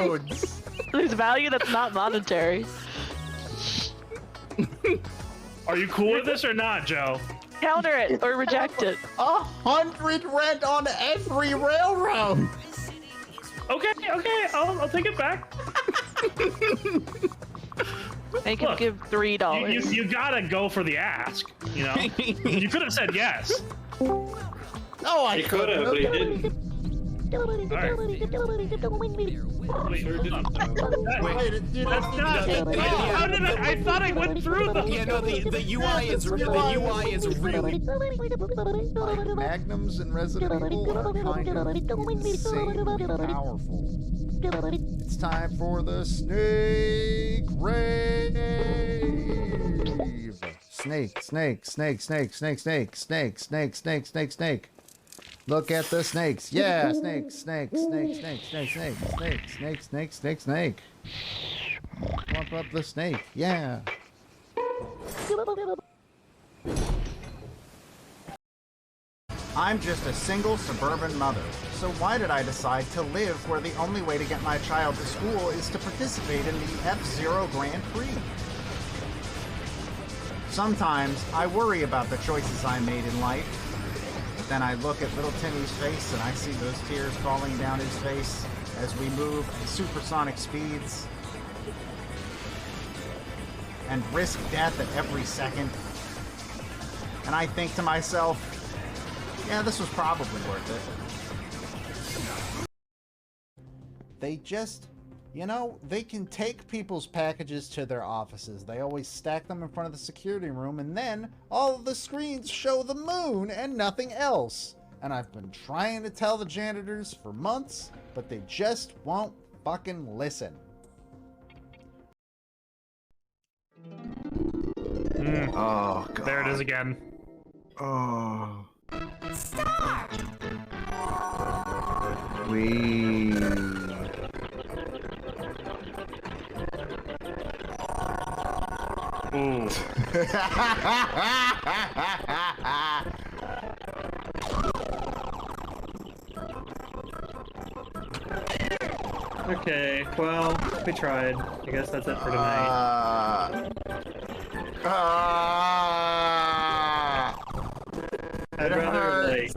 loads. There's value that's not monetary. Are you cool with this or not, Joe? Counter it or reject it. 100 rent on every railroad. Okay, I'll take it back. Make him Look, give $3. You gotta go for the ask, you know? You could have said yes. No, I He could have, but he didn't. Alright. Wait, hold on. That's not. How did I thought I went through them. Yeah, no, the UI is really Magnums and Resident Evil are kind of insanely powerful. It's time for the snake rave. Snake, snake, snake, snake, snake, snake, snake, snake, snake, snake, snake. Look at the snakes. Yeah, snake, snake, snake, snake, snake, snake, snake, snake, snake, snake, snake. Pump up the snake. Yeah. I'm just a single suburban mother, so why did I decide to live where the only way to get my child to school is to participate in the F-Zero Grand Prix? Sometimes I worry about the choices I made in life, but then I look at little Timmy's face and I see those tears falling down his face as we move at supersonic speeds and risk death at every second. And I think to myself, yeah, this was probably worth it. They just, you know, they can take people's packages to their offices. They always stack them in front of the security room, and then all of the screens show the moon and nothing else. And I've been trying to tell the janitors for months, but they just won't fucking listen. Oh, God. There it is again. Oh. Stop! We. Ooh. Okay, well, we tried. I guess that's it for tonight. I'd rather, like...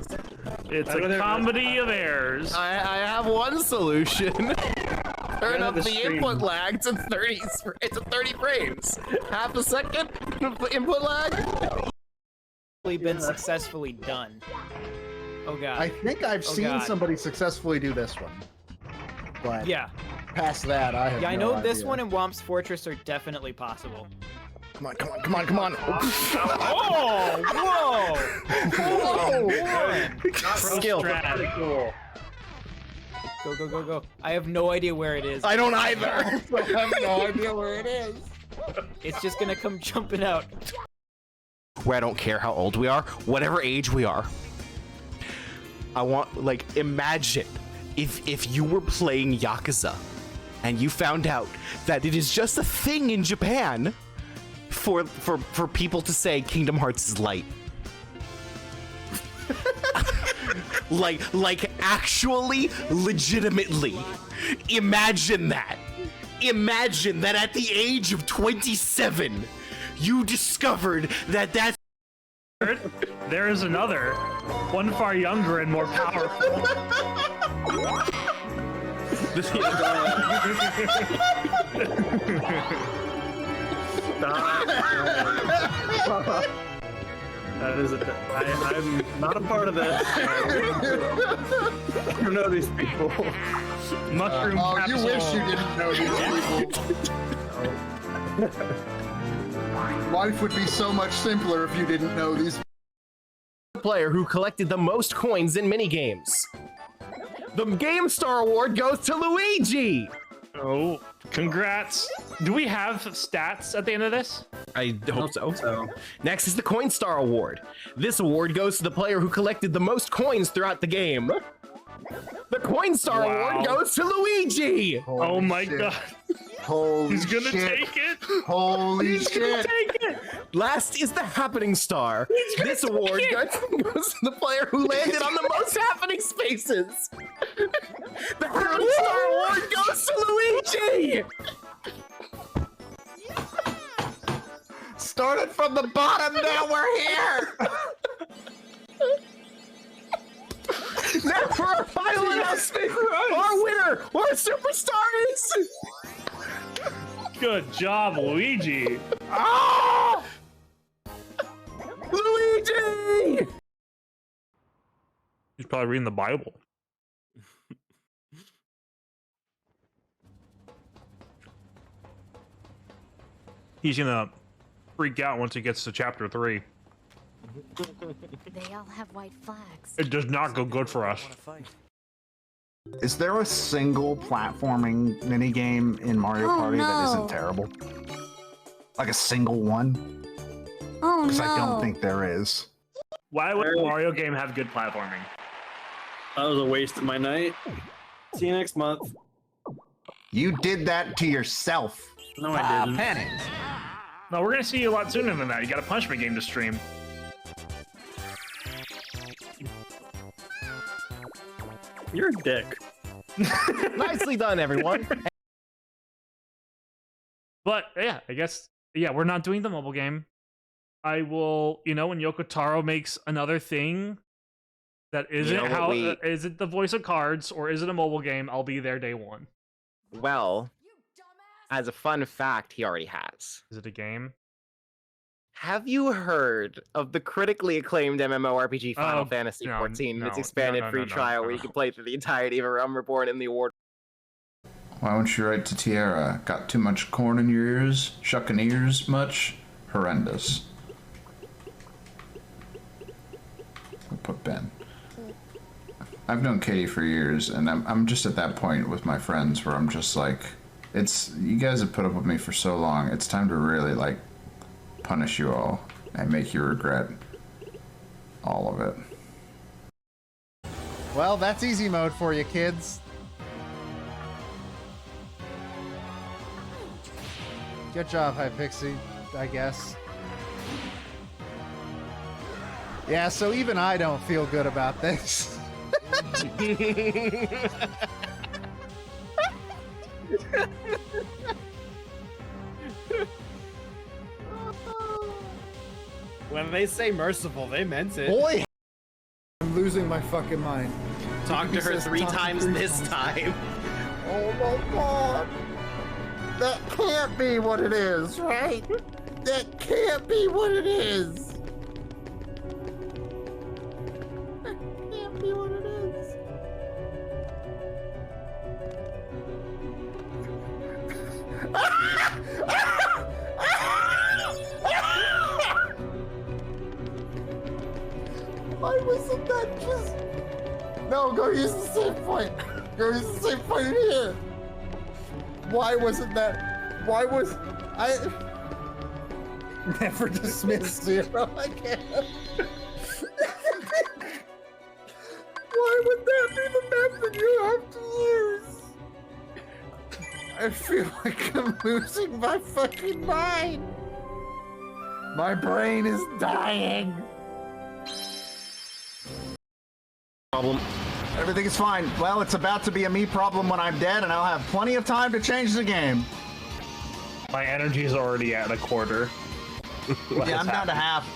It's a comedy of errors. I have one solution. Turn up the input lag to 30. It's 30 frames. Half a second input lag. Been successfully done. Oh god. I think I've seen somebody successfully do this one. But yeah. Past that, I have I no know this idea. one and Womp's Fortress are definitely possible. Come on, come on, come on, come on. Oh! Whoa! Whoa! Skill. Cool. Go, go, go, go. I have no idea where it is. I don't either. I have no idea where it is. It's just gonna come jumping out. Where I don't care how old we are, whatever age we are. I want, like, imagine if you were playing Yakuza and you found out that it is just a thing in Japan for people to say Kingdom Hearts is light. like actually, legitimately. Imagine that. Imagine that at the age of 27, you discovered that that's... There is another, one far younger and more powerful. That is I'm not a part of this. I don't know these people. Mushroom Oh, capsule. you wish you didn't know these people. Life would be so much simpler if you didn't know these. Player who collected the most coins in minigames. The Game Star Award goes to Luigi! Oh, congrats. Do we have stats at the end of this? I hope so. Next is the Coin Star Award. This award goes to the player who collected the most coins throughout the game. The Coin Star Award goes to Luigi! Oh my god. Holy He's gonna shit. take it. Holy He's shit. gonna take it. Last is the Happening Star. This award goes to the player who landed on the most happening spaces. The Happening Star Award goes to Luigi! Luigi! Started from the bottom, now we're here! Now for our final announcement! Our winner! Our superstars! Good job, Luigi. Ah! Luigi! He's probably reading the Bible. He's gonna freak out once he gets to chapter 3. They all have white flags. It does not go good for us. Is there a single platforming minigame in Mario Party that isn't terrible? Like a single one? Oh Because I don't think there is. Why would a Mario game have good platforming? That was a waste of my night. See you next month. You did that to yourself. No, I didn't. Panic. No, we're gonna see you a lot sooner than that. You got a punishment game to stream. You're a dick. Nicely done, everyone. But yeah, I guess we're not doing the mobile game. I will, when Yoko Taro makes another thing that isn't is it the voice of cards or is it a mobile game, I'll be there day one. Well, as a fun fact, he already has. Is it a game? Have you heard of the critically acclaimed MMORPG Final Fantasy XIV and its expanded free trial where you can play through the entirety of A Realm Reborn in the award? Why won't you write to Tiara? Got too much corn in your ears? Shucking ears much? Horrendous. I'll put Ben. I've known Katie for years, and I'm just at that point with my friends where I'm just like, you guys have put up with me for so long, it's time to really, like, punish you all and make you regret all of it. Well, that's easy mode for you, kids. Good job, Hypixie, I guess. Yeah, so even I don't feel good about this. When they say merciful, they meant it. Boy, I'm losing my fucking mind. Talk to her 3 times this time. Oh my god. That can't be what it is, right? That can't be what it is. That can't be what it is. Why wasn't that just... No, go use the same point. Go use the same point in here. Why wasn't that... Why was... I... Never dismiss 0 again. Why would that be the method you have to use? I feel like I'm losing my fucking mind. My brain is dying. Problem. Everything is fine. Well, it's about to be a me problem when I'm dead, and I'll have plenty of time to change the game. My energy is already at a quarter. Yeah, I'm down to half.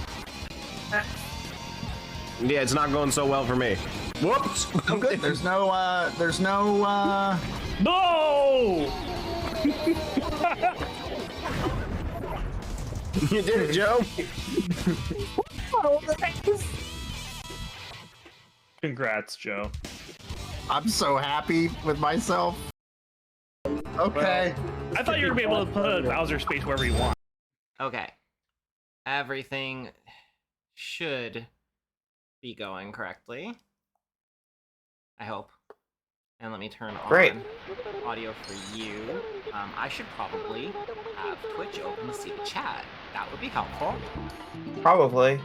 Yeah, it's not going so well for me. Whoops! I'm good. There's no, No! You did it, Joe. Congrats, Joe. I'm so happy with myself. Okay. I thought you were going to be able to put a Bowser space wherever you want. Okay. Everything should be going correctly. I hope. And let me turn on audio for you. I should probably have Twitch open to see the chat. That would be helpful. Probably.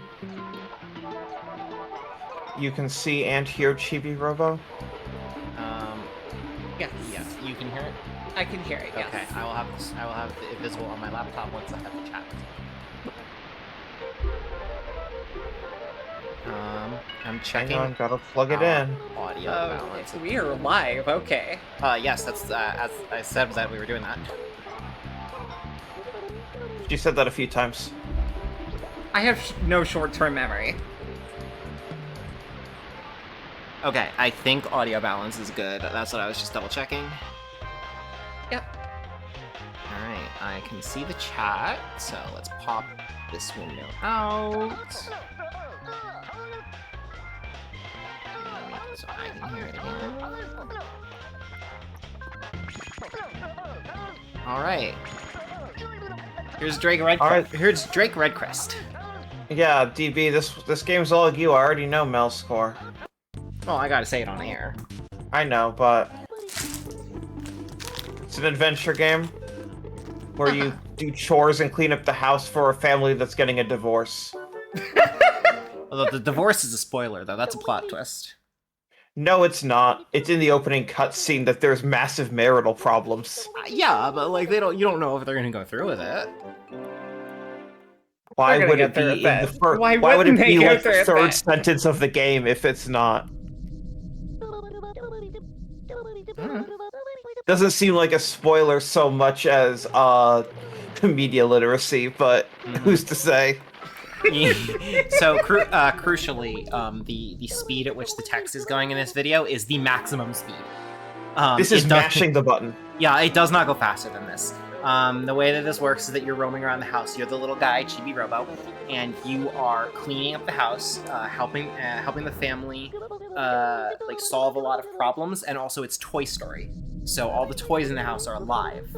You can see and hear Chibi Robo? Yes, you can hear it? I can hear it, yes. Okay, I will have it visible on my laptop once I have the chat. I'm checking. Hang on, gotta plug it in. Audio balance. We are live. Okay. Yes, that's as I said that we were doing that. You said that a few times. I have no short-term memory. Okay, I think audio balance is good. That's what I was just double checking. Yep. Alright, I can see the chat, so let's pop this window out. So I can hear it again. Alright. Here's Drake Redcrest. Here's Drake Redcrest. Yeah, DB, this game's all you. I already know Mel's score. Well, I gotta say it on air. I know, but it's an adventure game where you do chores and clean up the house for a family that's getting a divorce. Although the divorce is a spoiler, though. That's a plot twist. No, it's not. It's in the opening cutscene that there's massive marital problems. Yeah, but like you don't know if they're gonna go through with it. Why would it be in the first? Why would it be like the third sentence of the game if it's not? Doesn't seem like a spoiler so much as media literacy, but who's to say? So crucially, the speed at which the text is going in this video is the maximum speed. This is mashing the button. Yeah, it does not go faster than this. The way that this works is that you're roaming around the house. You're the little guy, Chibi Robo, and you are cleaning up the house, helping the family like solve a lot of problems, and also it's Toy Story. So all the toys in the house are alive.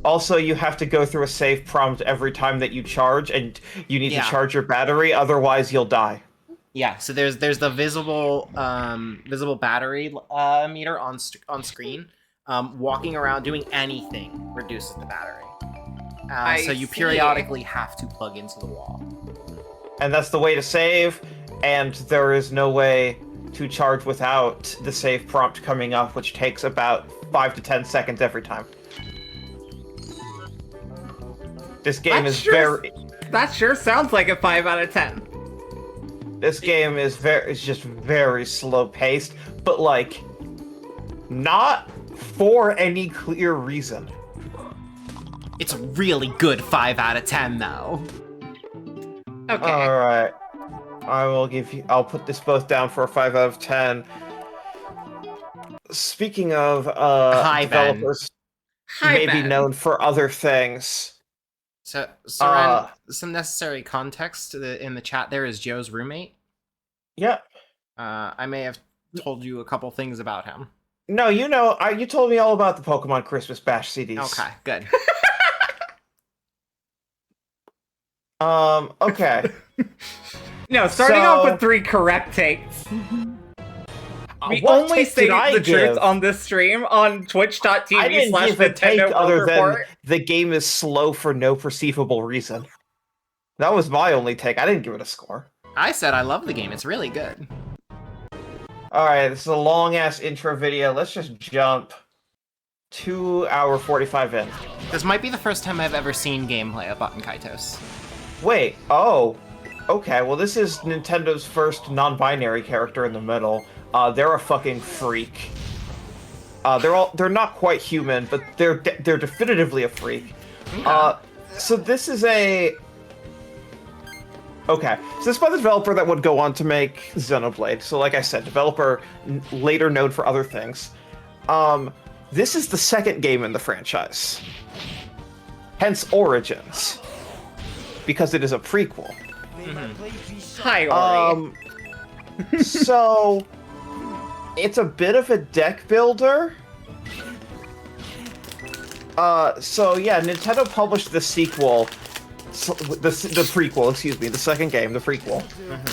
Also, you have to go through a save prompt every time that you charge, and you need to charge your battery, otherwise you'll die. Yeah, so there's the visible battery meter on screen. Walking around doing anything reduces the battery. So you periodically have to plug into the wall. And that's the way to save, and there is no way to charge without the save prompt coming up, which takes about 5 to 10 seconds every time. This game is very... That sure sounds like a 5 out of 10. This game is just very slow paced, but like, not for any clear reason. It's a really good 5 out of 10, though. Okay. Alright. I'll put this both down for a 5 out of 10. Speaking of developers maybe known for other things. So Ren, some necessary context in the chat there is Joe's roommate. Yeah. I may have told you a couple things about him. No, you told me all about the Pokemon Christmas Bash CDs. Okay, good. Okay. No, starting off with 3 correct takes. We only say the truth on this stream on twitch.tv/Nintendo I didn't give a take other than report. the game is slow for no perceivable reason. That was my only take. I didn't give it a score. I said I love the game. It's really good. Alright, this is a long-ass intro video. Let's just jump 2 hour 45 in. This might be the first time I've ever seen gameplay of Button Kaitos. Wait, oh. Okay, well this is Nintendo's first non-binary character in the middle. They're a fucking freak. They're not quite human, but they're definitively a freak. Okay. So this is a... Okay, so this is by the developer that would go on to make Xenoblade. So like I said, developer later known for other things. This is the second game in the franchise. Hence Origins. Because it is a prequel. Hi, Ori. So... It's a bit of a deck builder. So yeah, Nintendo published the sequel, the prequel, excuse me, the second game, the prequel,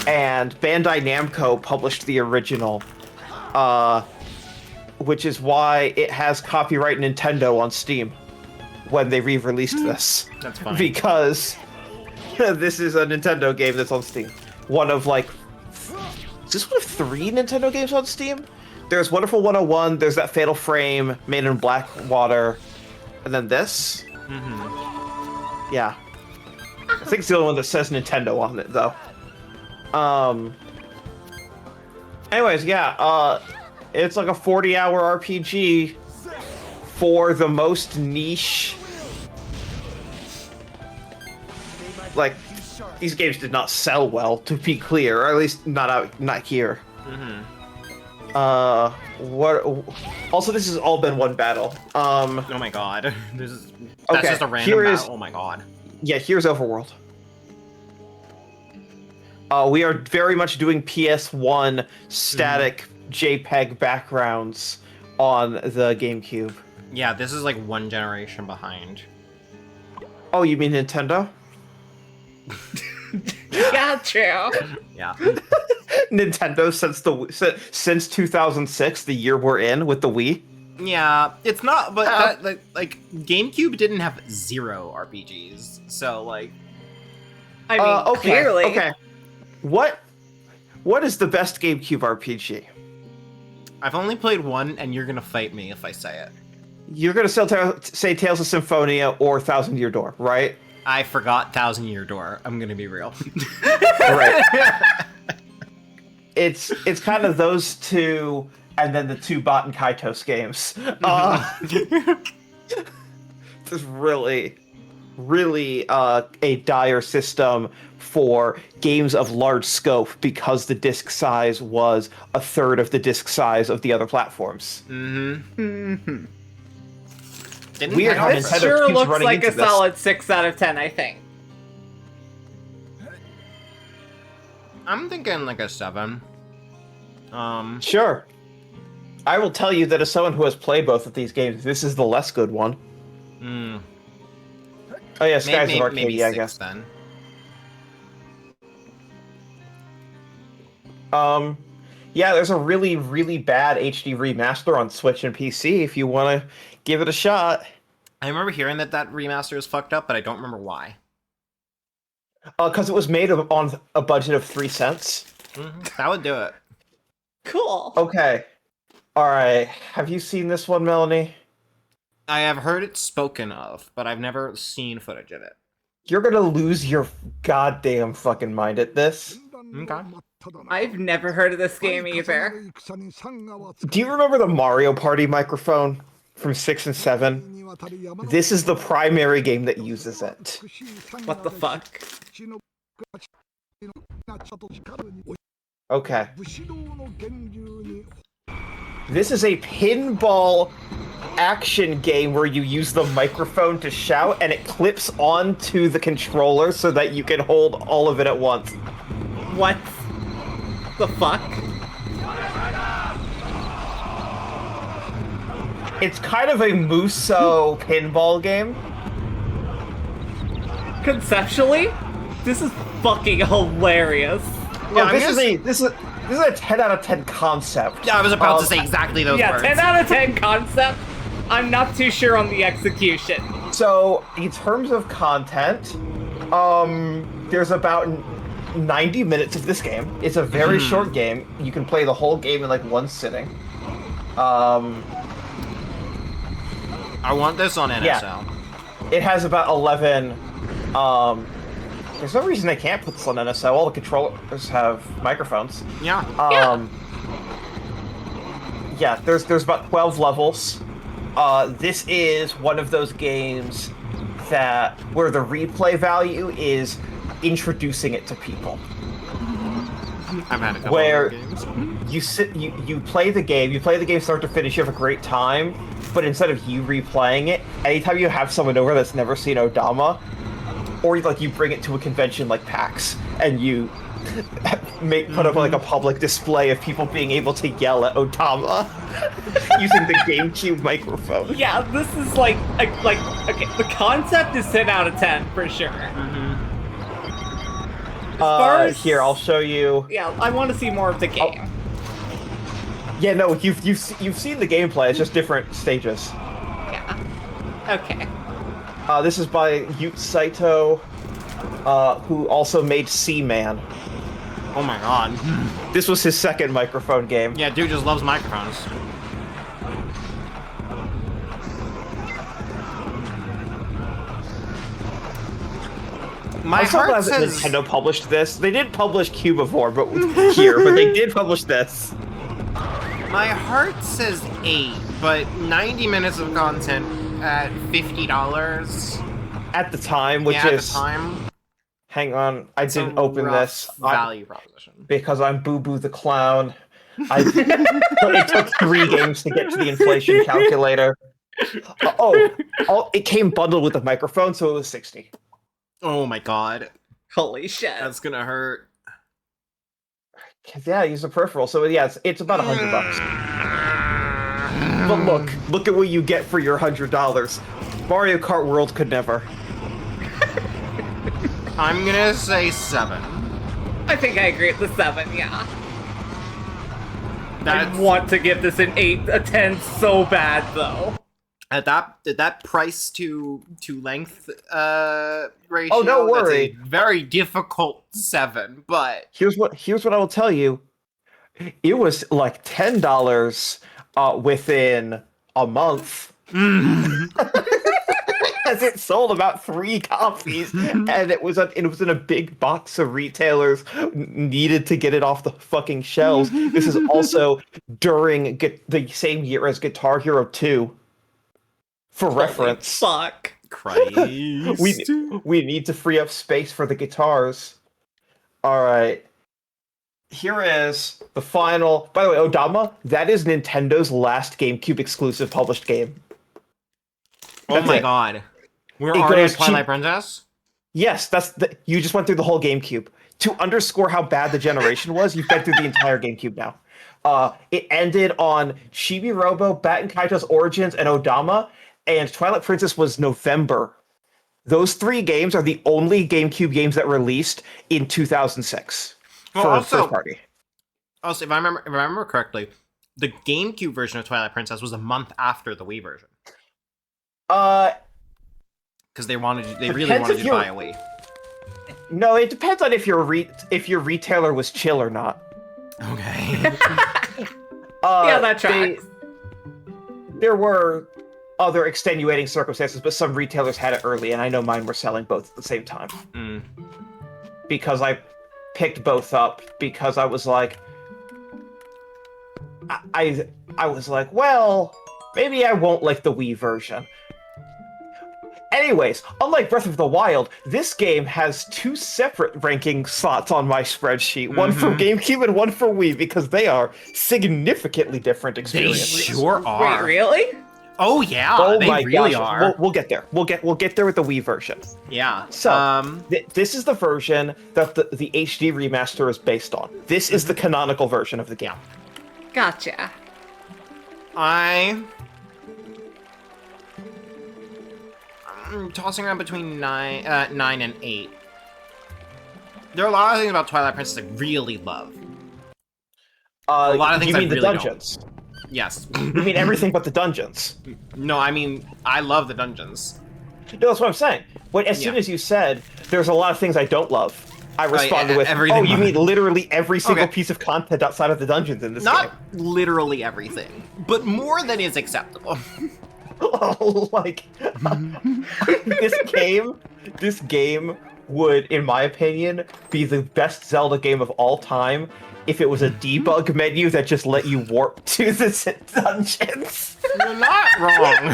and Bandai Namco published the original, which is why it has copyright Nintendo on Steam when they re-released this. That's fine. Because this is a Nintendo game that's on Steam. One of like... Is this one of 3 Nintendo games on Steam? There's Wonderful 101, there's that Fatal Frame, Made in Blackwater, and then this? Yeah. I think it's the only one that says Nintendo on it, though. Anyways, yeah, it's like a 40-hour RPG for the most niche. Like, these games did not sell well, to be clear, or at least not here. What? Also, this has all been one battle. Oh my god, that's okay, just a random battle. Oh my god. Yeah, here's Overworld. We are very much doing PS1 static JPEG backgrounds on the GameCube. Yeah, this is like one generation behind. Oh, you mean Nintendo? Yeah, true. Yeah. Nintendo since 2006, the year we're in with the Wii. Yeah, it's not, but like GameCube didn't have 0 RPGs, so like. I mean, okay, clearly. Okay. What is the best GameCube RPG? I've only played one, and you're gonna fight me if I say it. You're gonna say Tales of Symphonia or Thousand Year Door, right? I forgot Thousand Year Door. I'm gonna be real. Right. It's kind of those two, and then the two Baten Kaitos games. This is really a dire system for games of large scope because the disc size was a third of the disc size of the other platforms. Weird how This Nintendo sure keeps looks running like into a this. solid 6 out of 10, I think. I'm thinking like a 7. Sure. I will tell you that as someone who has played both of these games, this is the less good one. Oh yeah, Skies of Arcadia, maybe 6, I guess. Then. Yeah, there's a really, really bad HD remaster on Switch and PC if you want to give it a shot. I remember hearing that remaster is fucked up, but I don't remember why. Because it was made on a budget of 3 cents. That would do it. Cool. Okay. Alright, have you seen this one, Melanie? I have heard it spoken of, but I've never seen footage of it. You're gonna lose your goddamn fucking mind at this. Okay. I've never heard of this game either. Do you remember the Mario Party microphone from 6 and 7? This is the primary game that uses it. What the fuck? Okay. This is a pinball action game where you use the microphone to shout and it clips onto the controller so that you can hold all of it at once. What the fuck? It's kind of a Muso pinball game. Conceptually, this is fucking hilarious. Yeah, this is a 10 out of 10 concept. Yeah, I was about to say exactly those words. 10 out of 10 concept. I'm not too sure on the execution. So, in terms of content, there's about 90 minutes of this game. It's a very short game. You can play the whole game in like one sitting. I want this on NSL. Yeah. It has about 11. There's no reason they can't put this on NSL. All the controllers have microphones. Yeah. Yeah, there's about 12 levels. This is one of those games where the replay value is introducing it to people. I've had a couple where of games. you play the game start to finish, you have a great time, but instead of you replaying it, anytime you have someone over that's never seen Odama, or like you bring it to a convention like PAX and you put up like a public display of people being able to yell at Odama using the GameCube microphone. Yeah, this is like okay, the concept is 10 out of 10 for sure. Here, I'll show you. Yeah, I want to see more of the game. Yeah, no, you've seen the gameplay. It's just different stages. Yeah. Okay. This is by Yute Saito, who also made Seaman. Oh my god. This was his second microphone game. Yeah, dude just loves microphones. My I'm so heart glad that says Nintendo published this. They didn't publish Cubivore, but they did publish this. my heart says 8, but 90 minutes of content at $50 At the time, which at is the time. hang on, I It's a didn't open rough this value proposition. because I'm Boo Boo the Clown. It took 3 games to get to the inflation calculator. It came bundled with a microphone, so it was 60. Oh my god. Holy shit. That's gonna hurt. Yeah, use a peripheral. So yeah, it's about $100. But look at what you get for your $100. Mario Kart World could never. I'm gonna say 7. I think I agree with the 7, yeah. That's, I want to give this an 8, a 10 so bad, though. At that price to length ratio, Oh, don't worry. that's a very difficult 7, but Here's what I will tell you. It was like $10 within a month. As it sold about 3 copies, and it was in a big box of retailers needed to get it off the fucking shelves. This is also during the same year as Guitar Hero 2. For reference. Fuck. Christ. we need to free up space for the guitars. All right. Here is the final. By the way, Odama, that is Nintendo's last GameCube exclusive published game. Oh my god. We're already at Twilight Princess? Yes, you just went through the whole GameCube. To underscore how bad the generation was, you've been through the entire GameCube now. It ended on Chibi Robo, Batten Kaito's Origins, and Odama, and Twilight Princess was November. Those 3 games are the only GameCube games that released in 2006 for first party. Also, if I remember correctly, the GameCube version of Twilight Princess was a month after the Wii version. Because they really wanted you to buy a Wii. No, it depends on if your retailer was chill or not. Okay. Yeah, that tracks. There were other extenuating circumstances, but some retailers had it early, and I know mine were selling both at the same time. Because I picked both up, because I was like, I was like, well, maybe I won't like the Wii version. Anyways, unlike Breath of the Wild, this game has 2 separate ranking slots on my spreadsheet. One for GameCube and one for Wii, because they are significantly different experiences. They sure are. Wait, really? Oh yeah, oh they my really gosh. are. We'll get there. We'll get there with the Wii version. Yeah. So this is the version that the HD remaster is based on. This is the canonical version of the game. Gotcha. I'm tossing around between 9 and 8. There are a lot of things about Twilight Princess I really love. A lot of things you mean I really the dungeons? Don't. Yes. You mean everything but the dungeons? No, I mean I love the dungeons. No, that's what I'm saying. As soon as you said there's a lot of things I don't love, I responded with, "Oh, you mean literally every single piece of content outside of the dungeons in this game?" Not literally everything, but more than is acceptable. Like this game would, in my opinion, be the best Zelda game of all time if it was a debug menu that just let you warp to the dungeons. You're not wrong.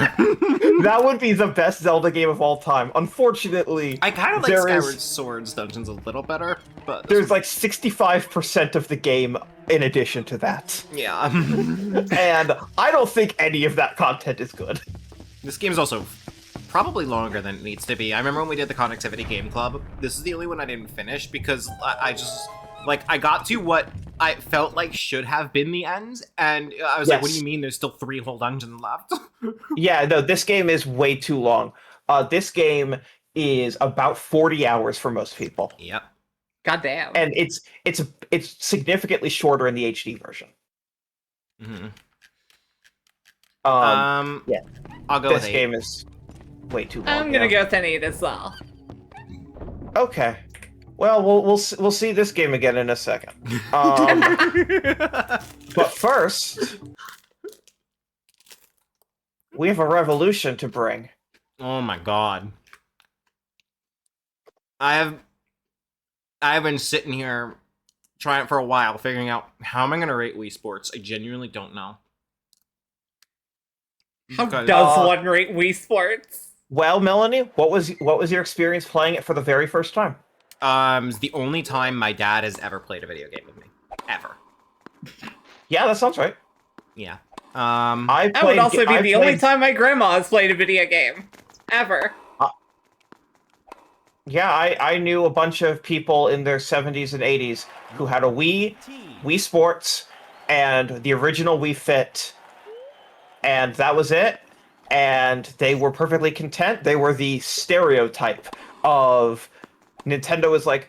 That would be the best Zelda game of all time. Unfortunately, I kind of like Skyward Sword's dungeons a little better, but there's like 65% of the game in addition to that. Yeah. And I don't think any of that content is good. This game's also probably longer than it needs to be. I remember when we did the Connectivity Game Club, this is the only one I didn't finish because I just, like, I got to what I felt like should have been the end, and I was like, what do you mean there's still 3 whole dungeons left? Yeah, no, this game is way too long. This game is about 40 hours for most people. Yep. Goddamn. And it's significantly shorter in the HD version. Mm-hmm. Yeah. I'll go this with 8. game is way too long. I'm gonna go with an 8 as well. Okay. Well, we'll see this game again in a second. But first, we have a revolution to bring. Oh my god. I've been sitting here trying for a while, figuring out how am I gonna rate Wii Sports. I genuinely don't know. How does one rate Wii Sports? Well, Melanie, what was your experience playing it for the very first time? It's the only time my dad has ever played a video game with me, ever. Yeah, that sounds right. Yeah. That would also be the only time my grandma has played a video game, ever. Yeah, I knew a bunch of people in their 70s and 80s who had a Wii Sports, and the original Wii Fit, and that was it. And they were perfectly content. They were the stereotype of Nintendo is like,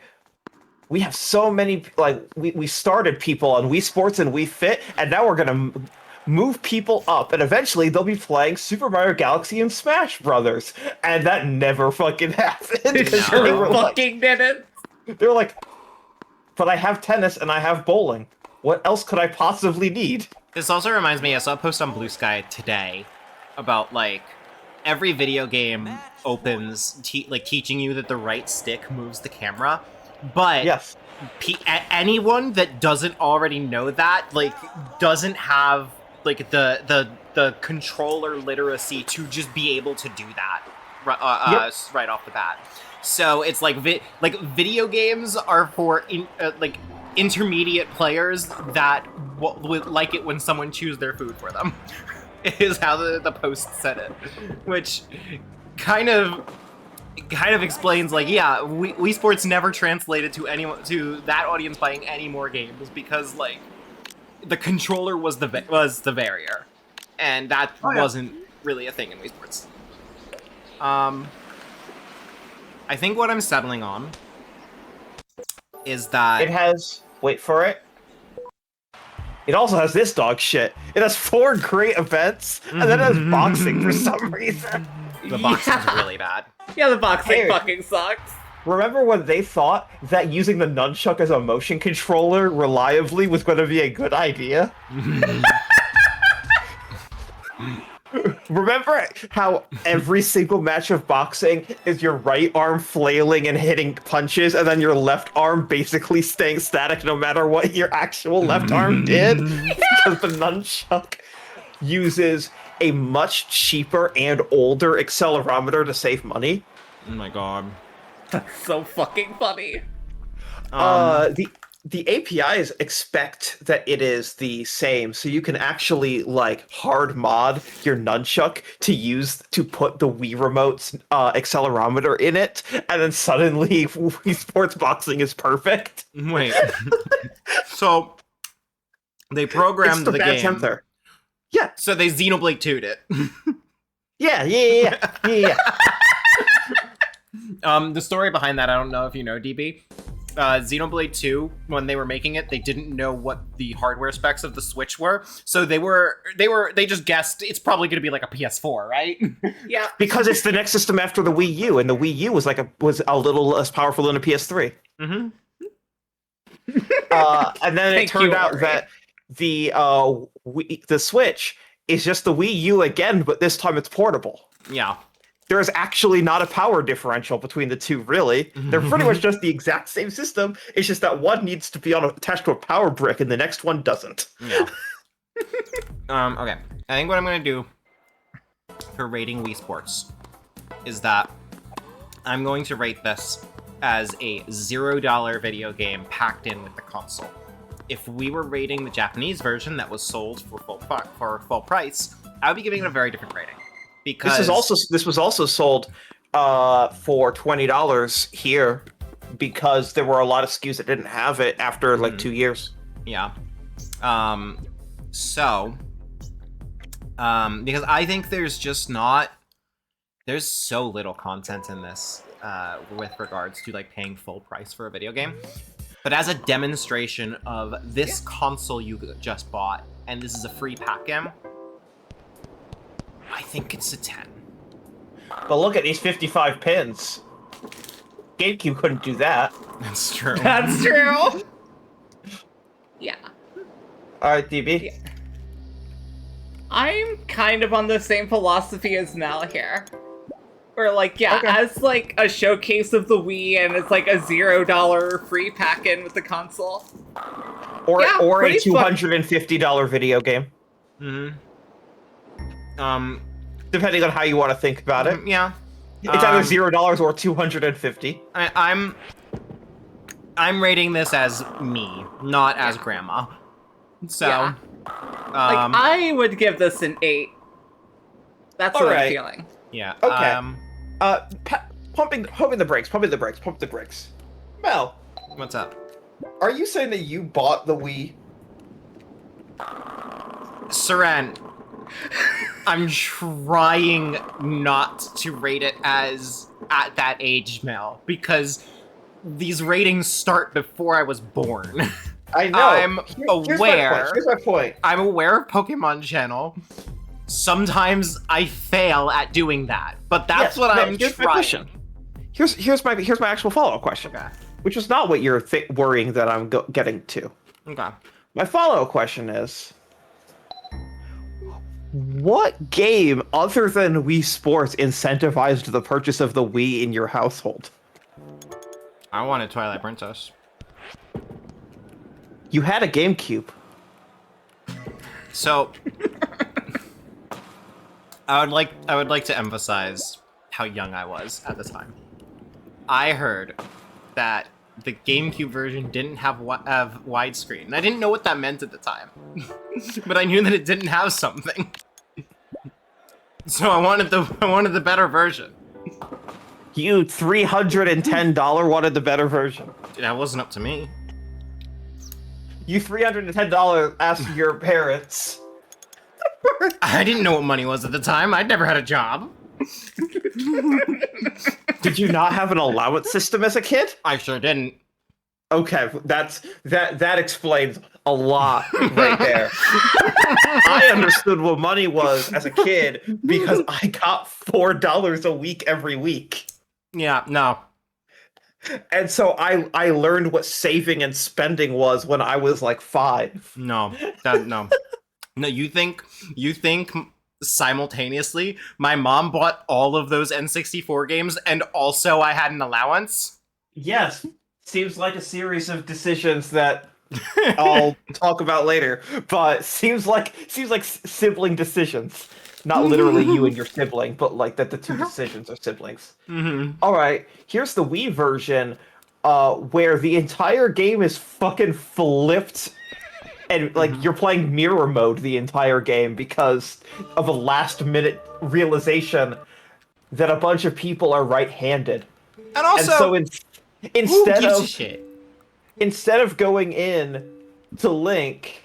we have so many, like, we started people on Wii Sports and Wii Fit, and now we're gonna move people up, and eventually they'll be playing Super Mario Galaxy and Smash Brothers, and that never fucking happened. It sure fucking didn't. They were like, but I have tennis and I have bowling. What else could I possibly need? This also reminds me, I saw a post on Blue Sky today about, like, every video game opens, teaching you that the right stick moves the camera, but yes, anyone that doesn't already know that, like, doesn't have, like, the controller literacy to just be able to do that right off the bat. So it's like video games are for intermediate players that would like it when someone chews their food for them. Is how the post said it, which kind of explains, like, yeah, Wii Sports never translated to that audience buying any more games because, like, the controller was the barrier, and that wasn't really a thing in Wii Sports. I think what I'm settling on is that it has. Wait for it. It also has this dog shit. It has 4 great events, and then it has boxing for some reason. The boxing's really bad. Yeah, the boxing fucking sucks. Remember when they thought that using the nunchuck as a motion controller reliably was going to be a good idea? Remember how every single match of boxing is your right arm flailing and hitting punches, and then your left arm basically staying static no matter what your actual left arm did? Because the nunchuck uses a much cheaper and older accelerometer to save money. Oh my god. That's so fucking funny. The APIs expect that it is the same, so you can actually, like, hard mod your nunchuck to put the Wii Remote's accelerometer in it, and then suddenly Wii Sports Boxing is perfect. Wait. So they programmed the game. Tempter. Yeah. So they Xenoblade 2'd it. Yeah. The story behind that, I don't know if you know, DB. Xenoblade 2, when they were making it, they didn't know what the hardware specs of the Switch were, so they just guessed it's probably going to be like a PS4, right? Yeah, because it's the next system after the Wii U, and the Wii U was a little less powerful than a PS3. Mm-hmm. And then it turned out that the Switch is just the Wii U again, but this time it's portable. Yeah. There is actually not a power differential between the two, really. They're pretty much just the exact same system. It's just that one needs to be attached to a power brick, and the next one doesn't. Yeah. Okay. I think what I'm going to do for rating Wii Sports is that I'm going to rate this as a $0 video game packed in with the console. If we were rating the Japanese version that was sold for full price, I would be giving it a very different rating. Because this was also sold for $20 here because there were a lot of SKUs that didn't have it after like 2 years. Yeah. Because I think there's so little content in this with regards to, like, paying full price for a video game. But as a demonstration of this console you just bought, and this is a free pack game, I think it's a 10. But look at these 55 pins. GameCube couldn't do that. That's true. That's true. Yeah. Alright, DB. Yeah. I'm kind of on the same philosophy as Mel here. Or like, yeah, as like a showcase of the Wii, and it's like a $0 free pack-in with the console. Or Yeah, a pretty $250 video game. Mm-hmm. Depending on how you want to think about it. Yeah. It's either $0 or $250. I'm rating this as me, not as grandma. So, like, I would give this an 8. That's what I'm feeling. Yeah. Okay. Pumping the brakes. Mel, what's up? are you saying that you bought the Wii? Saran, I'm trying not to rate it as at that age, Mel, because these ratings start before I was born. I know. I'm aware. Here's my point. I'm aware of Pokemon Channel. Sometimes I fail at doing that, but that's what I'm trying. Here's my actual follow-up question, which is not what you're worrying that I'm getting to. Okay. My follow-up question is, what game other than Wii Sports incentivized the purchase of the Wii in your household? I wanted Twilight Princess. You had a GameCube. So I would like to emphasize how young I was at the time. I heard that the GameCube version didn't have widescreen. I didn't know what that meant at the time, but I knew that it didn't have something. So I wanted the better version. You $310 wanted the better version. That wasn't up to me. You $310 asked your parents. I didn't know what money was at the time. I'd never had a job. Did you not have an allowance system as a kid? I sure didn't. Okay, that explains a lot right there. I understood what money was as a kid because I got $4 a week every week. Yeah, no. And so I learned what saving and spending was when I was like 5. No. No, you think simultaneously my mom bought all of those N64 games and also I had an allowance? Yes. Seems like a series of decisions that I'll talk about later, but seems like sibling decisions. Not literally you and your sibling, but like that the two decisions are siblings. Mm-hmm. All right, here's the Wii version, where the entire game is fucking flipped, and like you're playing mirror mode the entire game because of a last-minute realization that a bunch of people are right-handed. And also, and so instead of going in to Link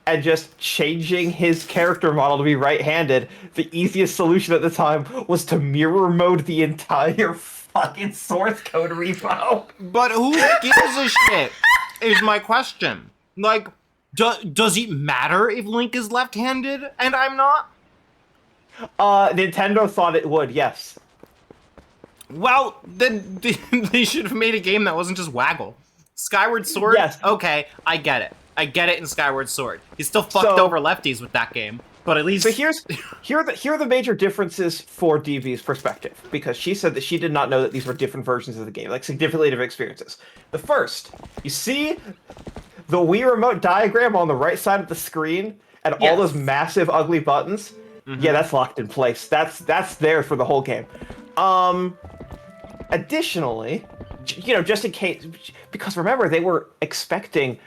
and just changing his character model to be right-handed, the easiest solution at the time was to mirror mode the entire fucking source code repo. But who gives a shit is my question. Like, does it matter if Link is left-handed and I'm not? Nintendo thought it would, yes. Well, then they should have made a game that wasn't just Waggle. Skyward Sword? Yes. Okay, I get it. I get it in Skyward Sword. He still fucked over lefties with that game, but at least... So here are the major differences for DB's perspective, because she said that she did not know that these were different versions of the game, like significantly different experiences. The first, you see the Wii Remote diagram on the right side of the screen, and all those massive ugly buttons? Mm-hmm. Yeah, that's locked in place. That's there for the whole game. Additionally, just in case, because remember, they were expecting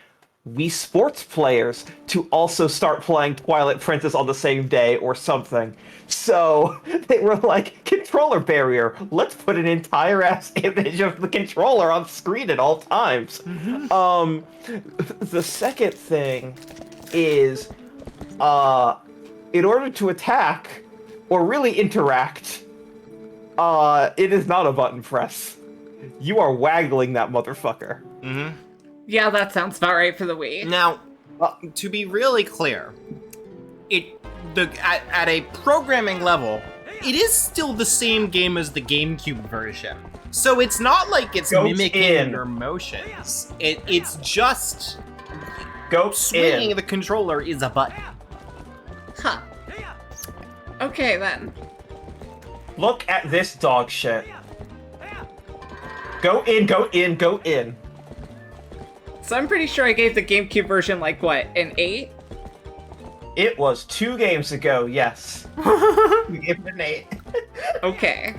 Wii Sports players to also start playing Twilight Princess on the same day or something. So they were like, controller barrier, let's put an entire ass image of the controller on screen at all times. Mm-hmm. The second thing is, in order to attack, or really interact, it is not a button press. You are waggling that motherfucker. Mm-hmm. Yeah, that sounds about right for the Wii. Now, to be really clear, at a programming level, it is still the same game as the GameCube version. So it's not like it's mimicking your motions. It's just swinging the controller is a button. Huh. Okay then. Look at this dog shit. Go in, go in, go in. So I'm pretty sure I gave the GameCube version, like, what, an 8? It was 2 games ago, yes. We gave it an 8. Okay.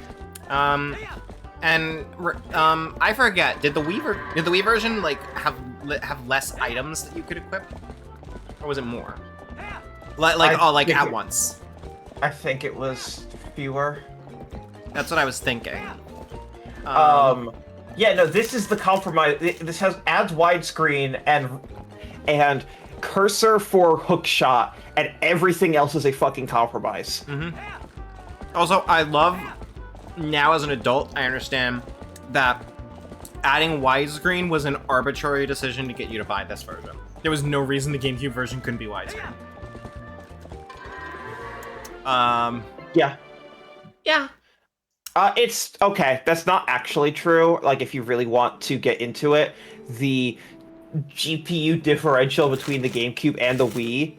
I forget. Did the Wii version like have less items that you could equip, or was it more? At once. I think it was fewer. That's what I was thinking. Yeah, no, this is the compromise. This adds widescreen and cursor for hookshot, and everything else is a fucking compromise. Mm-hmm. Also, I love, now as an adult, I understand that adding widescreen was an arbitrary decision to get you to buy this version. There was no reason the GameCube version couldn't be widescreen. Yeah. Yeah. It's okay. That's not actually true. Like, if you really want to get into it, the GPU differential between the GameCube and the Wii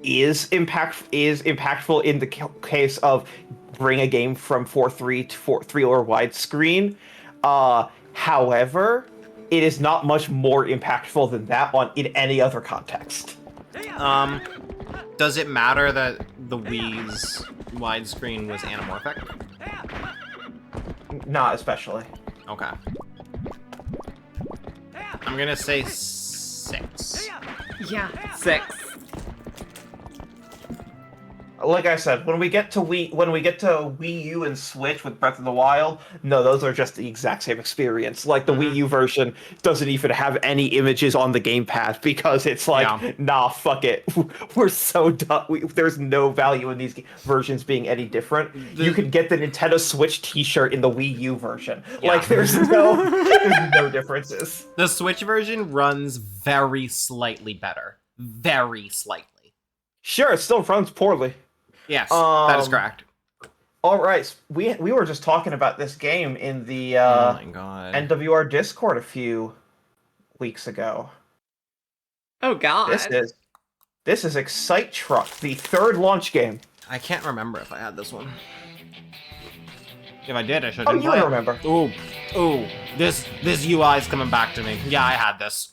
is impactful in the case of bring a game from 4:3 to 4:3 or widescreen. However, it is not much more impactful than that one in any other context. Does it matter that the Wii's widescreen was anamorphic? Not especially. Okay. I'm gonna say 6. Yeah, 6. Like I said, when we get to Wii U and Switch with Breath of the Wild, no, those are just the exact same experience. Like, the Wii U version doesn't even have any images on the gamepad because it's like, nah, fuck it. We're so done. There's no value in these versions being any different. You can get the Nintendo Switch t-shirt in the Wii U version. Yeah. Like, there's no differences. The Switch version runs very slightly better. Very slightly. Sure, it still runs poorly. Yes, that is correct. All right, we were just talking about this game in the oh my God. NWR Discord a few weeks ago. Oh God! This is Excite Truck, the 3rd launch game. I can't remember if I had this one. If I did, I should. Oh, you don't remember? Ooh, this UI is coming back to me. Yeah, I had this.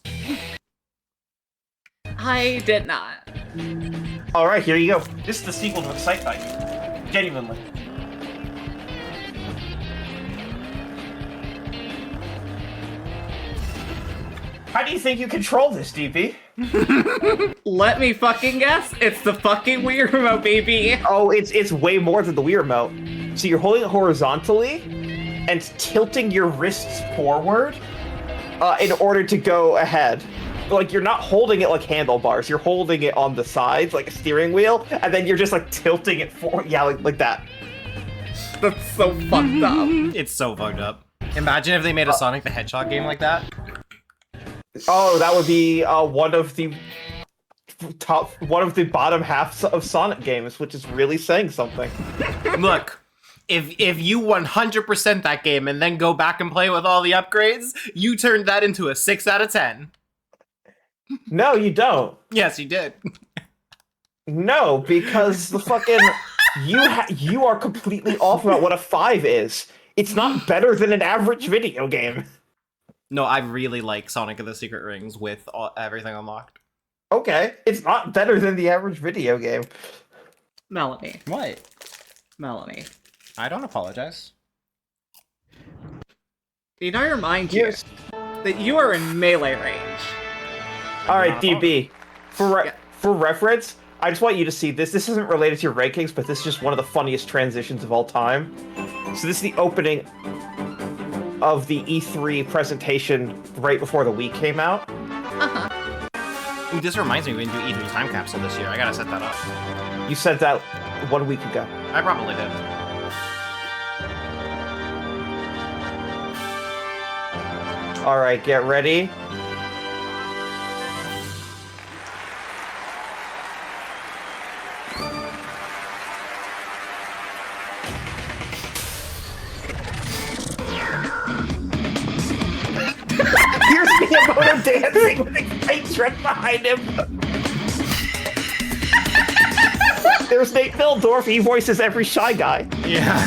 I did not. All right, here you go. This is the sequel to Excite Bike. Genuinely. How do you think you control this, DB? Let me fucking guess. It's the fucking Wii Remote, baby. Oh, it's way more than the Wii Remote. So you're holding it horizontally and tilting your wrists forward in order to go ahead. Like, you're not holding it like handlebars. You're holding it on the sides like a steering wheel, and then you're just like tilting it forward. Yeah, like that. That's so fucked up. It's so fucked up. Imagine if they made a Sonic the Hedgehog game like that. Oh, that would be one of the bottom halves of Sonic games, which is really saying something. Look, if you 100% that game and then go back and play with all the upgrades, you turned that into a 6 out of 10. No, you don't. Yes, you did. No, because the fucking you are completely off about what a 5 is. It's not better than an average video game. No, I really like Sonic and the Secret Rings with everything unlocked. Okay, it's not better than the average video game. Melanie. What? Melanie. I don't apologize. Need I remind you that you are in melee range. All right, DB. For reference, I just want you to see this. This isn't related to your rankings, but this is just one of the funniest transitions of all time. So this is the opening of the E3 presentation right before the Wii came out. Ooh, this reminds me we didn't do E3 Time Capsule this year. I gotta set that up. You said that 1 week ago. I probably did. All right, get ready. Here's Miyamoto dancing with a great trick behind him. There's Nate Mildorf. He voices every Shy Guy. Yeah.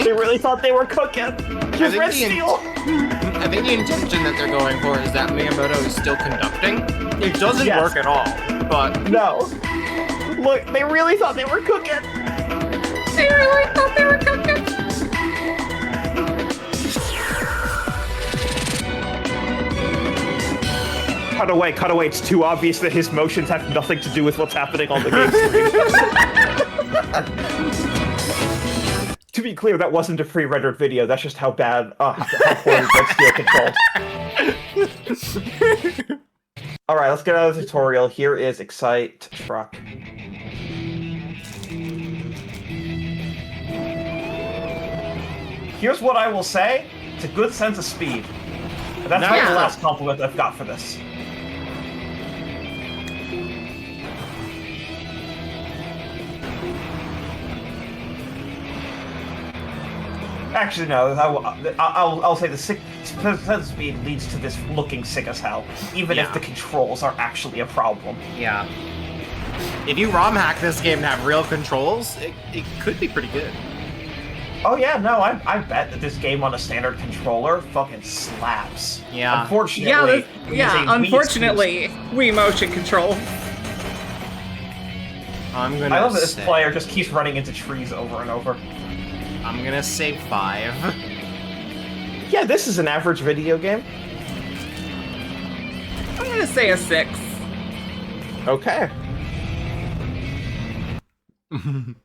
They really thought they were cooking. Here's Red Steel. I think the intention that they're going for is that Miyamoto is still conducting. It doesn't work at all, but... No. Look, they really thought they were cooking. They really thought they were cooking. Cut away, it's too obvious that his motions have nothing to do with what's happening on the game screen. To be clear, that wasn't a pre-rendered video, that's just how bad, how poorly Red Steel controlled. Alright, let's get out of the tutorial. Here is Excite Truck. Here's what I will say, it's a good sense of speed. And that's the last compliment I've got for this. Actually, no. I'll say the sense of speed leads to this looking sick as hell, even if the controls are actually a problem. Yeah. If you ROM hack this game to have real controls, it could be pretty good. Oh yeah, no, I bet that this game on a standard controller fucking slaps. Yeah. Unfortunately, unfortunately, Wii motion control. I love that this player just keeps running into trees over and over. I'm gonna say 5. Yeah, this is an average video game. I'm gonna say a 6. Okay.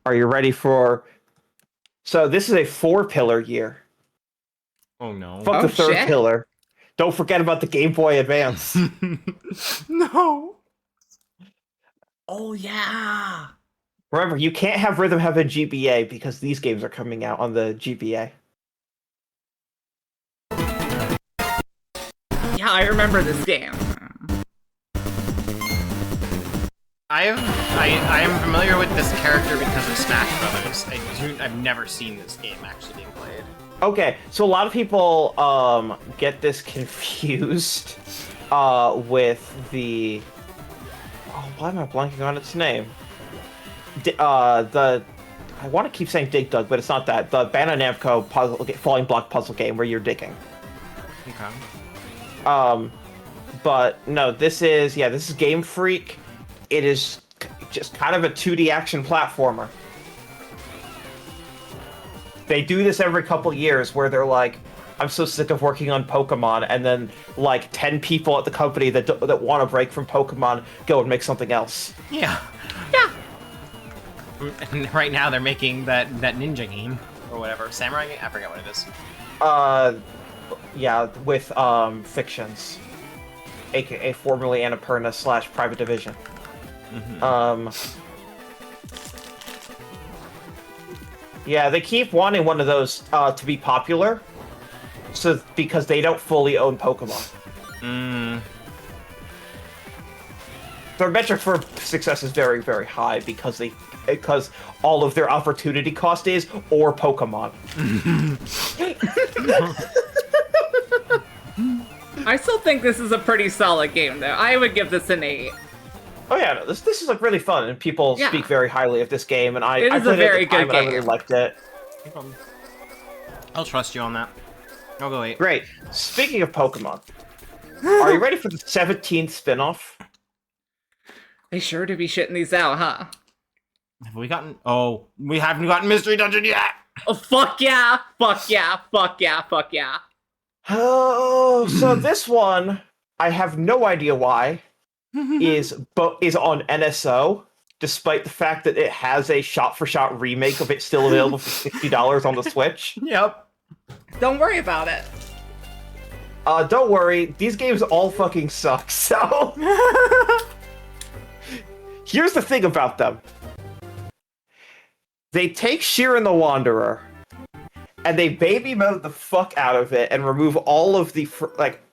Are you ready for... So this is a 4-pillar year. Oh no. Fuck the third pillar. Don't forget about the Game Boy Advance. No. Oh yeah. Remember, you can't have Rhythm Heaven GBA because these games are coming out on the GBA. Yeah, I remember this game. I am familiar with this character because of Smash Brothers. I've never seen this game actually being played. Okay, so a lot of people get this confused with the... Oh, why am I blanking on its name? I want to keep saying Dig Dug, but it's not that. The Bandai Namco puzzle, falling block puzzle game where you're digging. Okay. But no, this is Game Freak. It is just kind of a 2D action platformer. They do this every couple years where they're like, I'm so sick of working on Pokemon, and then like 10 people at the company that want to break from Pokemon go and make something else. Yeah. Yeah. And right now they're making that ninja game or whatever, samurai game. I forget what it is. Yeah, with Fictions, aka formerly Annapurna / Private Division. Yeah, they keep wanting one of those to be popular, so because they don't fully own Pokemon. Their metric for success is very, very high because all of their opportunity cost is or Pokemon. I still think this is a pretty solid game, though. I would give this an 8. Oh yeah, no, this is like really fun, and people speak very highly of this game, and I played a very good game. I really liked it. I'll trust you on that. I'll go 8. Great. Speaking of Pokemon, are you ready for the 17th spin-off? They sure do be shitting these out, huh? Have we gotten... Oh, we haven't gotten Mystery Dungeon yet! Oh, fuck yeah! Fuck yeah! Fuck yeah! Fuck yeah! Oh, so this one, I have no idea why, is on NSO, despite the fact that it has a shot-for-shot remake of it still available for $60 on the Switch. Yep. Don't worry about it. Don't worry, these games all fucking suck, so... Here's the thing about them. They take Sheeran the Wanderer, and they baby mode the fuck out of it and remove all of the,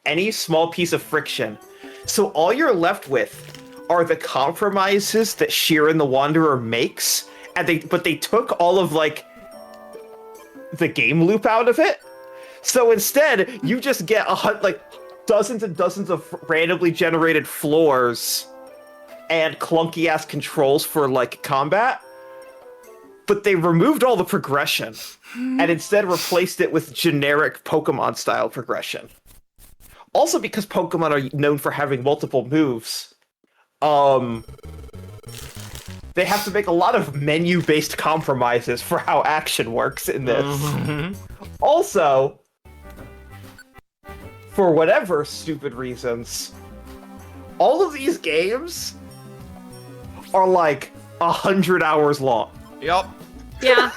any small piece of friction. So all you're left with are the compromises that Sheeran the Wanderer makes, but they took all of, the game loop out of it. So instead, you just get dozens and dozens of randomly generated floors and clunky-ass controls for, combat. but they removed all the progression and instead replaced it with generic Pokemon-style progression. Also, because Pokemon are known for having multiple moves, they have to make a lot of menu-based compromises for how action works in this. Also, for whatever stupid reasons, all of these games are like 100 hours long. Yup. Yeah.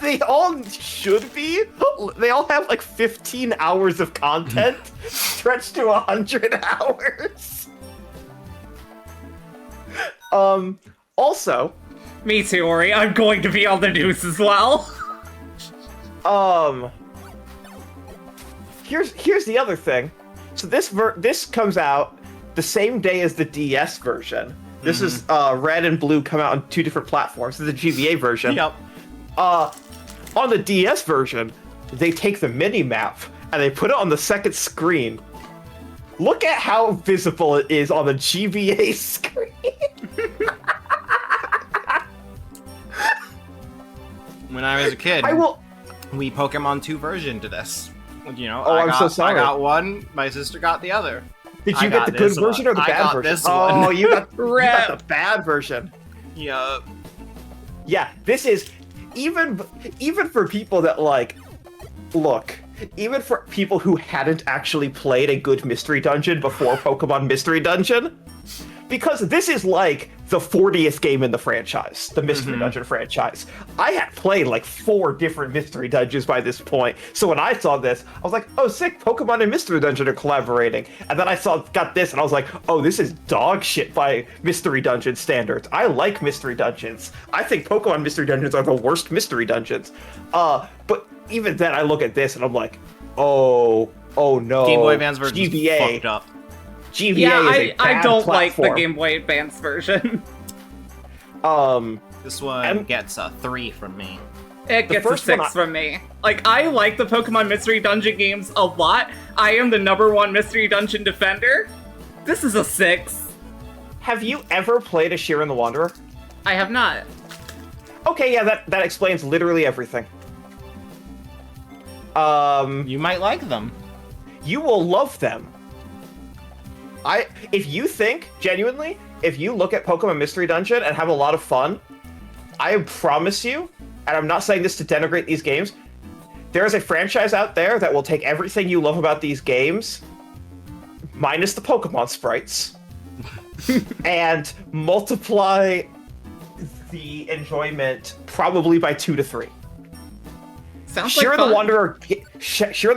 They all should be. They all have like 15 hours of content stretched to 100 hours. Also, me too, Ori. I'm going to be on the news as well. Here's the other thing. So this comes out the same day as the DS version. This is Red and Blue come out on 2 different platforms. This is the GBA version. Yep. On the DS version, they take the mini-map and they put it on the second screen. Look at how visible it is on the GBA screen. When I was a kid, we Pokemon 2 version to this. You know, I'm so sorry. I got one, my sister got the other. Did you get the good version or the bad version? Oh, you got the bad version. Yup. Yeah, this is even for people that even for people who hadn't actually played a good Mystery Dungeon before Pokemon Mystery Dungeon, because this is like the 40th game in the franchise, the Mystery Dungeon franchise. I had played like 4 different Mystery Dungeons by this point, so when I saw this, I was like, oh sick, Pokemon and Mystery Dungeon are collaborating. And then I got this, and I was like, oh, this is dog shit by Mystery Dungeon standards. I like Mystery Dungeons. I think Pokemon Mystery Dungeons are the worst Mystery Dungeons. But even then, I look at this, and I'm like, oh no. Game Boy Advance version GBA. Fucked up. GBA yeah, is a bad I don't platform. like the Game Boy Advance version. This one gets a 3 from me. It gets a 6 from me. Like, I like the Pokemon Mystery Dungeon games a lot. I am the #1 Mystery Dungeon defender. This is a 6. Have you ever played a Sheer and the Wanderer? I have not. Okay, yeah, that explains literally everything. You might like them. You will love them. If you look at Pokemon Mystery Dungeon and have a lot of fun, I promise you, and I'm not saying this to denigrate these games, there is a franchise out there that will take everything you love about these games, minus the Pokemon sprites, and multiply the enjoyment probably by 2 to 3. Sounds Sheer like and the fun.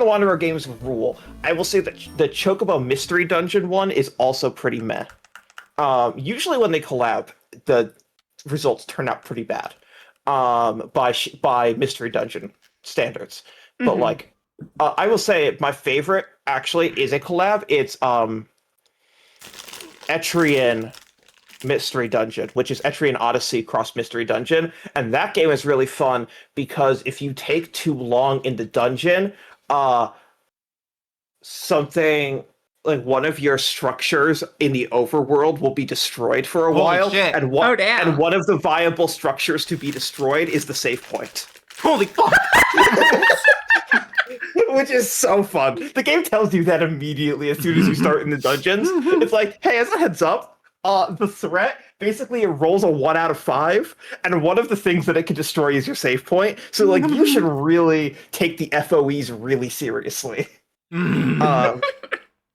Wanderer games rule. I will say that the Chocobo Mystery Dungeon one is also pretty meh. Usually when they collab, the results turn out pretty bad by Mystery Dungeon standards. But like, I will say my favorite actually is a collab. It's Etrian Mystery Dungeon, which is Etrian Odyssey cross Mystery Dungeon, and that game is really fun because if you take too long in the dungeon, something like one of your structures in the overworld will be destroyed for a while, shit. and one of the viable structures to be destroyed is the save point. Holy fuck! Which is so fun. The game tells you that immediately as soon as you start in the dungeons. It's like, hey, as a heads up, the threat basically it rolls a 1 out of 5, and one of the things that it can destroy is your save point. So like you should really take the FOEs really seriously.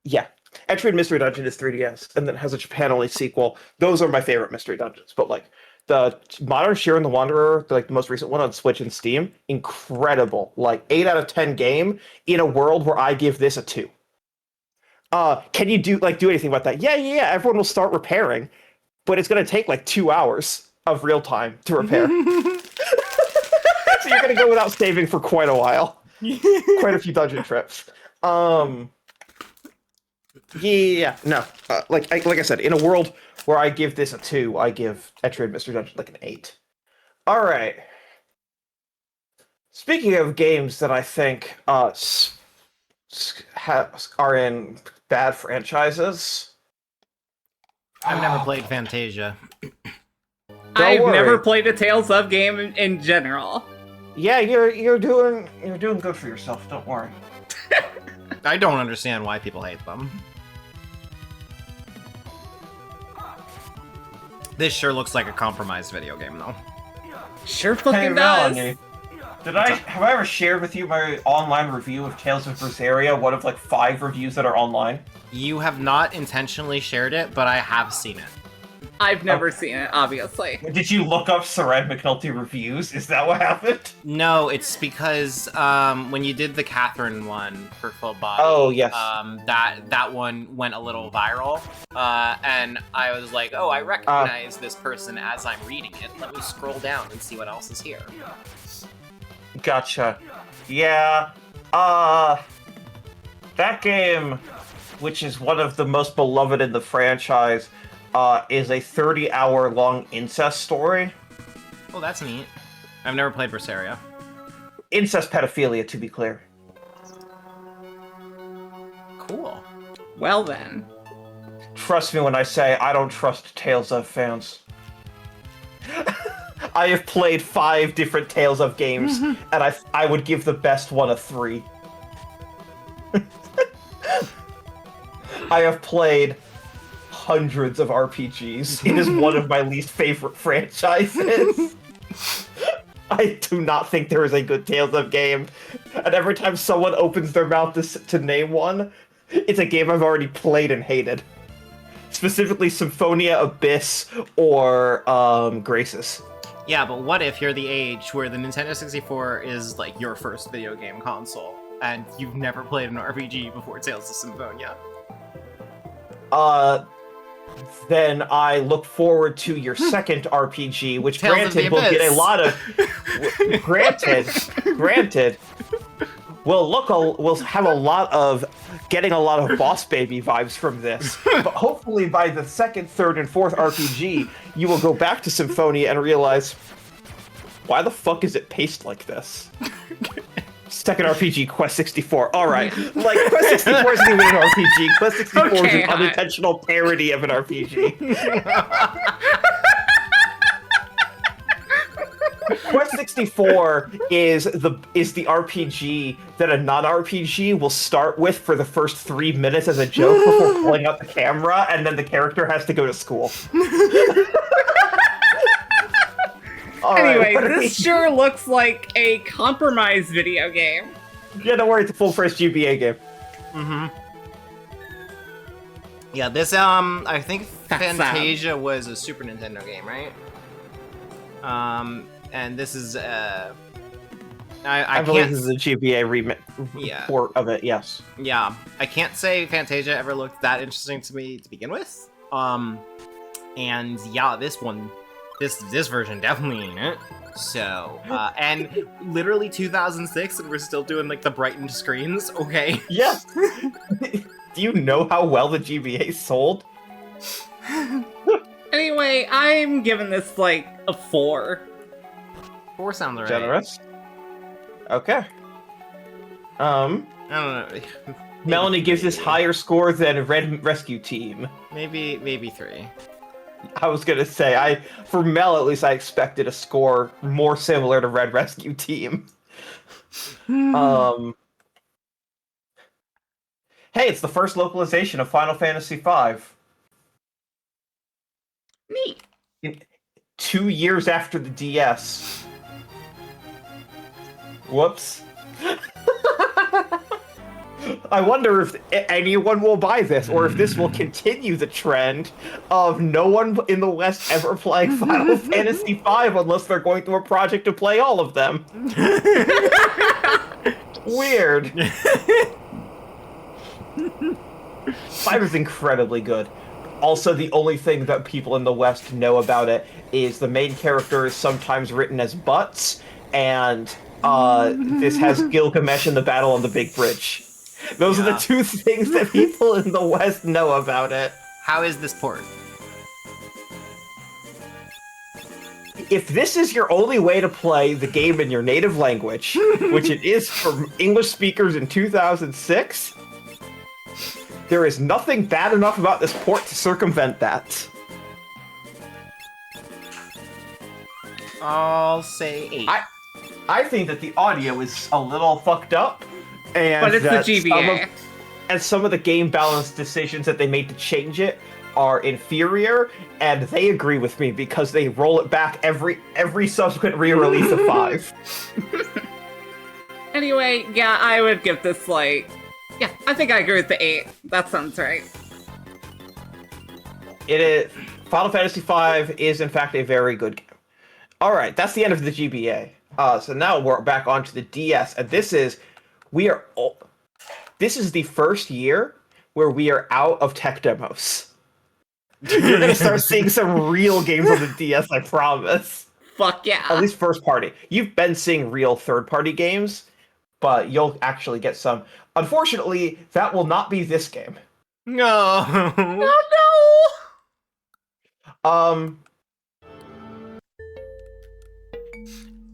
Yeah, Etrian Mystery Dungeon is 3DS, and then it has a Japan-only sequel. Those are my favorite Mystery Dungeons. But like the modern Sheer and the Wanderer, like the most recent one on Switch and Steam, incredible. Like 8 out of 10 game in a world where I give this a 2. Can you do anything about that? Yeah. Everyone will start repairing, but it's going to take like 2 hours of real time to repair. So you're going to go without saving for quite a while. Quite a few dungeon trips. Yeah. No. Like I said, in a world where I give this a 2, I give Etrian Mystery Dungeon like an 8. All right. Speaking of games that I think are in bad franchises. I've never played Fantasia. I've worry. never played a Tales of game in general. Yeah, you're doing good for yourself. Don't worry. I don't understand why people hate them. This sure looks like a compromised video game, though. Sure fucking does. Melanie, have I ever shared with you my online review of Tales of Berseria? One of like 5 reviews that are online. You have not intentionally shared it, but I have seen it. I've never seen it, obviously. Did you look up Saran McNulty reviews? Is that what happened? No, it's because when you did the Catherine one for Full Body, oh yes, that one went a little viral, and I was like, oh, I recognize this person as I'm reading it. Let me scroll down and see what else is here. Gotcha. Yeah. That game, which is one of the most beloved in the franchise, is a 30-hour-long incest story. Oh, that's neat. I've never played Berseria. Incest pedophilia, to be clear. Cool. Well then. Trust me when I say I don't trust Tales of fans. I have played 5 different Tales of games, and I would give the best one a 3. I have played hundreds of RPGs. It is one of my least favorite franchises. I do not think there is a good Tales of game. And every time someone opens their mouth to name one, it's a game I've already played and hated. Specifically Symphonia, Abyss, or Graces. Yeah, but what if you're the age where the Nintendo 64 is like your first video game console, and you've never played an RPG before Tales of Symphonia? Then I look forward to your second RPG, which Tales granted will get a lot of granted we'll have a lot of getting a lot of Boss Baby vibes from this. But hopefully by the second, third, and fourth RPG, you will go back to Symphonia and realize, why the fuck is it paced like this? Second RPG, Quest 64. Alright. Like, Quest 64 isn't even an RPG. Quest 64 is an unintentional parody of an RPG. Quest 64 is the RPG that a non-RPG will start with for the first 3 minutes as a joke before pulling out the camera, and then the character has to go to school. Anyway, this sure looks like a compromised video game. Yeah, don't worry, it's a full-price GBA game. Mm-hmm. Yeah, this, I think Fantasia was a Super Nintendo game, right? And this is, I believe this is a GBA port of it, yes. Yeah, I can't say Fantasia ever looked that interesting to me to begin with. And yeah, this one, this version definitely ain't it. So, and literally 2006, and we're still doing like the brightened screens. Okay. Yes. Do you know how well the GBA sold? Anyway, I'm giving this like a 4. 4 sounds right. Generous. Okay. I don't know. Melanie gives this higher score than Red Rescue Team. Maybe 3. I was gonna say, for Mel at least, I expected a score more similar to Red Rescue Team. Hey, it's the first localization of Final Fantasy V. Neat. 2 years after the DS. Whoops. I wonder if anyone will buy this, or if this will continue the trend of no one in the West ever playing Final Fantasy V unless they're going through a project to play all of them. Weird. 5 is incredibly good. Also, the only thing that people in the West know about it is the main character is sometimes written as Butts, and this has Gilgamesh in the Battle on the Big Bridge. Those are the 2 things that people in the West know about it. How is this port? If this is your only way to play the game in your native language, which it is for English speakers in 2006, there is nothing bad enough about this port to circumvent that. I'll say 8. I think that the audio is a little fucked up, and but it's that the GBA. Some of the game balance decisions that they made to change it are inferior, and they agree with me because they roll it back every subsequent re-release of 5. Anyway, yeah, I would give this like, yeah, I think I agree with the 8. That sounds right. It is. Final Fantasy V is in fact a very good game. All right, that's the end of the GBA. So now we're back onto the DS, and this is the first year where we are out of tech demos. You're gonna start seeing some real games on the DS, I promise. Fuck yeah. At least first party. You've been seeing real third party games, but you'll actually get some. Unfortunately, that will not be this game. No. Oh no.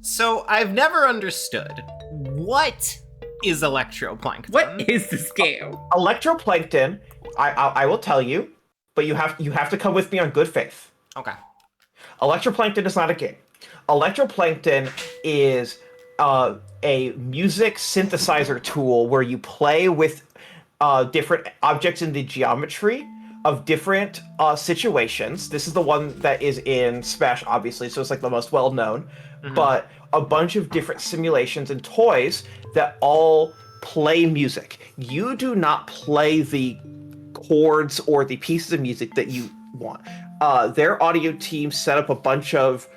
So I've never understood what is Electroplankton. What is this game? Electroplankton, I will tell you, but you have to come with me on good faith. Okay. Electroplankton is not a game. Electroplankton is a music synthesizer tool where you play with different objects in the geometry of different situations. This is the one that is in Smash, obviously, so it's like the most well-known. Mm-hmm. But a bunch of different simulations and toys that all play music. You do not play the chords or the pieces of music that you want. Their audio team set up a bunch of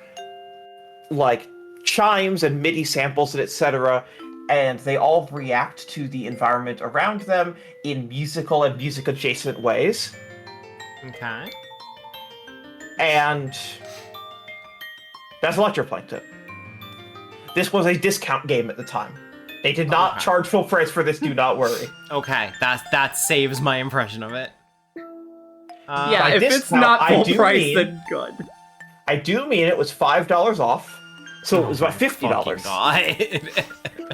like chimes and MIDI samples and etc., and they all react to the environment around them in musical and music adjacent ways. Okay. And that's Electroplankton. This was a discount game at the time. They did not charge full price for this, do not worry. Okay, that saves my impression of it. Yeah, if it's not full price, then good. I do mean it was $5 off, so it was about $50. God.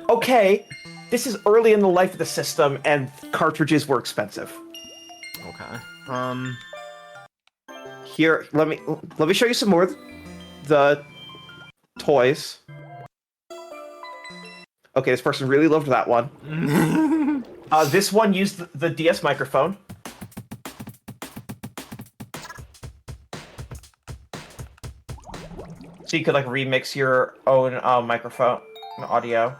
Okay, this is early in the life of the system, and cartridges were expensive. Okay. Here, let me show you some more of the toys. Okay, this person really loved that one. This one used the DS microphone. So you could like remix your own microphone and audio.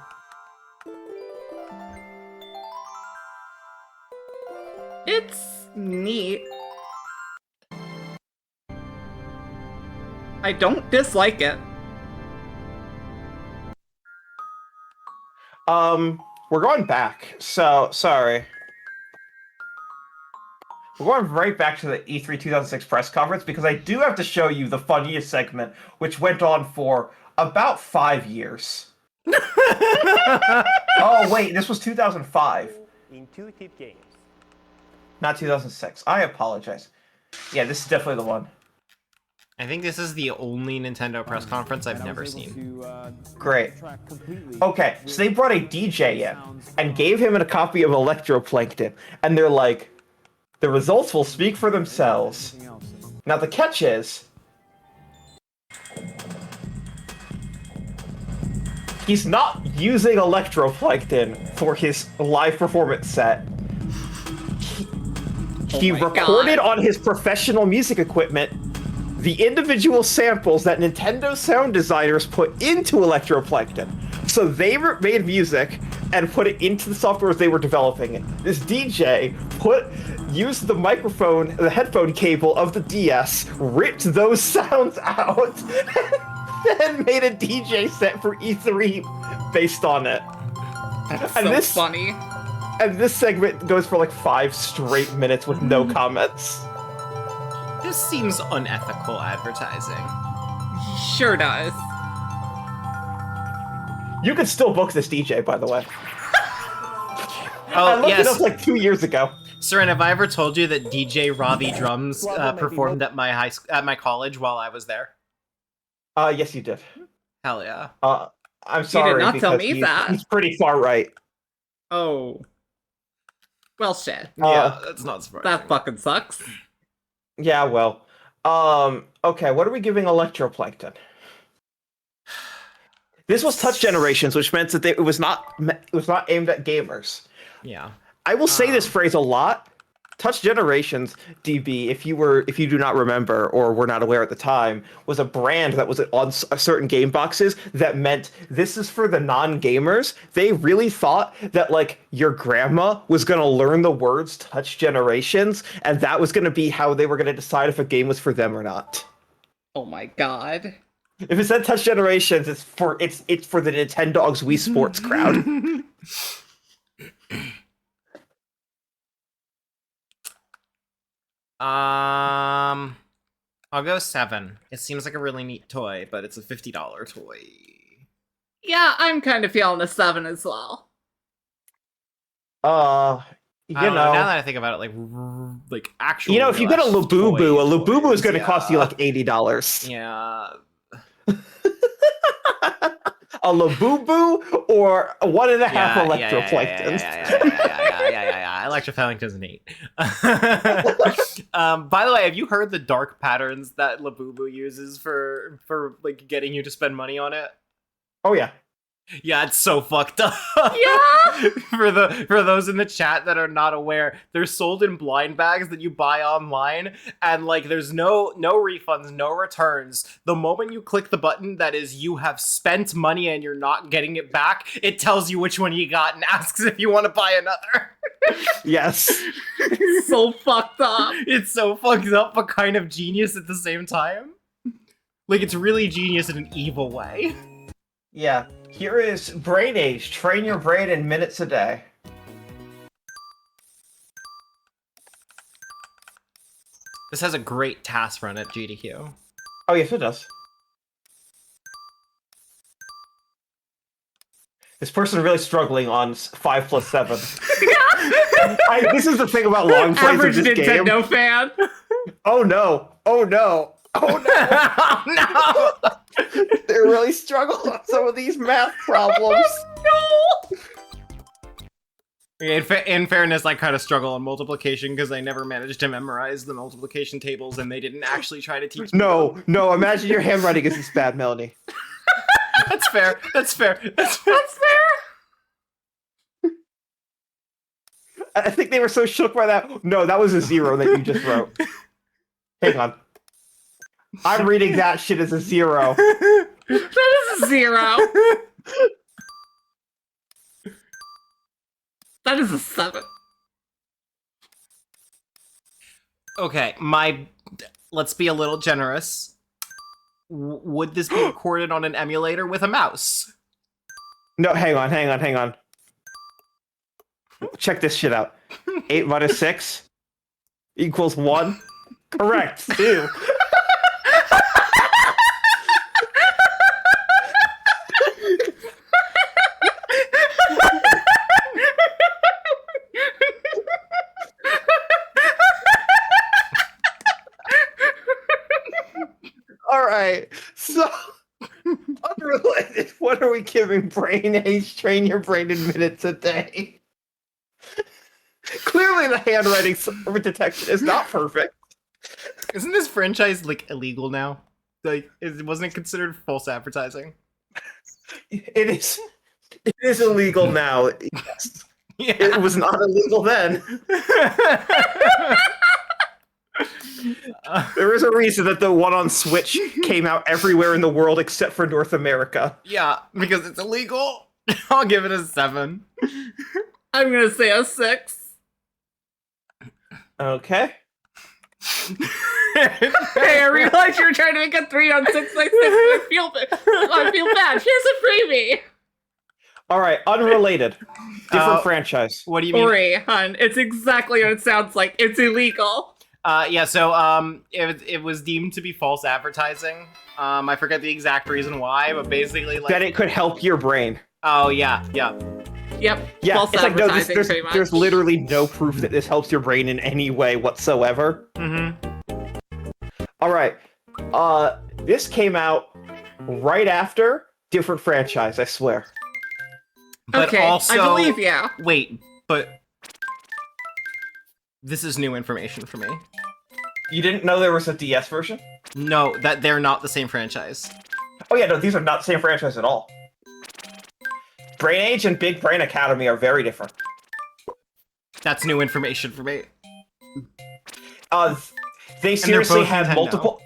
It's neat. I don't dislike it. We're going back. So, sorry. We're going right back to the E3 2006 press conference because I do have to show you the funniest segment, which went on for about 5 years. Oh, wait, this was 2005. Intuitive games. Not 2006. I apologize. Yeah, this is definitely the one. I think this is the only Nintendo press conference I've never seen. Great. Okay, so they brought a DJ in and gave him a copy of Electroplankton, and they're like, the results will speak for themselves. Now the catch is, he's not using Electroplankton for his live performance set. He recorded on his professional music equipment the individual samples that Nintendo sound designers put into Electroplankton. So they made music and put it into the software as they were developing it. This DJ used the microphone, the headphone cable of the DS, ripped those sounds out, and made a DJ set for E3 based on it. That's so funny. And this segment goes for like 5 straight minutes with no comments. This seems unethical advertising. Sure does. You can still book this DJ, by the way. I looked it up like 2 years ago. Seren, have I ever told you that DJ Ravi Drums performed at my college while I was there? Yes, you did. Hell yeah. I'm sorry. You did not tell me that. He's pretty far right. Oh. Well, shit. Yeah, that's not surprising. That fucking sucks. Yeah, well. Okay, what are we giving Electroplankton? This was touch generations, which meant that it was not aimed at gamers. Yeah. I will say this phrase a lot. Touch Generations, DB, if you do not remember or were not aware at the time, was a brand that was on certain game boxes that meant this is for the non-gamers. They really thought that like your grandma was going to learn the words Touch Generations, and that was going to be how they were going to decide if a game was for them or not. Oh my god. If it said Touch Generations, it's for the Nintendogs Wii Sports crowd. I'll go 7. It seems like a really neat toy, but it's a $50 toy. Yeah, I'm kind of feeling a 7 as well. I don't know, now that I think about it, like actual. If you get a Labubu is going to cost you like $80. Yeah. A Labubu or 1.5 Electroplanktons. Yeah. Electroplanktons neat. By the way, have you heard the dark patterns that Labubu uses for like getting you to spend money on it? Oh yeah. Yeah, it's so fucked up. Yeah. for those in the chat that are not aware, they're sold in blind bags that you buy online, and like there's no refunds, no returns. The moment you click the button that is you have spent money and you're not getting it back, it tells you which one you got and asks if you want to buy another. Yes. It's so fucked up. It's so fucked up, but kind of genius at the same time. Like it's really genius in an evil way. Yeah. Here is Brain Age. Train your brain in minutes a day. This has a great task run at GDQ. Oh, yes, it does. This person really struggling on 5 plus 7. This is the thing about long plays Average of this Nintendo game. fan. Oh no! Oh no! Oh no! Oh no! They're really struggling on some of these math problems. No! In fairness, I kind of struggle on multiplication because I never managed to memorize the multiplication tables, and they didn't actually try to teach me. No, imagine your handwriting is this bad, Melanie. That's fair. That's fair. I think they were so shook by that. No, that was a 0 that you just wrote. Hang on. I'm reading that shit as a 0. That is a 0. That is a 7. Okay, let's be a little generous. Would this be recorded on an emulator with a mouse? No, hang on. Check this shit out. 8 minus 6 equals 1. Correct, 2. Alright, so unrelated, what are we giving Brain Age? Train your brain in minutes a day. Clearly the handwriting detection is not perfect. Isn't this franchise like illegal now? Like, wasn't it considered false advertising? It is illegal now. Yes. Yeah. It was not illegal then. There is a reason that the one on Switch came out everywhere in the world except for North America. Yeah, because it's illegal. I'll give it a 7. I'm gonna say a 6. Okay. Hey, I realized you were trying to make a 3 on 6 by 6. I feel bad. Here's a freebie. All right, unrelated, different franchise. What do you mean? Ori, hun, it's exactly what it sounds like. It's illegal. Yeah. So it was deemed to be false advertising. I forget the exact reason why, but basically like that it could help your brain. Oh yeah. Yep. Yeah, false it's like no, advertising, pretty much. there's literally no proof that this helps your brain in any way whatsoever. All right, this came out right after different franchise. I swear. But okay, also, I believe you. Wait, but this is new information for me. You didn't know there was a DS version? No, that they're not the same franchise. Oh yeah, no, these are not the same franchise at all. Brain Age and Big Brain Academy are very different. That's new information for me. They seriously both had Nintendo. multiple.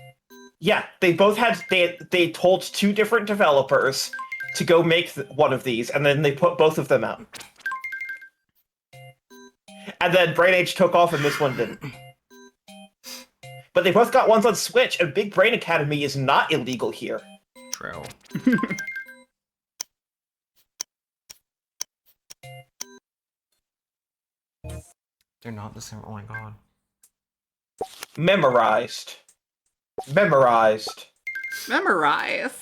Yeah, they both had. They told 2 different developers to go make one of these, and then they put both of them out. And then Brain Age took off, and this one didn't. But they both got ones on Switch, and Big Brain Academy is not illegal here. True. They're not the same. Oh my god. Memorized. Memorized. Memorize.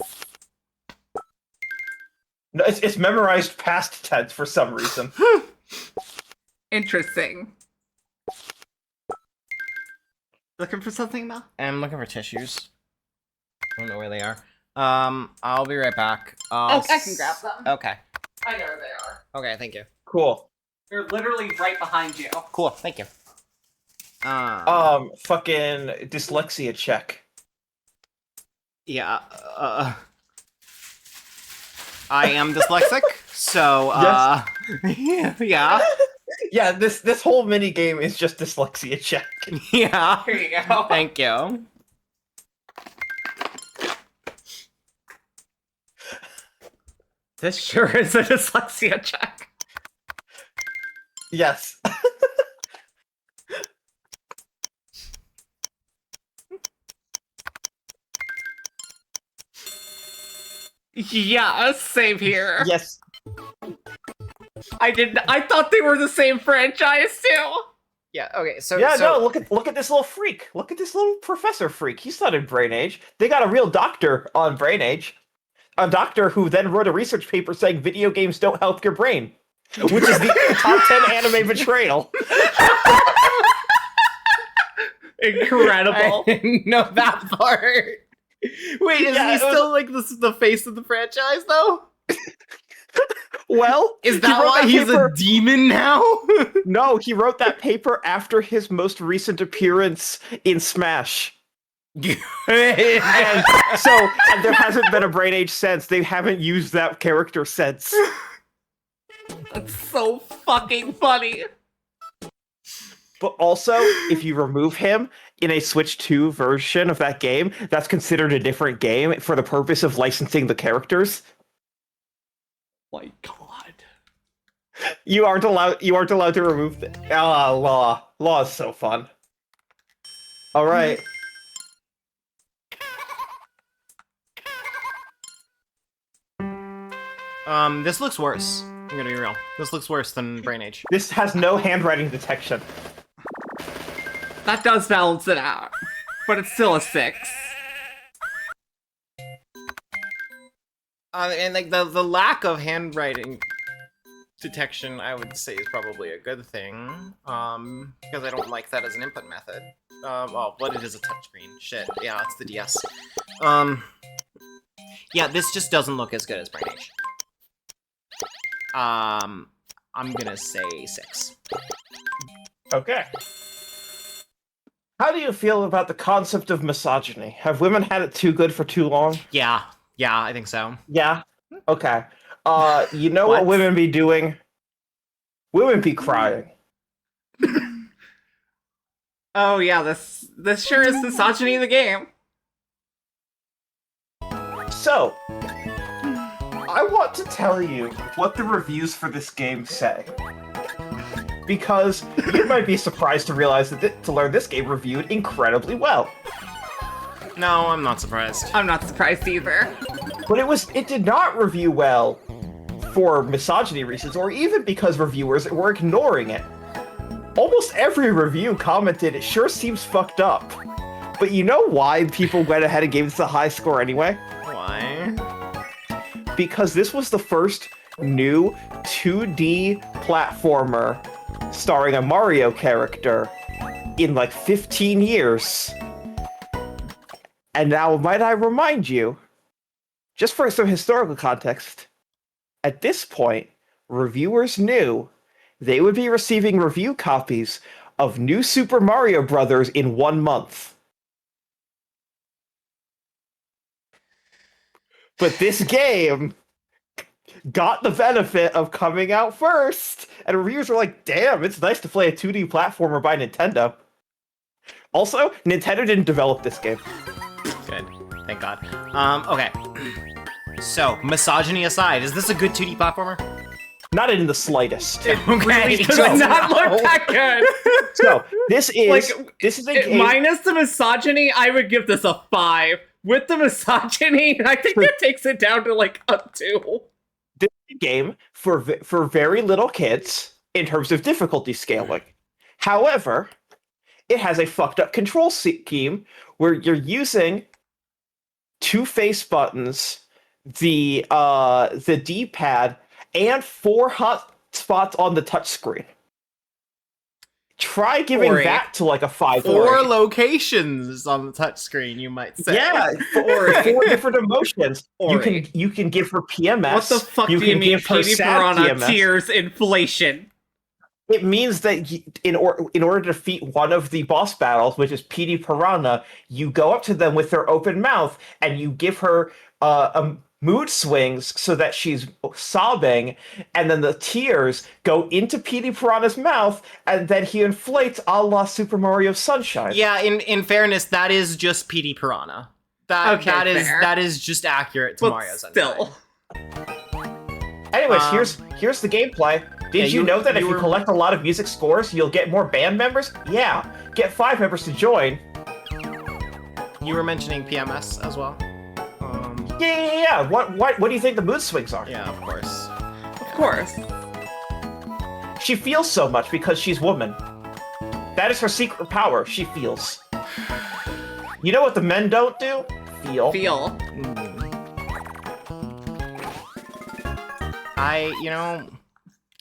No, it's memorized past tense for some reason. Interesting. Looking for something, Mel? I'm looking for tissues. I don't know where they are. I'll be right back. Oh, I can grab them. Okay. I know where they are. Okay, thank you. Cool. They're literally right behind you. Cool, thank you. Fucking dyslexia check. Yeah, I am dyslexic, so, yeah. Yeah, this whole mini game is just dyslexia check. Yeah. Here you go. Thank you. This sure is a dyslexia check. Yes. Yeah, same here. Yes. I thought they were the same franchise too. Yeah, okay, so... Yeah, no, look at this little freak. Look at this little professor freak. He's not in Brain Age. They got a real doctor on Brain Age. A doctor who then wrote a research paper saying video games don't help your brain. Which is the top 10 anime betrayal. Incredible. I didn't know that part. Wait, is he still, like, the face of the franchise, though? Well, is that why he's a demon now? No, he wrote that paper after his most recent appearance in Smash. and there hasn't been a Brain Age since. They haven't used that character since. That's so fucking funny. But also, if you remove him in a Switch 2 version of that game, that's considered a different game for the purpose of licensing the characters. My God. You aren't allowed to remove the law. Law is so fun. Alright. This looks worse. I'm gonna be real. This looks worse than Brain Age. This has no handwriting detection. That does balance it out. But it's still a 6. And like the lack of handwriting detection, I would say, is probably a good thing. Because I don't like that as an input method. Well, what it is a touchscreen. Shit. Yeah, it's the DS. Yeah, this just doesn't look as good as Brain Age. I'm gonna say 6. Okay. How do you feel about the concept of misogyny? Have women had it too good for too long? Yeah, I think so. Yeah? Okay. You know what women be doing? Women be crying. Oh yeah, this sure is misogyny in the game. So, I want to tell you what the reviews for this game say. Because you might be surprised to realize that to learn this game reviewed incredibly well. No, I'm not surprised. I'm not surprised either. But it did not review well for misogyny reasons, or even because reviewers were ignoring it. Almost every review commented, it sure seems fucked up. But you know why people went ahead and gave this a high score anyway? Why? Because this was the first new 2D platformer starring a Mario character in like 15 years. And now, might I remind you, just for some historical context, at this point, reviewers knew they would be receiving review copies of New Super Mario Bros. In 1 month. But this game got the benefit of coming out first, and reviewers were like, "Damn, it's nice to play a 2D platformer by Nintendo." Also, Nintendo didn't develop this game. Good. Thank God. Okay. So, misogyny aside, is this a good 2D platformer? Not in the slightest. It really does not look that good. So, this is a game... Minus the misogyny, I would give this a 5. With the misogyny, I think that takes it down to like a 2. This is a game for very little kids in terms of difficulty scaling. However, it has a fucked up control scheme where you're using 2 face buttons, the D-pad, and 4 hot spots on the touchscreen. Try giving that to like a 5. 4 locations on the touchscreen, you might say. Yeah, 4 different emotions. You can give her PMS. What the fuck do you mean, Petey Piranha tears inflation? It means that in order to defeat one of the boss battles, which is Petey Piranha, you go up to them with their open mouth and you give her mood swings so that she's sobbing, and then the tears go into Petey Piranha's mouth, and then he inflates a la Super Mario Sunshine. Yeah, in fairness, that is just Petey Piranha. That is just accurate to Mario Sunshine. Anyways, here's the gameplay. Did you know that if you collect a lot of music scores, you'll get more band members? Yeah, get 5 members to join. You were mentioning PMS as well? Yeah. What do you think the mood swings are? Yeah, of course. Of course. She feels so much because she's woman. That is her secret power. She feels. You know what the men don't do? Feel.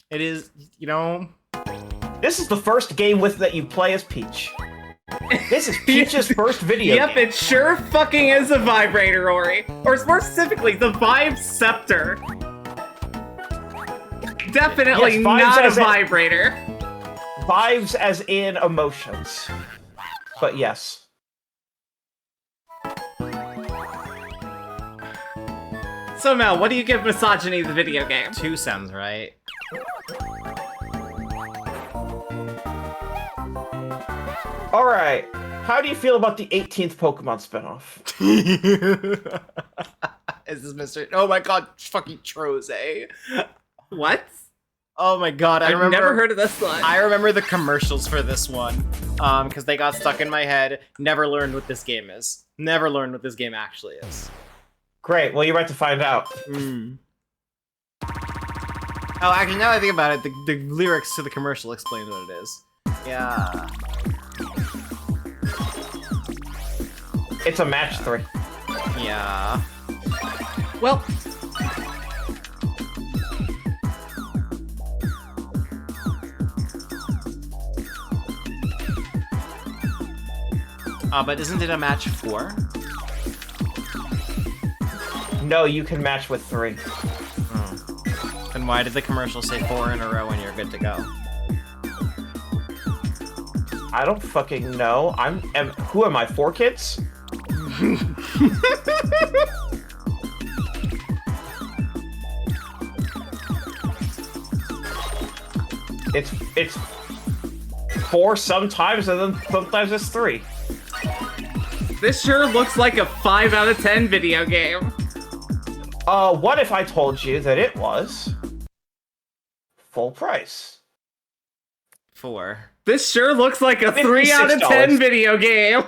It is, This is the first game that you play as Peach. This is Peach's first video game. Yep, it sure fucking is a vibrator, Ori. Or more specifically, the Vibe Scepter. Definitely not a vibrator. Vibes as in emotions. But yes. So Mel, what do you give Misogyny the video game? 2 sounds right. Alright, how do you feel about the 18th Pokemon spinoff? Is this Mr. Oh my god, fucking Troze. What? Oh my god, I've never heard of this one. I remember the commercials for this one, because they got stuck in my head. Never learned what this game is. Never learned what this game actually is. Great, well, you're about to find out. Oh, actually, now that I think about it, the lyrics to the commercial explain what it is. Yeah. It's a match 3. Yeah. Well. But isn't it a match 4? No, you can match with 3. Oh. Then why did the commercial say 4 in a row and you're good to go? I don't fucking know. Who am I, 4 kids? It's 4 sometimes, and then sometimes it's 3. This sure looks like a 5 out of 10 video game. What if I told you that it was full price? 4. This sure looks like a 3 out of 10 video game.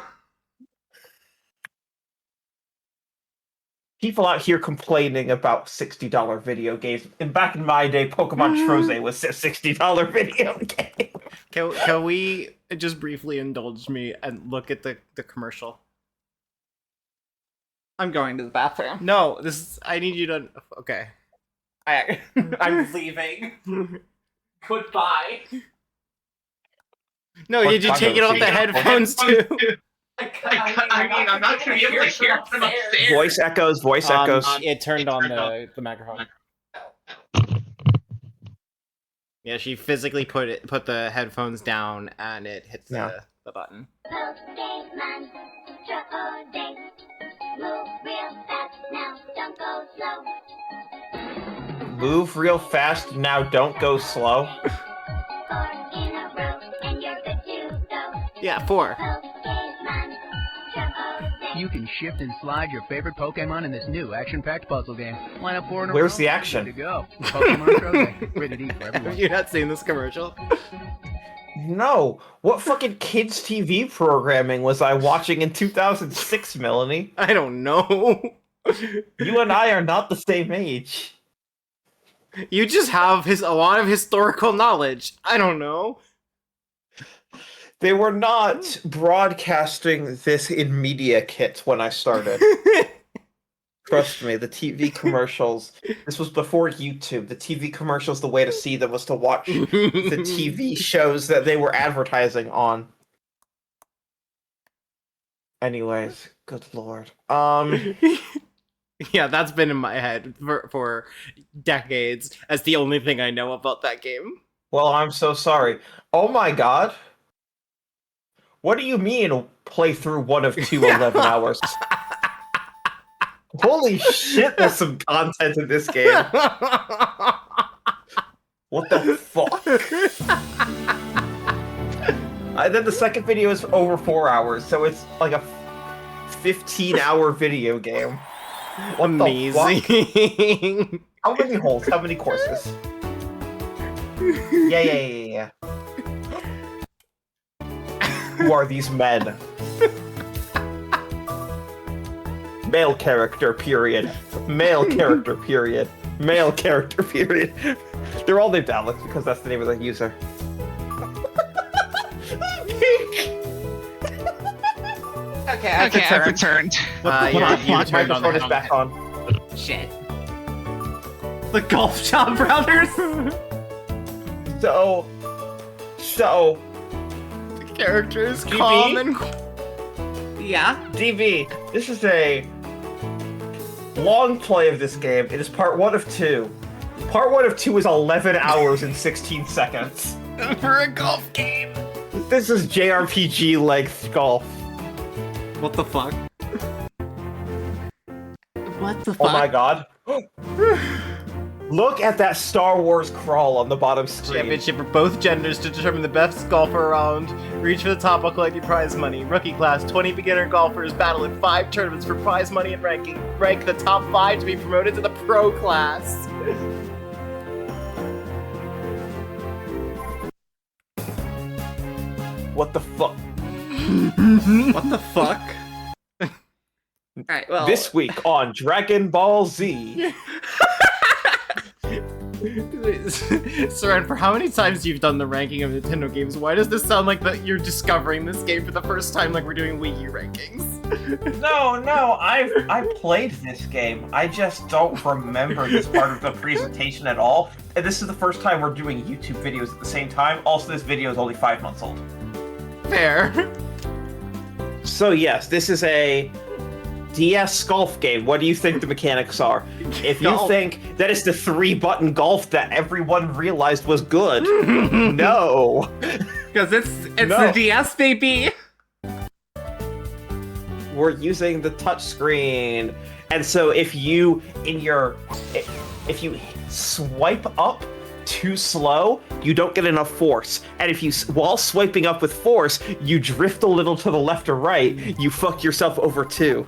People out here complaining about $60 video games. And back in my day, Pokemon Troze was a $60 video game. Can we just briefly indulge me and look at the commercial? I'm going to the bathroom. No, I need you to... Okay. I'm leaving. Goodbye. No, did you take it off the headphones too? I'm not gonna be able to hear from upstairs. Voice echoes. It turned on the microphone. Yeah, she physically put the headphones down and it hits the button. move real fast, now don't go slow. Yeah, 4. You can shift and slide your favorite Pokemon in this new action-packed puzzle game. Line up 4 in a Where's row, the action? ready to go. Pokemon Trophy, rated E for everyone. Have you not seen this commercial? No. What fucking kids' TV programming was I watching in 2006, Melanie? I don't know. You and I are not the same age. You just have a lot of historical knowledge. I don't know. They were not broadcasting this in media kits when I started. Trust me, the TV commercials, this was before YouTube. The TV commercials, the way to see them was to watch the TV shows that they were advertising on. Anyways, good lord. Yeah, that's been in my head for decades as the only thing I know about that game. Well, I'm so sorry. Oh my god. What do you mean play through one of 2 11 hours? Holy shit, there's some content in this game. What the fuck? Then the second video is over 4 hours, so it's like a 15-hour video game. What Amazing. The fuck? How many holes? How many courses? Yeah. Who are these men? Male character, period. Male character, period. Male character, period. They're all named Alex because that's the name of the user. Okay, I've returned. Yeah, you My returned on the microphone is back on. Shit. The Golf Shop Brothers? So... The characters DB? calm and... Yeah? DB, this is a long play of this game. It is part 1 of 2. Part 1 of 2 is 11 hours and 16 seconds. For a golf game. This is JRPG length golf. What the fuck? What the fuck? Oh my god. Look at that Star Wars crawl on the bottom screen. Championship for both genders to determine the best golfer around. Reach for the top while collecting prize money. Rookie class, 20 beginner golfers battle in 5 tournaments for prize money and ranking. Rank the top 5 to be promoted to the pro class. What the fuck? What the fuck? Alright, well... This week on Dragon Ball Z. Saren, for how many times you've done the ranking of Nintendo games, why does this sound like that you're discovering this game for the first time like we're doing Wii U rankings? No, I played this game. I just don't remember this part of the presentation at all. And this is the first time we're doing YouTube videos at the same time. Also, this video is only 5 months old. Fair. So yes, this is a DS golf game. What do you think the mechanics are? If you think that it's the 3-button golf that everyone realized was good, no. Because it's the DS, baby. We're using the touchscreen, and so if you swipe up too slow, you don't get enough force. And if you, while swiping up with force, you drift a little to the left or right, you fuck yourself over too.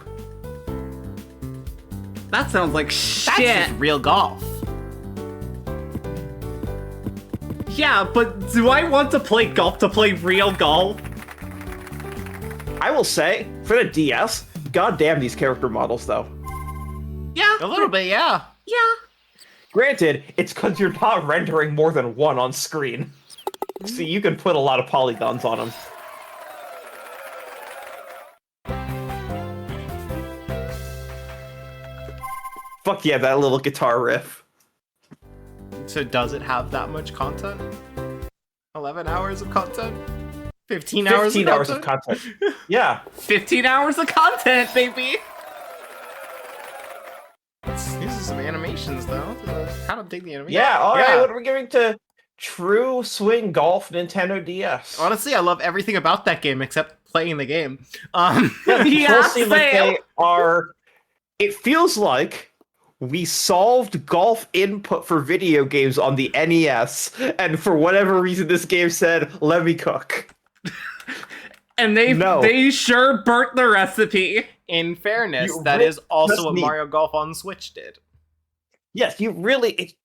That sounds like shit. That's just real golf. Yeah, but do I want to play golf to play real golf? I will say, for the DS, goddamn these character models though. Yeah. A little bit, yeah. Yeah. Granted, it's because you're not rendering more than one on screen. So you can put a lot of polygons on them. Fuck yeah, that little guitar riff. So does it have that much content? 11 hours of content? 15 hours of content? 15 hours of content. Yeah. 15 hours of content, baby! These are some animations, though. I kind of dig the animation. Yeah, alright, what are we giving to True Swing Golf Nintendo DS? Honestly, I love everything about that game except playing the game. Yeah, the controls seem like they are... It feels like we solved golf input for video games on the NES, and for whatever reason, this game said, "Let me cook." And they sure burnt the recipe. In fairness, that is also what Mario Golf on Switch did. Yes,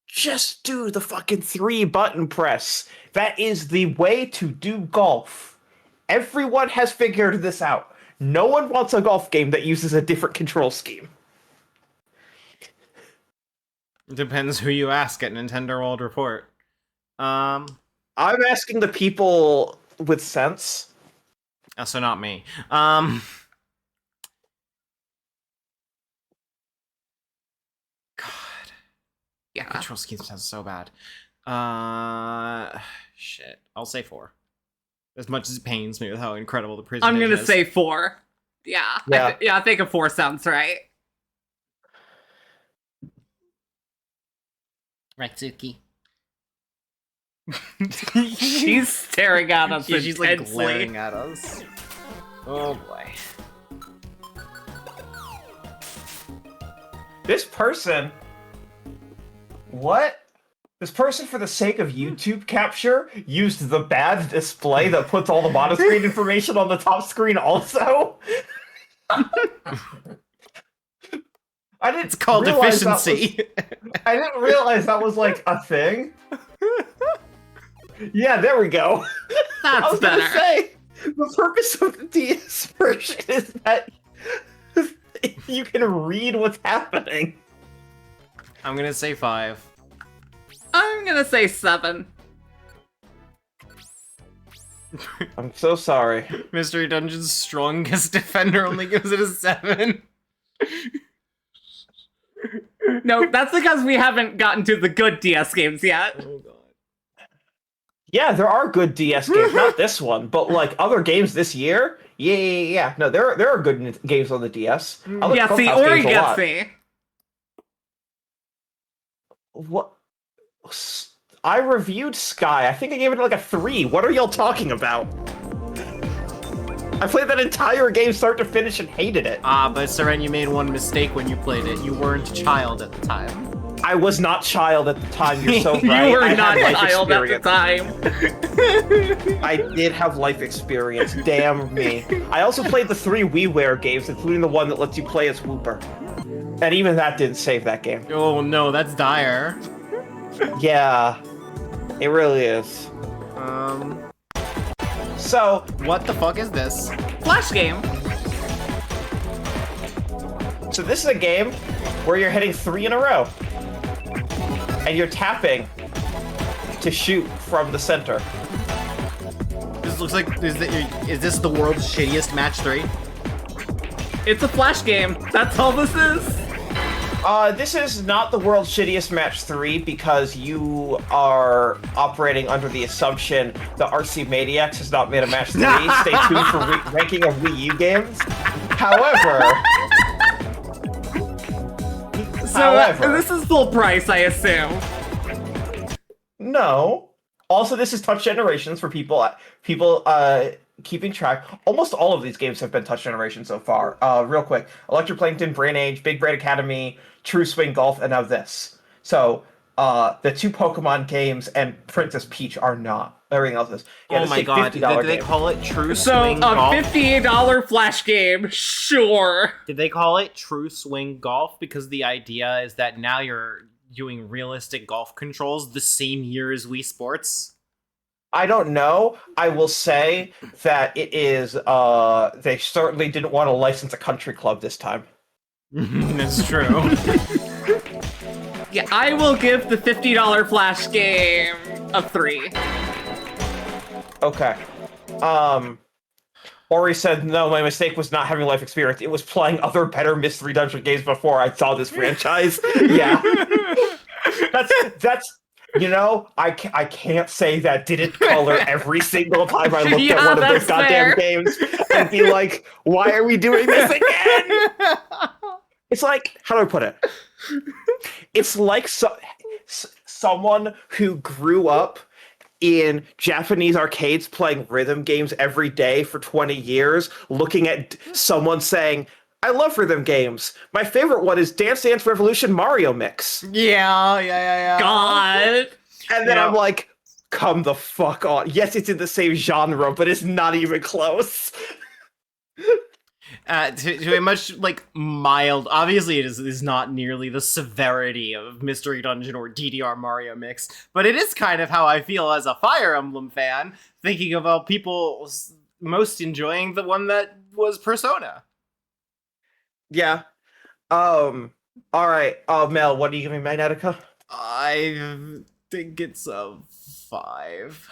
just do the fucking 3-button press. That is the way to do golf. Everyone has figured this out. No one wants a golf game that uses a different control scheme. Depends who you ask at Nintendo World Report. I'm asking the people with sense. So not me. God. Yeah. Control schemes sound so bad. Shit. I'll say 4. As much as it pains me with how incredible the presentation I'm gonna is. say 4. Yeah. I think a 4 sounds right. Right, Suki. She's staring at us. Yeah, she's like intensely. glaring at us. Oh boy. This person... What? This person, for the sake of YouTube capture, used the bad display that puts all the bottom screen information on the top screen also? It's called efficiency. I didn't realize that was like a thing. Yeah, there we go. That's I was better. gonna say, the purpose of the DS version is that you can read what's happening. I'm gonna say 5. I'm gonna say 7. I'm so sorry. Mystery Dungeon's strongest defender only gives it a 7. No, that's because we haven't gotten to the good DS games yet. Oh god. Yeah, there are good DS games, not this one, but like other games this year. Yeah. No, there are good games on the DS. I like Yeah, see, Clubhouse Ori games a gets lot. me. What? I reviewed Sky. I think I gave it like a 3. What are y'all talking about? I played that entire game start to finish and hated it. But Seren, you made one mistake when you played it. You weren't a child at the time. I was not child at the time. You're so right. You were I not had life child at the experience. time. I did have life experience. Damn me. I also played the 3 WiiWare games, including the one that lets you play as Whooper. And even that didn't save that game. Oh no, that's dire. Yeah, it really is. So, what the fuck is this? Flash game. So this is a game where you're hitting 3 in a row. And you're tapping to shoot from the center. This looks like, is this the world's shittiest match 3? It's a Flash game. That's all this is. This is not the world's shittiest match 3 because you are operating under the assumption that RC Maniacs has not made a match 3. Stay tuned for ranking of Wii U games. However, this is full price, I assume. No. Also, this is Touch Generations for people keeping track. Almost all of these games have been Touch Generations so far. Real quick. Electroplankton, Brain Age, Big Brain Academy, True Swing Golf, and now this. So, the 2 Pokemon games and Princess Peach are not. Everything else is. Yeah, oh my god, did they call it True Swing Golf? So, a $58 Flash game, sure. Did they call it True Swing Golf? Because the idea is that now you're doing realistic golf controls the same year as Wii Sports? I don't know. I will say that it is, they certainly didn't want to license a country club this time. That's true. Yeah, I will give the $50 Flash game a 3. Okay. Ori said, no, my mistake was not having life experience. It was playing other better Mystery Dungeon games before I saw this franchise. Yeah. That's you know, I can't say that didn't color every single time I looked at one of those goddamn games and be like, why are we doing this again? It's like, how do I put it? It's like someone who grew up in Japanese arcades playing rhythm games every day for 20 years, looking at someone saying, I love rhythm games. My favorite one is Dance Dance Revolution Mario Mix. Yeah. God. And then I'm like, come the fuck on. Yes, it's in the same genre, but it's not even close. To a much like mild, obviously it is not nearly the severity of Mystery Dungeon or DDR Mario Mix, but it is kind of how I feel as a Fire Emblem fan, thinking about people most enjoying the one that was Persona. Yeah. All right. Mel, what are you giving Magnetica? I think it's a 5.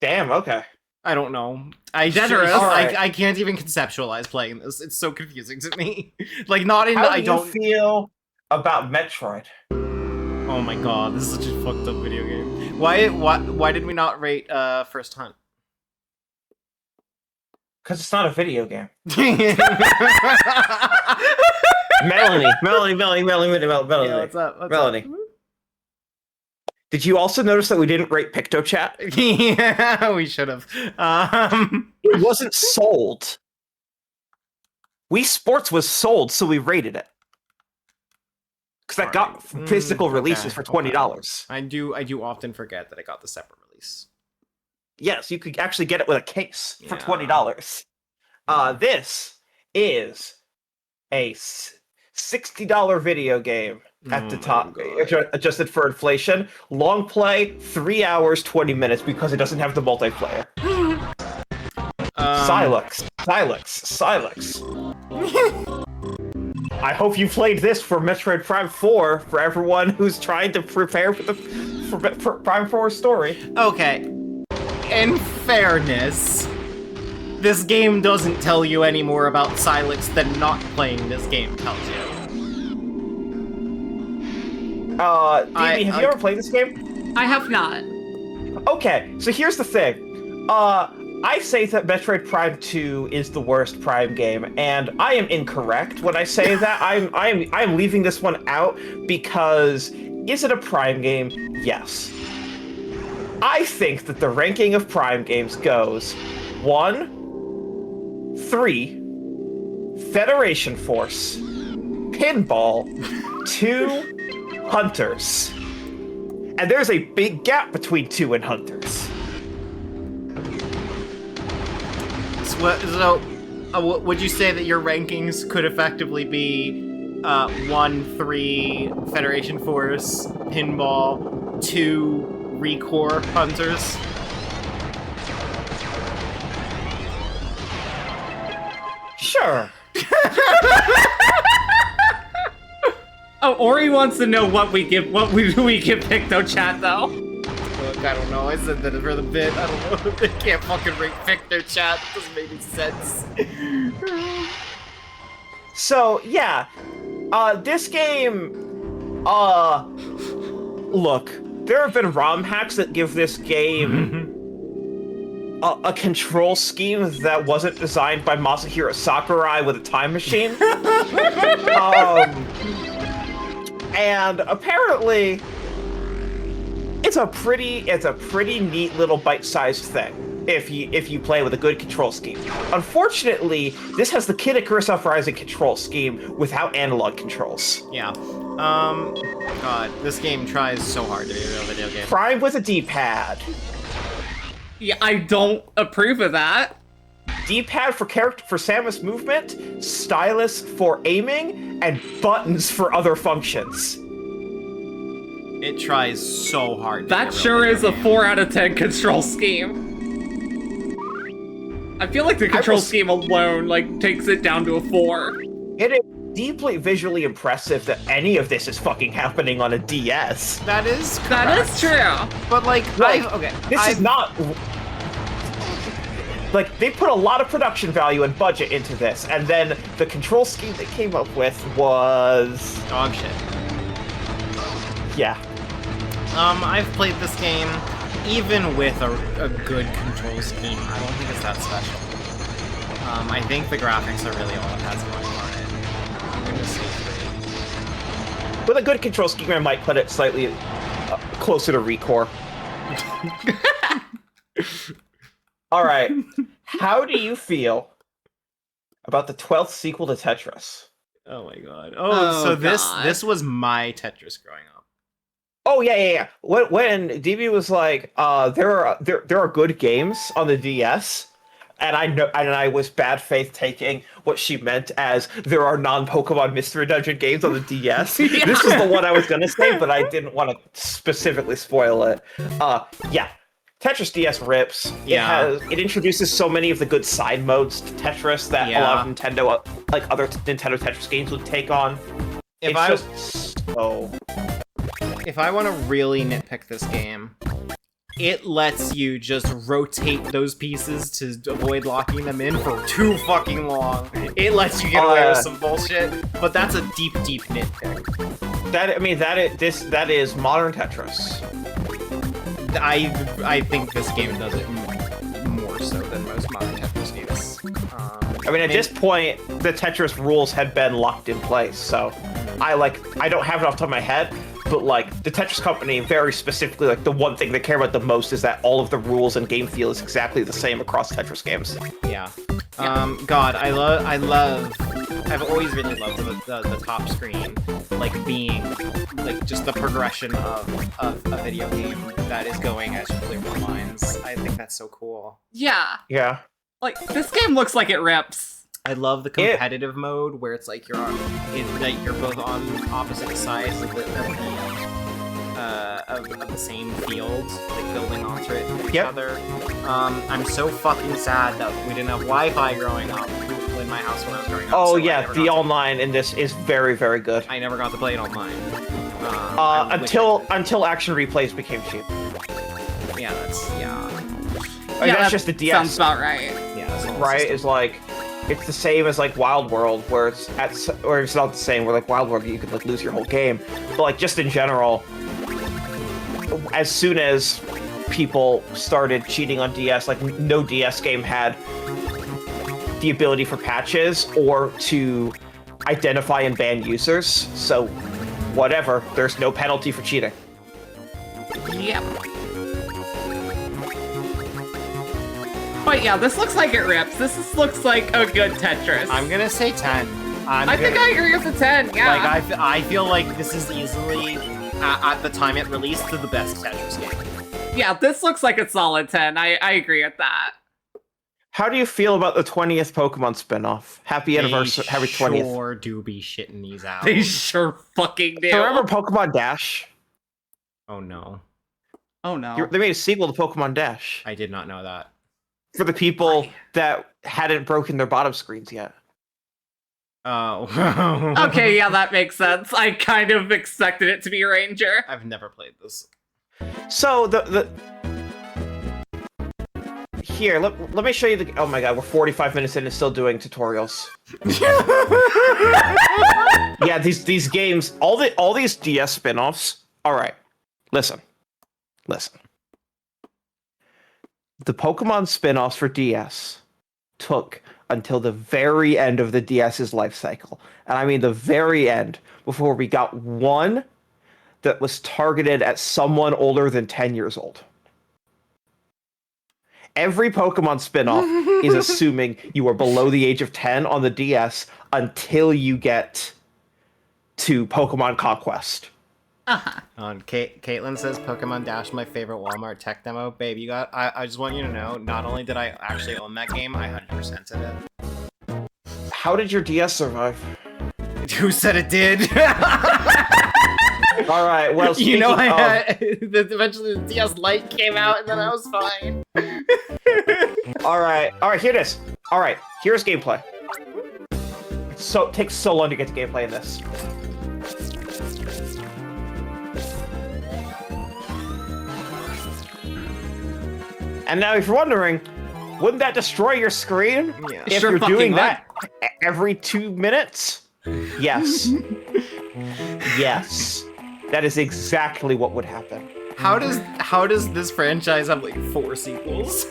Damn. Okay. I don't know. Generous. I can't even conceptualize playing this. It's so confusing to me. Like, not in. How I do don't you feel about Metroid? Oh my god, this is such a fucked up video game. Why did we not rate First Hunt? Because it's not a video game. Yeah, Melanie. what's up? Melanie. Did you also notice that we didn't rate PictoChat? Yeah, we should have. It wasn't sold. Wii Sports was sold, so we rated it. Because that got physical releases for $20. I do often forget that I got the separate release. Yes, you could actually get it with a case for $20. This is a $60 video game at the top, adjusted for inflation. Long play, 3 hours, 20 minutes, because it doesn't have the multiplayer. Silex. I hope you played this for Metroid Prime 4 for everyone who's trying to prepare for Prime 4 story. Okay. In fairness, this game doesn't tell you any more about Silex than not playing this game tells you. DB, have you ever played this game? I have not. Okay, so here's the thing. I say that Metroid Prime 2 is the worst Prime game, and I am incorrect when I say that. I'm leaving this one out because is it a Prime game? Yes. I think that the ranking of Prime games goes 1, 3, Federation Force, Pinball, 2, Hunters. And there's a big gap between 2 and Hunters. So, would you say that your rankings could effectively be 1, 3, Federation Force, Pinball, 2, Recore, Hunters? Sure. Oh, Ori wants to know what we give PictoChat though. Look, I don't know. I said that for the bit. I don't know. They can't fucking rate PictoChat. It doesn't make any sense. So yeah, this game. Look, there have been ROM hacks that give this game a control scheme that wasn't designed by Masahiro Sakurai with a time machine. And apparently, it's a pretty neat little bite-sized thing if you play with a good control scheme. Unfortunately, this has the Kid Icarus Uprising control scheme without analog controls. Yeah. God, this game tries so hard to be a real video game. Prime with a D-pad. Yeah, I don't approve of that. D-pad for Samus movement, stylus for aiming, and buttons for other functions. It tries so hard. That sure is a 4 out of 10 control scheme. I feel like the control scheme alone takes it down to a 4. It is deeply visually impressive that any of this is fucking happening on a DS. That is correct. That is true. But this is not. Like, they put a lot of production value and budget into this, and then the control scheme they came up with was dog shit. Yeah. I've played this game even with a good control scheme. I don't think it's that special. I think the graphics are really all it has going on it. I'm gonna say 3. With a good control scheme, I might put it slightly closer to Recore. All right. How do you feel About the 12th sequel to Tetris. Oh my god. Oh, so this was my Tetris growing up. Oh yeah. When DB was like, there are good games on the DS, and I was bad faith taking what she meant as there are non-Pokemon Mystery Dungeon games on the DS. Yeah. This was the one I was gonna say, but I didn't want to specifically spoil it. Yeah. Tetris DS rips. Yeah. It introduces so many of the good side modes to Tetris that a lot of Nintendo, like other Nintendo Tetris games, would take on. If I want to really nitpick this game, it lets you just rotate those pieces to avoid locking them in for too fucking long. It lets you get away with some bullshit, but that's a deep nitpick. That is modern Tetris. I think this game does it more so than most modern Tetris games. At this point, the Tetris rules had been locked in place, so I don't have it off the top of my head, but like the Tetris company very specifically, like the one thing they care about the most is that all of the rules and game feel is exactly the same across Tetris games. Yeah. God, I've always really loved the top screen, like being like just the progression of a video game that is going as you clear more lines. I think that's so cool. Yeah. Yeah. Like, this game looks like it rips. I love the competitive mode where it's like you're both on opposite sides of the same field, like building onto it with each other. I'm so fucking sad that we didn't have Wi-Fi growing up in my house when I was growing up. Oh yeah, the online in this is very, very good. I never got to play it online. Until action replays became cheap. Yeah, that's just the DS. Sounds about right. Yeah, that's all right. Is like, it's the same as like Wild World, where it's not the same. Where like Wild World, you could like lose your whole game, but like just in general, as soon as people started cheating on DS, like no DS game had the ability for patches or to identify and ban users. So, whatever, there's no penalty for cheating. Yep. But yeah, this looks like it rips. Looks like a good Tetris. I'm gonna say 10. I think I agree with the 10, yeah. Like, I feel like this is easily, at the time it released, the best Tetris game. Yeah, this looks like a solid 10. I agree with that. How do you feel about the 20th Pokemon spinoff? Happy anniversary, happy 20th. They sure do be shitting these out. They sure fucking do. So remember Pokemon Dash? Oh no. Oh no. They made a sequel to Pokemon Dash. I did not know that. For the people that hadn't broken their bottom screens yet. Oh. Okay, yeah, that makes sense. I kind of expected it to be Ranger. I've never played this. So here, let me show you the. Oh my god, we're 45 minutes in and still doing tutorials. Yeah, these games, all these DS spin-offs. All right, listen. The Pokemon spin-offs for DS took until the very end of the DS's life cycle, and I mean the very end, before we got one that was targeted at someone older than 10 years old. Every Pokemon spin-off is assuming you are below the age of 10 on the DS until you get to Pokemon Conquest. Caitlin says Pokemon Dash my favorite Walmart tech demo. Babe, I just want you to know, not only did I actually own that game, I 100%'d it. How did your DS survive? Who said it did? All right, well, you know, eventually the DS Lite came out, and then I was fine. All right, here it is. All right, here's gameplay. So it takes so long to get to gameplay in this. And now, if you're wondering, wouldn't that destroy your screen if you're doing that every 2 minutes? Yes. Yes. That is exactly what would happen. How does this franchise have like 4 sequels?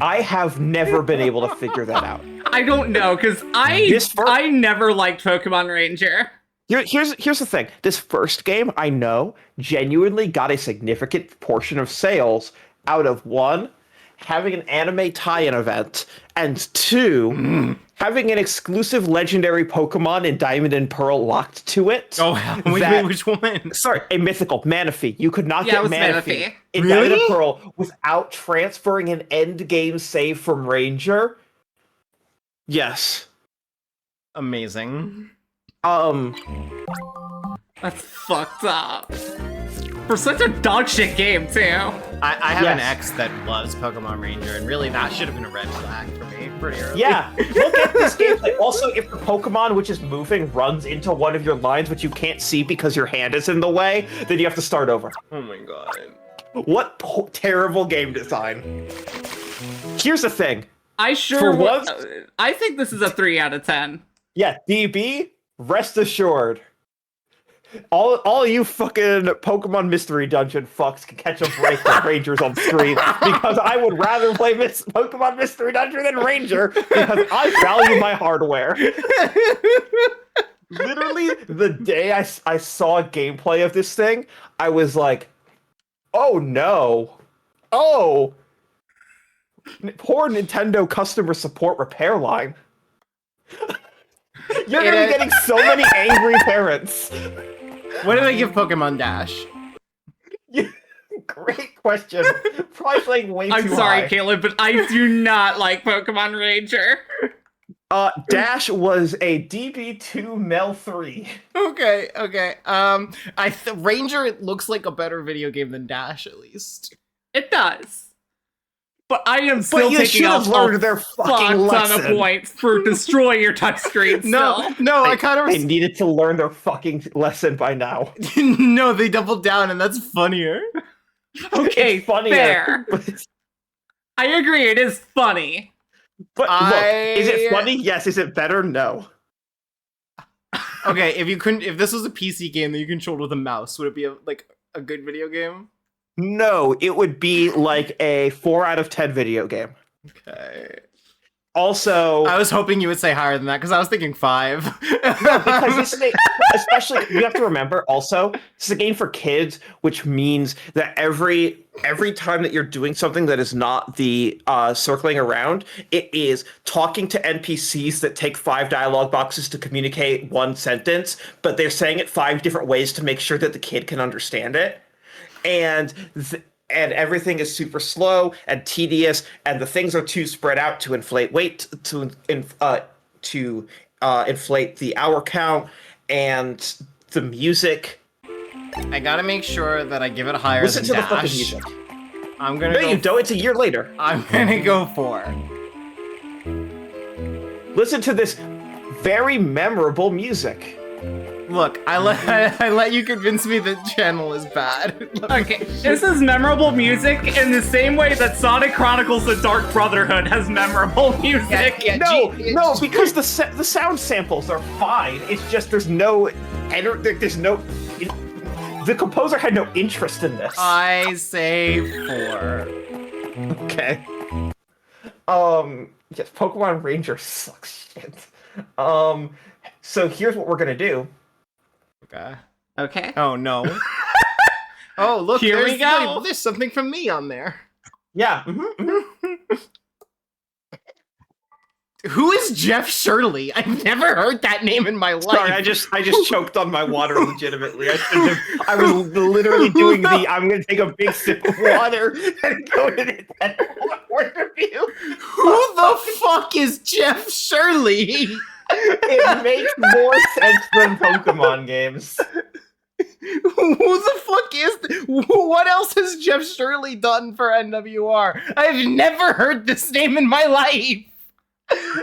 I have never been able to figure that out. I don't know, because I never liked Pokemon Ranger. Here's the thing. This first game, I know, genuinely got a significant portion of sales out of one, having an anime tie-in event, and 2, having an exclusive legendary Pokemon in Diamond and Pearl locked to it. Oh, wait, which one? Sorry, a mythical Manaphy. You could not get Manaphy in Really? Diamond and Pearl without transferring an end game save from Ranger. Yes. Amazing. That's fucked up. For such a dog shit game, too. I have an ex that loves Pokemon Ranger, and really that should have been a red flag for me pretty early. Yeah, look at this gameplay. Also, if the Pokemon which is moving runs into one of your lines, which you can't see because your hand is in the way, then you have to start over. Oh my god. What terrible game design. Here's the thing. I think this is a 3 out of 10. Yeah, DB, rest assured. All you fucking Pokemon Mystery Dungeon fucks can catch a break with Rangers on screen, because I would rather play Pokemon Mystery Dungeon than Ranger, because I value my hardware. Literally, the day I saw gameplay of this thing, I was like, oh no. Oh! Poor Nintendo customer support repair line. You're gonna be getting so many angry parents. What did I give Pokemon Dash? Great question. Probably playing way too high. I'm sorry, Caleb, but I do not like Pokemon Ranger. Dash was a DB2 Mel 3. Okay. Ranger looks like a better video game than Dash, at least. It does. But I am still taking off their fucking lesson. Ton of points for destroying your touchscreen. No, I kind of. They needed to learn their fucking lesson by now. No, they doubled down, and that's funnier. Okay, funnier. Fair. I agree, it is funny. But look, is it funny? Yes. Is it better? No. Okay, if this was a PC game that you controlled with a mouse, would it be a good video game? No, it would be like a 4 out of 10 video game. Okay. Also, I was hoping you would say higher than that, because I was thinking 5. No, because this is especially, you have to remember also, this is a game for kids, which means that every time that you're doing something that is not the circling around, it is talking to NPCs that take 5 dialogue boxes to communicate 1 sentence, but they're saying it 5 different ways to make sure that the kid can understand it. And everything is super slow and tedious, and the things are too spread out to inflate weight, to inflate the hour count, and the music. I gotta make sure that I give it higher Listen than to Dash. the fucking music. I'm gonna. No, you don't. It's a year later. I'm gonna go 4. Listen to this very memorable music. Look, I let you convince me that channel is bad. Okay, this is memorable music in the same way that Sonic Chronicles: The Dark Brotherhood has memorable music. No, because the sound samples are fine. It's just the composer had no interest in this. I say 4. Okay. Yes, Pokemon Ranger sucks shit. So here's what we're gonna do. Okay. Oh no. Oh look, here we go. There's something from me on there. Yeah. Who is Jeff Shirley? I've never heard that name in my life. Sorry, I just choked on my water legitimately. I was literally doing I'm gonna take a big sip of water and go to the point of view. Who the fuck is Jeff Shirley? It makes more sense than Pokemon games. Who the fuck is what else has Jeff Shirley done for NWR? I've never heard this name in my life.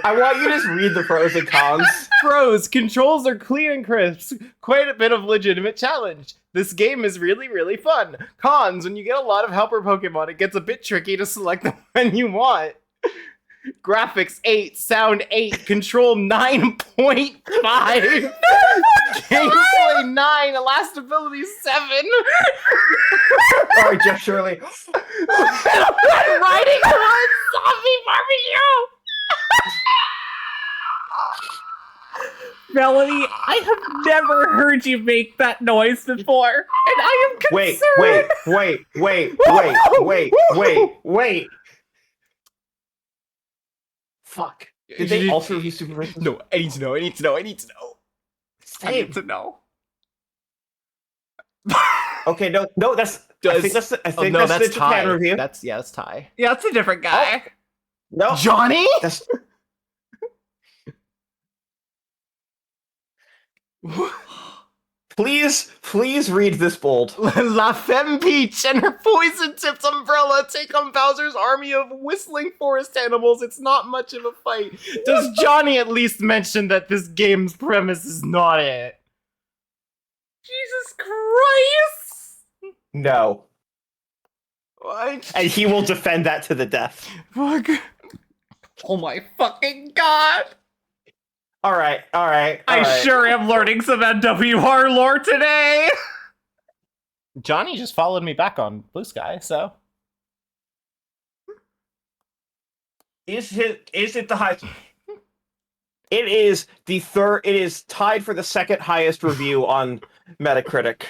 I want you to just read the pros and cons. Pros, controls are clean and crisp. Quite a bit of legitimate challenge. This game is really, really fun. Cons, when you get a lot of helper Pokemon, it gets a bit tricky to select the one you want. Graphics 8, sound 8, control 9.5, gameplay 9, elastability 7. Sorry, Jeff Shirley. Riding on zombie barbecue. Melanie, I have never heard you make that noise before, and I am concerned. Wait. Fuck. Did they also review Super Versus? No, I need to know. I need to know. I need to know. I need to know. Okay, no, that's. I think that's the Japan Ty. review. That's Ty. Yeah, that's a different guy. No, Johnny. That's. Please read this bold. La Femme Peach and her poison-tipped umbrella take on Bowser's army of whistling forest animals. It's not much of a fight. Does Johnny at least mention that this game's premise is not it? Jesus Christ! No. What? And he will defend that to the death. Fuck. Oh my fucking god! All right. I sure am learning some NWR lore today! Johnny just followed me back on Blue Sky, so. Is it the highest? It is the third. It is tied for the second highest review on Metacritic.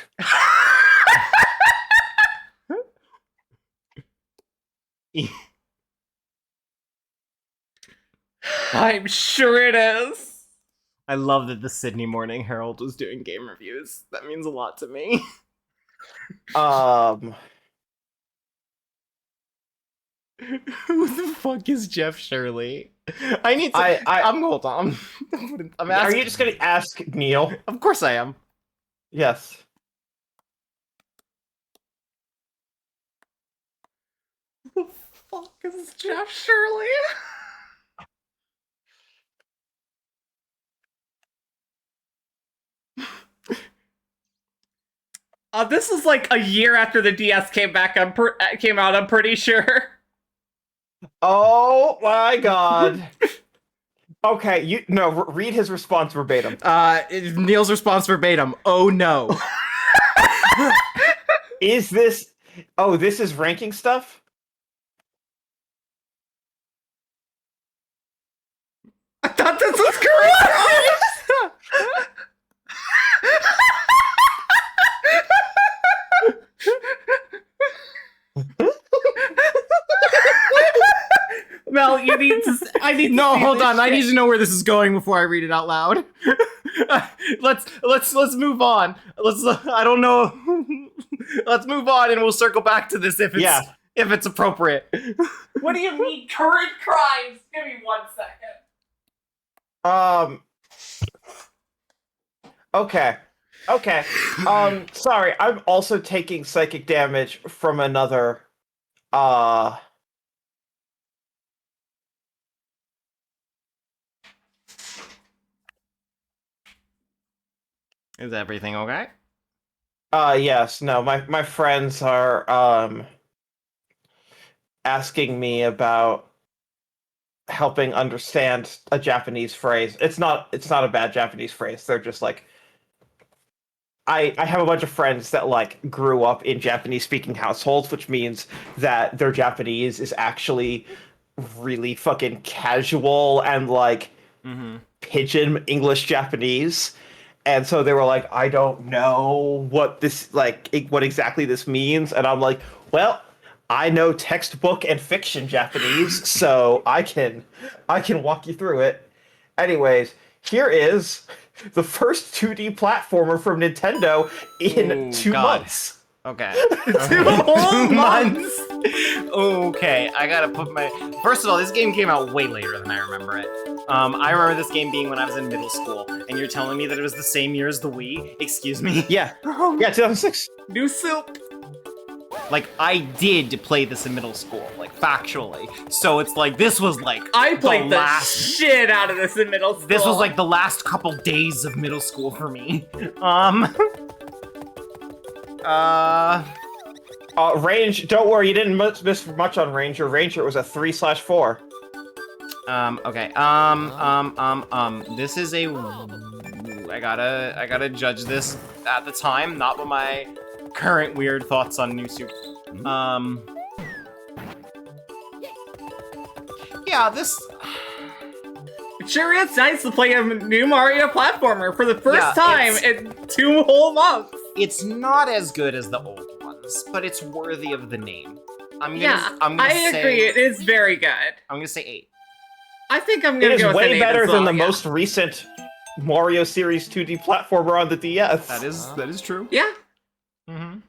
I'm sure it is. I love that the Sydney Morning Herald was doing game reviews. That means a lot to me. Who the fuck is Jeff Shirley? I need to. I'm hold on. I'm asking. Are you just gonna ask Neil? Of course I am. Yes. Who the fuck is Jeff Shirley? This is like a year after the DS came out. I'm pretty sure. Oh my god. Okay, read his response verbatim. Neil's response verbatim. Oh no. Is this? Oh, this is ranking stuff. I thought this was correct. Mel, you need to. I need. No, to hold on. Shit. I need to know where this is going before I read it out loud. let's move on. I don't know. Let's move on, and we'll circle back to this if it's appropriate. What do you mean current crimes? Give me 1 second. Okay. Sorry, I'm also taking psychic damage from another. Is everything okay? Yes. No, my friends are asking me about helping understand a Japanese phrase. It's not a bad Japanese phrase. They're just like I have a bunch of friends that like grew up in Japanese speaking households, which means that their Japanese is actually really fucking casual and like pidgin English Japanese. And so they were like, I don't know what exactly this means. And I'm like, well, I know textbook and fiction Japanese, so I can walk you through it. Anyways, here is the first 2D platformer from Nintendo in 2 months. Okay. 2 whole months. Okay, I gotta put my. First of all, this game came out way later than I remember it. I remember this game being when I was in middle school, and you're telling me that it was the same year as the Wii? Excuse me? Yeah. Yeah, 2006. New soup. Like, I did play this in middle school, like, factually. So it's like, this was like I played the shit out of this in middle school. This was like the last couple days of middle school for me. Range, don't worry, you didn't miss much on Ranger. Ranger was a 3/4. Okay. This is a. I gotta judge this at the time, not with my current weird thoughts on New Super. Yeah, this. It sure is nice to play a new Mario platformer for the first time in 2 whole months. It's not as good as the old ones, but it's worthy of the name. I agree. It is very good. I'm gonna say 8. I think I'm It gonna is go with an way 8 better as than well, the yeah. most recent Mario series 2D platformer on the DS. That is true. Yeah. Mm-hmm.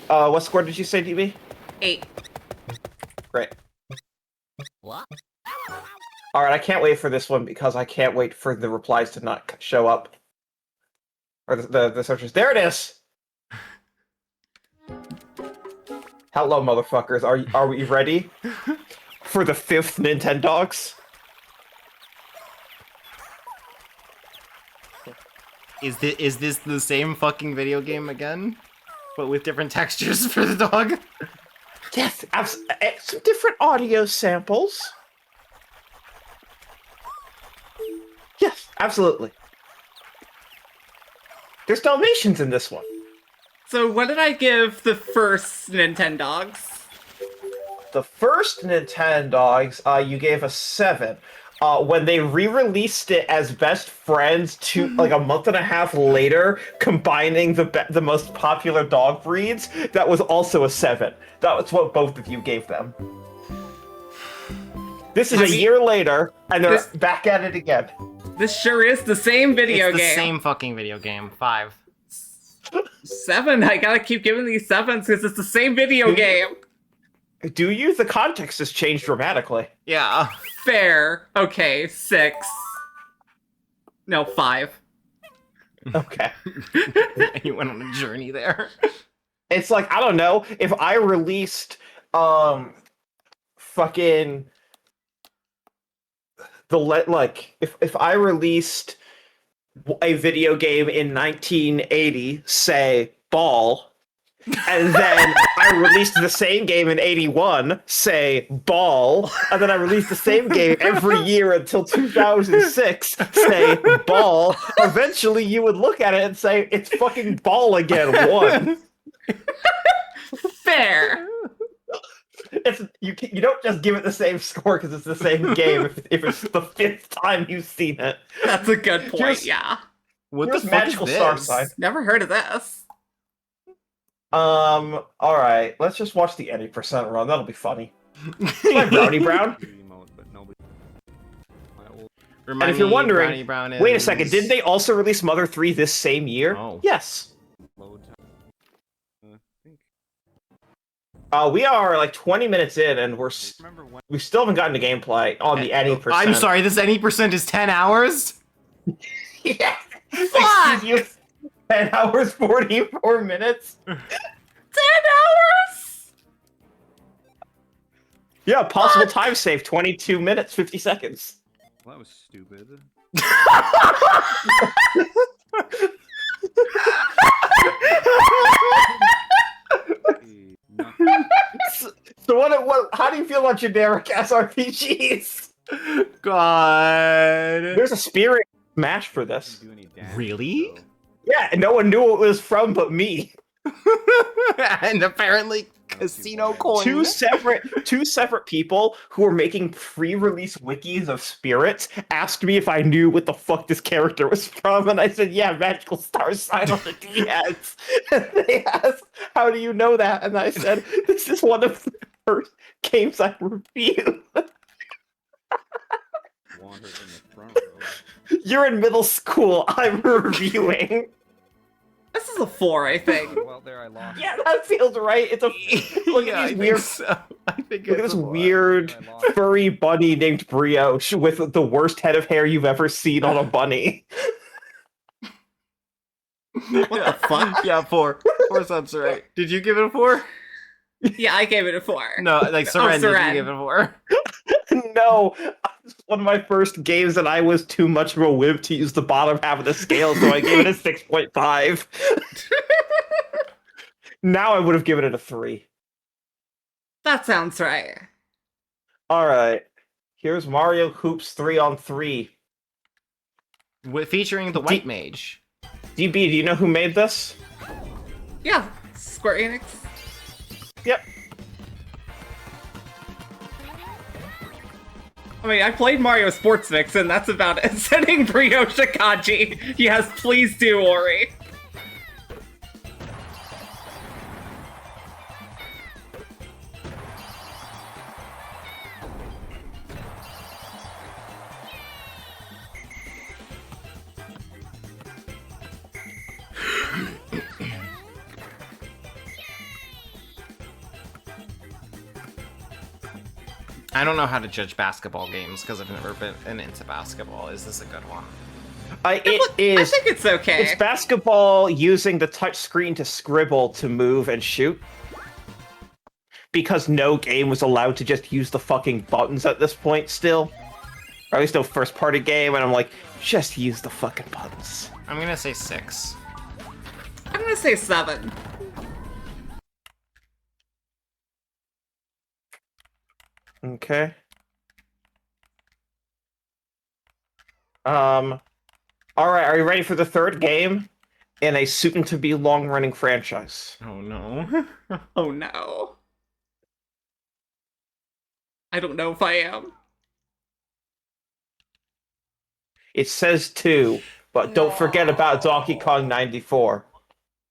What score did you say, DB? 8. Great. Alright, I can't wait for this one because I can't wait for the replies to not show up. Or the searches. There it is! Hello, motherfuckers. Are we ready for the 5th Nintendogs? Is this the same fucking video game again, but with different textures for the dog? Yes, some different audio samples. Yes, absolutely. There's Dalmatians in this one. So what did I give the first Nintendogs? The first Nintendogs, you gave a 7. When they re-released it as best friends like a month and a half later, combining the most popular dog breeds, that was also a 7. That was what both of you gave them. This is a year later, and they're back at it again. This sure is the same video It's game. the same fucking video game. 5. 7. I gotta keep giving these 7s because it's the same video game. Do you? The context has changed dramatically. Yeah. Fair. Okay, 6. No, 5. Okay. You went on a journey there. It's like, I don't know, if I released, fucking... if I released a video game in 1980, say, Ball, and then I released the same game in 81, say, Ball, and then I released the same game every year until 2006, say, Ball, eventually you would look at it and say, it's fucking Ball again, 1. Fair. You don't just give it the same score because it's the same game if it's the 5th time you've seen it. That's a good point, yeah. What Here's the fuck Magical is Star this? Sign. Never heard of this. Alright, let's just watch the 80% run, that'll be funny. My Brownie Brown. And if you're wondering, wait a second, did they also release Mother 3 this same year? Oh. Yes. We are like 20 minutes in, and we still haven't gotten to gameplay on the any percent. I'm sorry, this any percent is 10 hours? Yeah. Excuse you. 10 hours, 44 minutes. 10 hours? Yeah, possible time save, 22 minutes, 50 seconds. Well, that was stupid. So what? How do you feel about generic SRPGs? God. There's a Spirit Smash for this. Really? Yeah, and no one knew what it was from but me. And apparently Casino Coin. Two separate people who were making pre-release wikis of Spirits asked me if I knew what the fuck this character was from, and I said, yeah, Magical Star Sign on the DS. And they asked, how do you know that? And I said, this is one of the first games I reviewed. You're in middle school, I'm reviewing. This is a 4, I think. Well, there I lost. Yeah, that feels right. It's a look at these weird. I think Look at this weird furry bunny named Brioche with the worst head of hair you've ever seen on a bunny. What the fuck? Yeah, 4. 4 sounds right. Did you give it a 4? Yeah, I gave it a 4. No, like Seren, did you give it a 4? No, one of my first games and I was too much of a wimp to use the bottom half of the scale, so I gave it a 6.5. Now I would have given it a 3. That sounds right. Alright, here's Mario Hoops 3-on-3. Featuring the White Mage. DB, do you know who made this? Yeah, Square Enix. Yep. I mean, I played Mario Sports Mix, and that's about it. Sending Brioche Kaji. Yes, please do, Ori. I don't know how to judge basketball games because I've never been into basketball. Is this a good one? It is. I think it's okay. It's basketball using the touch screen to scribble to move and shoot. Because no game was allowed to just use the fucking buttons at this point still. Or at least no first-party game, and I'm like, just use the fucking buttons. I'm gonna say 6. I'm gonna say 7. Okay. Alright, are you ready for the third game in a soon-to-be long-running franchise? Oh no. Oh no. I don't know if I am. It says 2, but don't forget about Donkey Kong 94.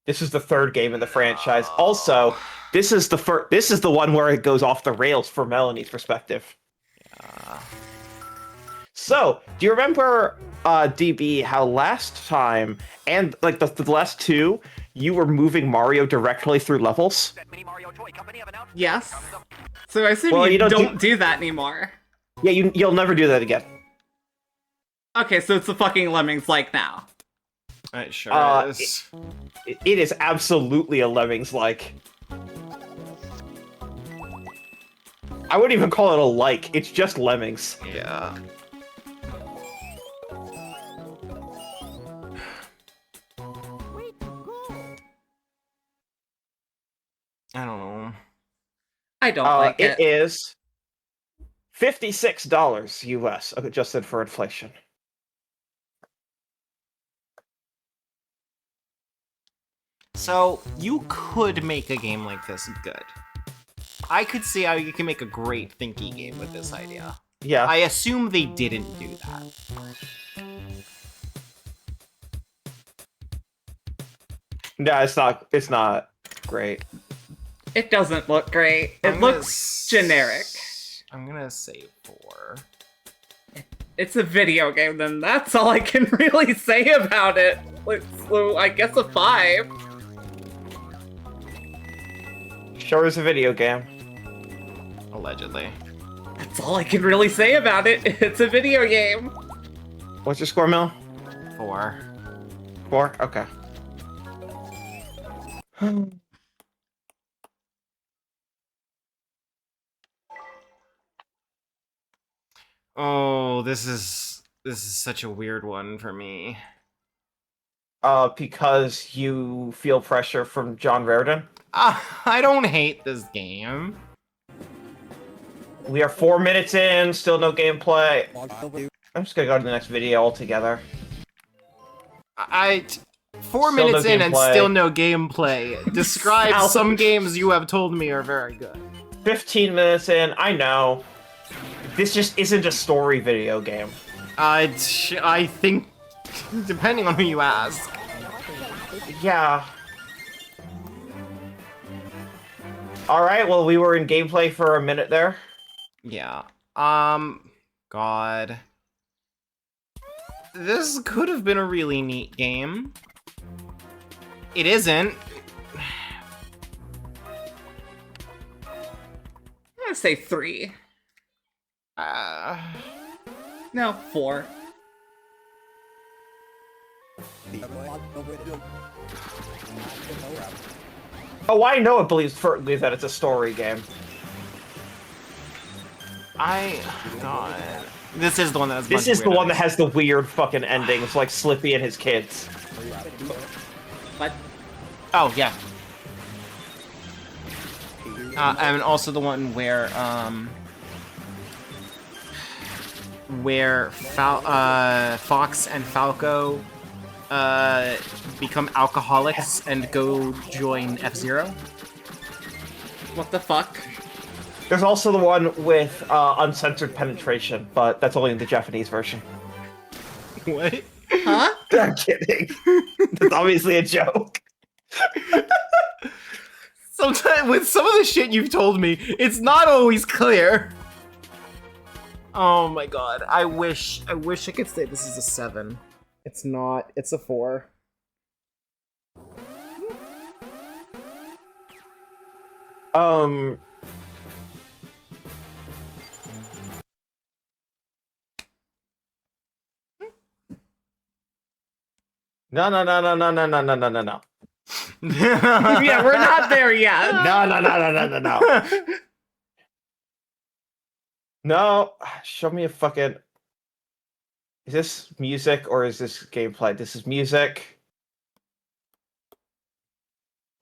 This is the third game in the franchise. Also, this is the one where it goes off the rails from Melanie's perspective. So, do you remember, DB, how last time, and like the last two, you were moving Mario directly through levels? Yes. So I assume you don't do that anymore. Yeah, you'll never do that again. Okay, so it's the fucking Lemmings like now. It sure is. It is absolutely a Lemmings like. I wouldn't even call it a like, it's just Lemmings. Yeah. I don't know. I don't like it. It is $56 US, adjusted for inflation. So, you could make a game like this good. I could see how you can make a great thinky game with this idea. Yeah. I assume they didn't do that. No, it's not great. It doesn't look great. It looks generic. I'm gonna say 4. It's a video game, then that's all I can really say about it. So I guess a 5. Sure is a video game. Allegedly. That's all I can really say about it. It's a video game. What's your score, Mel? 4. 4? Okay. Oh, this is such a weird one for me. Because you feel pressure from John Raritan? I don't hate this game. We are 4 minutes in, still no gameplay. I'm just gonna go to the next video altogether. 4 Still minutes no in and gameplay. still no gameplay. Describe some games you have told me are very good. 15 minutes in, I know. This just isn't a story video game. I think, depending on who you ask. Yeah. Alright, well, we were in gameplay for a minute there. Yeah. God. This could have been a really neat game. It isn't. I'm gonna say 3. No, 4. Oh, I know it believes firmly that it's a story game. God. This is the one that has. This is the one that has the weird fucking endings, like Slippy and his kids. What? Oh yeah. And also the one where Fox and Falco become alcoholics and go join F-Zero. What the fuck? There's also the one with uncensored penetration, but that's only in the Japanese version. What? Huh? I'm kidding. That's obviously a joke. Sometimes with some of the shit you've told me, it's not always clear. Oh my god. I wish I could say this is a 7. It's not. It's a 4. No, no, no, no, no, no, no, no, no, no, no. Yeah, we're not there yet. No, no, no, no, no, no, no. No, show me a fucking... Is this music or is this gameplay? This is music.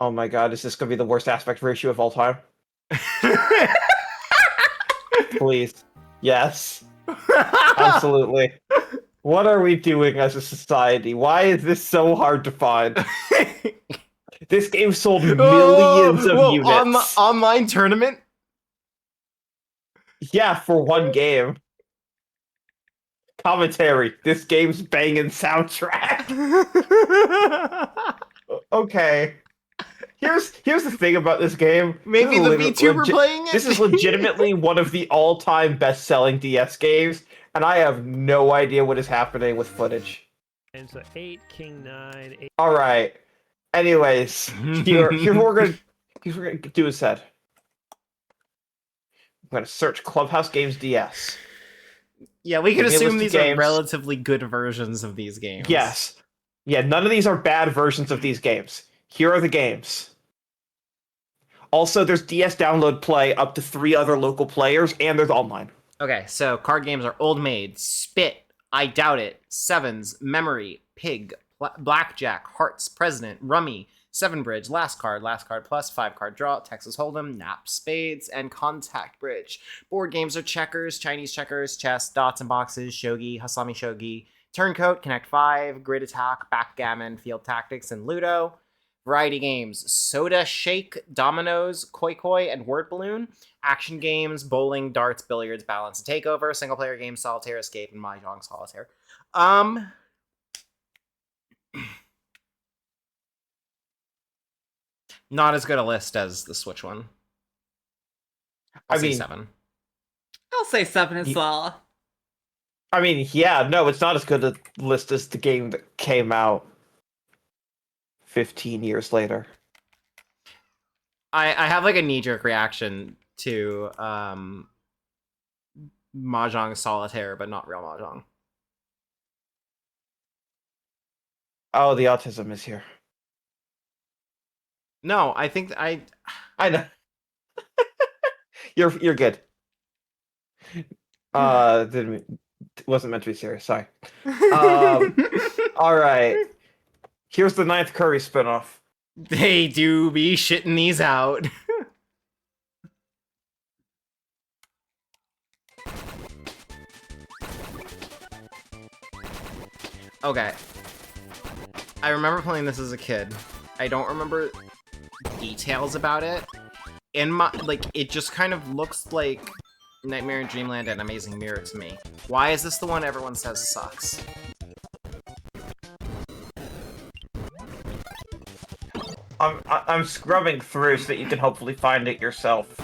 Oh my god, is this gonna be the worst aspect ratio of all time? Please. Yes. Absolutely. What are we doing as a society? Why is this so hard to find? This game sold millions of units. Online tournament? Yeah, for one game. Commentary. This game's banging soundtrack. Okay. Here's the thing about this game. Maybe the VTuber playing it? This is legitimately one of the all-time best-selling DS games, and I have no idea what is happening with footage. And so 8, King 9, 8. All right. Anyways, here what we're gonna do instead. I'm gonna search Clubhouse Games DS. Yeah, we can Give me a assume list of these are games. relatively good versions of these games. Yes. Yeah, none of these are bad versions of these games. Here are the games. Also, there's DS Download Play up to 3 other local players, and there's online. Okay, so card games are Old Maid, Spit, I Doubt It, Sevens, Memory, Pig, Blackjack, Hearts, President, Rummy, Seven Bridge, Last Card Plus, 5-card Draw, Texas Hold'em, Nap, Spades, and Contact Bridge. Board games are checkers, Chinese checkers, chess, dots and boxes, shogi, Hasami shogi, Turncoat, Connect 5, Grid Attack, Backgammon, Field Tactics, and Ludo. Variety games, Soda Shake, Dominoes, Koi Koi, and Word Balloon. Action games, bowling, darts, billiards, balance, and takeover. Single player games, Solitaire, Escape, and Mahjong Solitaire. Not as good a list as the Switch one. I'll say 7. I'll say 7 as well. I mean, yeah, no, it's not as good a list as the game that came out 15 years later. I have like a knee-jerk reaction to Mahjong Solitaire, but not real Mahjong. Oh, the autism is here. No, I think I know. You're good. Wasn't meant to be serious. Sorry. All right. Here's the 9th Kirby spinoff. They do be shitting these out. Okay. I remember playing this as a kid. I don't remember details about it. In my it just kind of looks like Nightmare in Dreamland and Amazing Mirror to me. Why is this the one everyone says sucks? I'm scrubbing through so that you can hopefully find it yourself.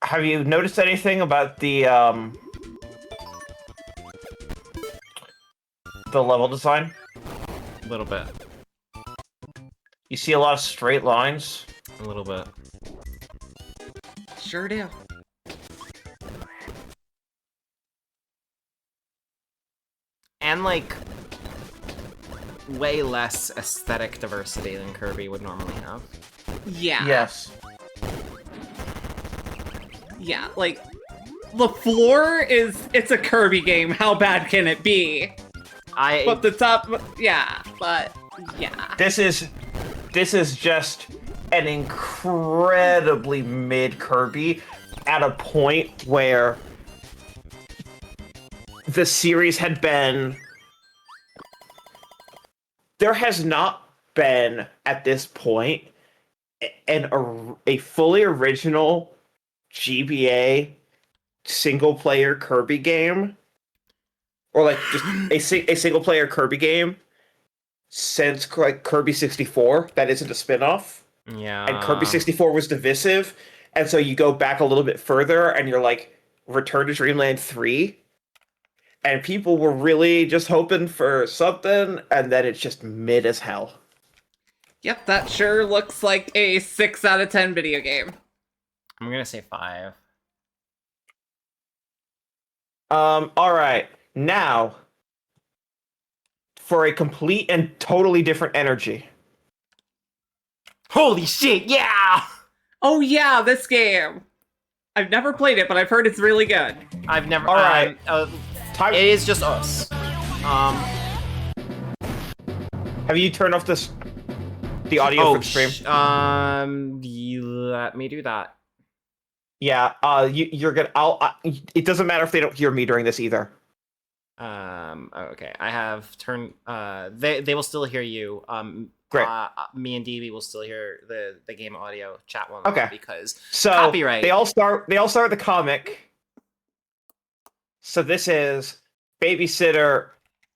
Have you noticed anything about the level design? A little bit. You see a lot of straight lines? A little bit. Sure do. And like way less aesthetic diversity than Kirby would normally have. Yeah. Yes. Yeah, like, the floor it's a Kirby game. How bad can it be? But the top, yeah, but yeah. This is just an incredibly mid Kirby at a point where the series had been... There has not been, at this point, a fully original GBA single-player Kirby game, or like just a single-player Kirby game since like Kirby 64 that isn't a spin-off. Yeah. And Kirby 64 was divisive, and so you go back a little bit further and you're like, Return to Dreamland 3, and people were really just hoping for something, and then it's just mid as hell. Yep, that sure looks like a 6 out of 10 video game. I'm gonna say 5. All right. Now, for a complete and totally different energy. Holy shit! Yeah. Oh yeah, this game. I've never played it, but I've heard it's really good. I've never. All right. It is just us. Have you turned off the audio from stream? You let me do that. Yeah. You're gonna. it doesn't matter if they don't hear me during this either. Okay. I have turned. They will still hear you. Great. Me and DB will still hear the game audio. Chat won't. Okay. Because So copyright. They all start the comic. So this is babysitter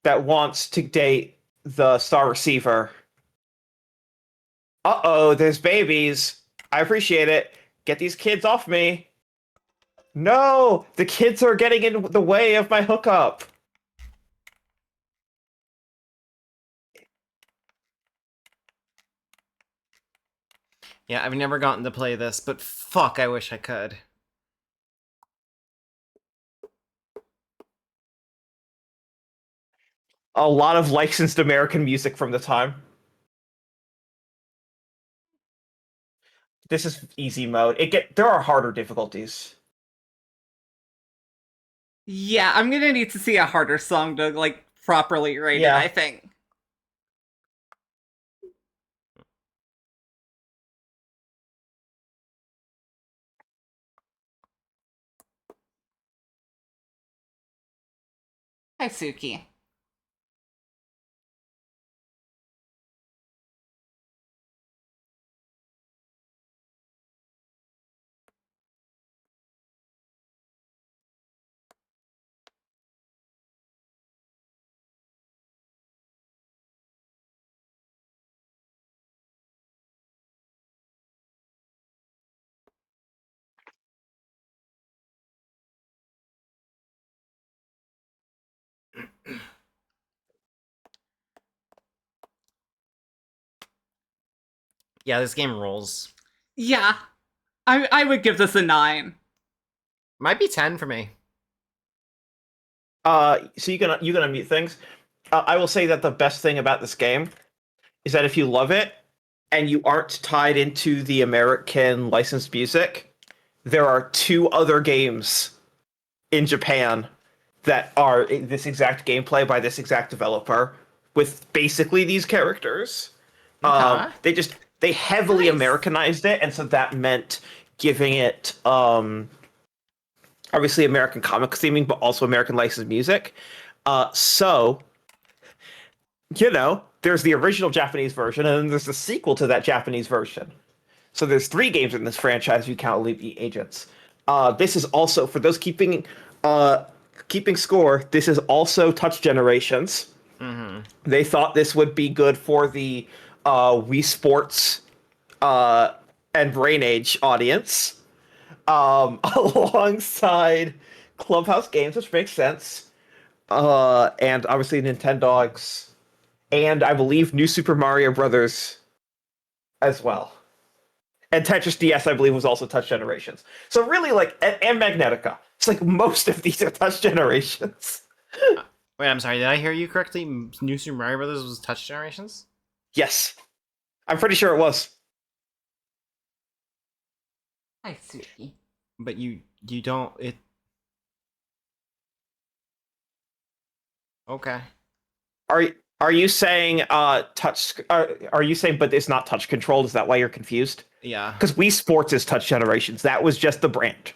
that wants to date the star receiver. Uh-oh, there's babies. I appreciate it. Get these kids off me. No, the kids are getting in the way of my hookup. Yeah, I've never gotten to play this, but fuck, I wish I could. A lot of licensed American music from the time. This is easy mode. There are harder difficulties. Yeah, I'm gonna need to see a harder song to like properly rate it, I think. Hi, Suki. Yeah, this game rolls. Yeah, I would give this a 9. Might be 10 for me. So you can unmute things. I will say that the best thing about this game is that if you love it and you aren't tied into the American licensed music, there are 2 other games in Japan that are this exact gameplay by this exact developer with basically these characters. They heavily Americanized it, and so that meant giving it obviously American comic theming, but also American licensed music. So, there's the original Japanese version, and then there's the sequel to that Japanese version. So there's 3 games in this franchise if you count Elite Agents. This is also, for those keeping score, this is also Touch Generations. Mm-hmm. They thought this would be good for the Wii Sports and Brain Age audience, alongside Clubhouse Games, which makes sense, and obviously Nintendogs, and I believe New Super Mario Brothers as well. And Tetris DS, I believe, was also Touch Generations. So really, and Magnetica. It's like most of these are Touch Generations. Wait, I'm sorry, did I hear you correctly? New Super Mario Brothers was Touch Generations? Yes. I'm pretty sure it was. Hi, Suki. But you don't, it... Okay. Are you saying touch? Are you saying but it's not touch controlled? Is that why you're confused? Yeah. Because Wii Sports is Touch Generations. That was just the brand.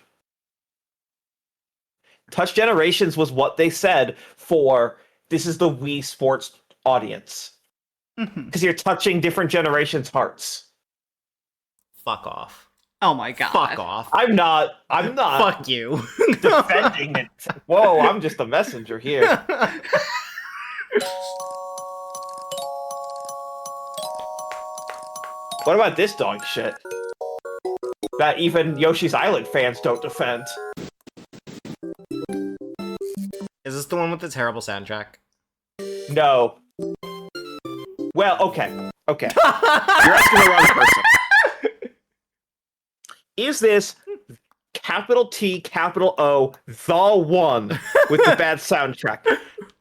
Touch Generations was what they said for this is the Wii Sports audience. Because you're touching different generations' hearts. Fuck off. Oh my god. Fuck off. I'm not. Fuck you. Defending it. Whoa, I'm just a messenger here. What about this dog shit? That even Yoshi's Island fans don't defend. Is this the one with the terrible soundtrack? No. Well, okay. You're asking the wrong person. Is this capital T, capital O, the one with the bad soundtrack.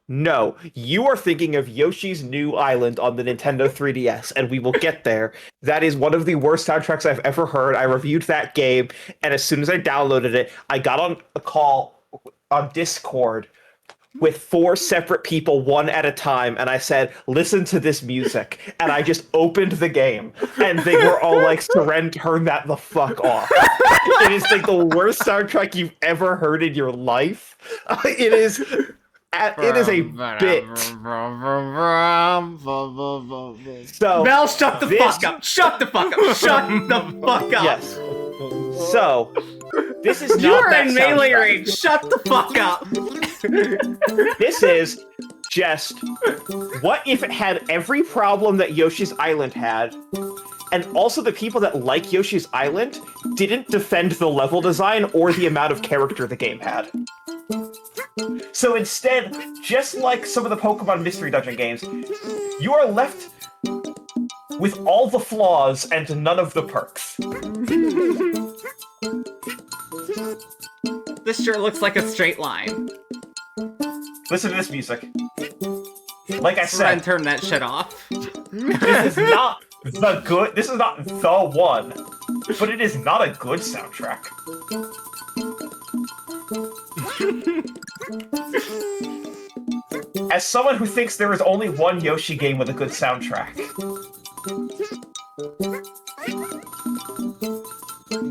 No, you are thinking of Yoshi's New Island on the Nintendo 3DS, and we will get there. That is one of the worst soundtracks I've ever heard. I reviewed that game, and as soon as I downloaded it, I got on a call on Discord with 4 separate people, one at a time, and I said, listen to this music. And I just opened the game, and they were all like, turn that the fuck off. It is like the worst soundtrack you've ever heard in your life. It is a bit. So Val, shut the fuck up! Shut the fuck up! Shut the fuck up! Yes. So this is you not are that in melee soundtrack. range. Shut the fuck up! This is just what if it had every problem that Yoshi's Island had, and also the people that like Yoshi's Island didn't defend the level design or the amount of character the game had. So instead, just like some of the Pokemon Mystery Dungeon games, you are left with all the flaws and none of the perks. This sure looks like a straight line. Listen to this music. Like I Try and said, turn that shit off. this is not the good. This is not the one, but it is not a good soundtrack. As someone who thinks there is only one Yoshi game with a good soundtrack,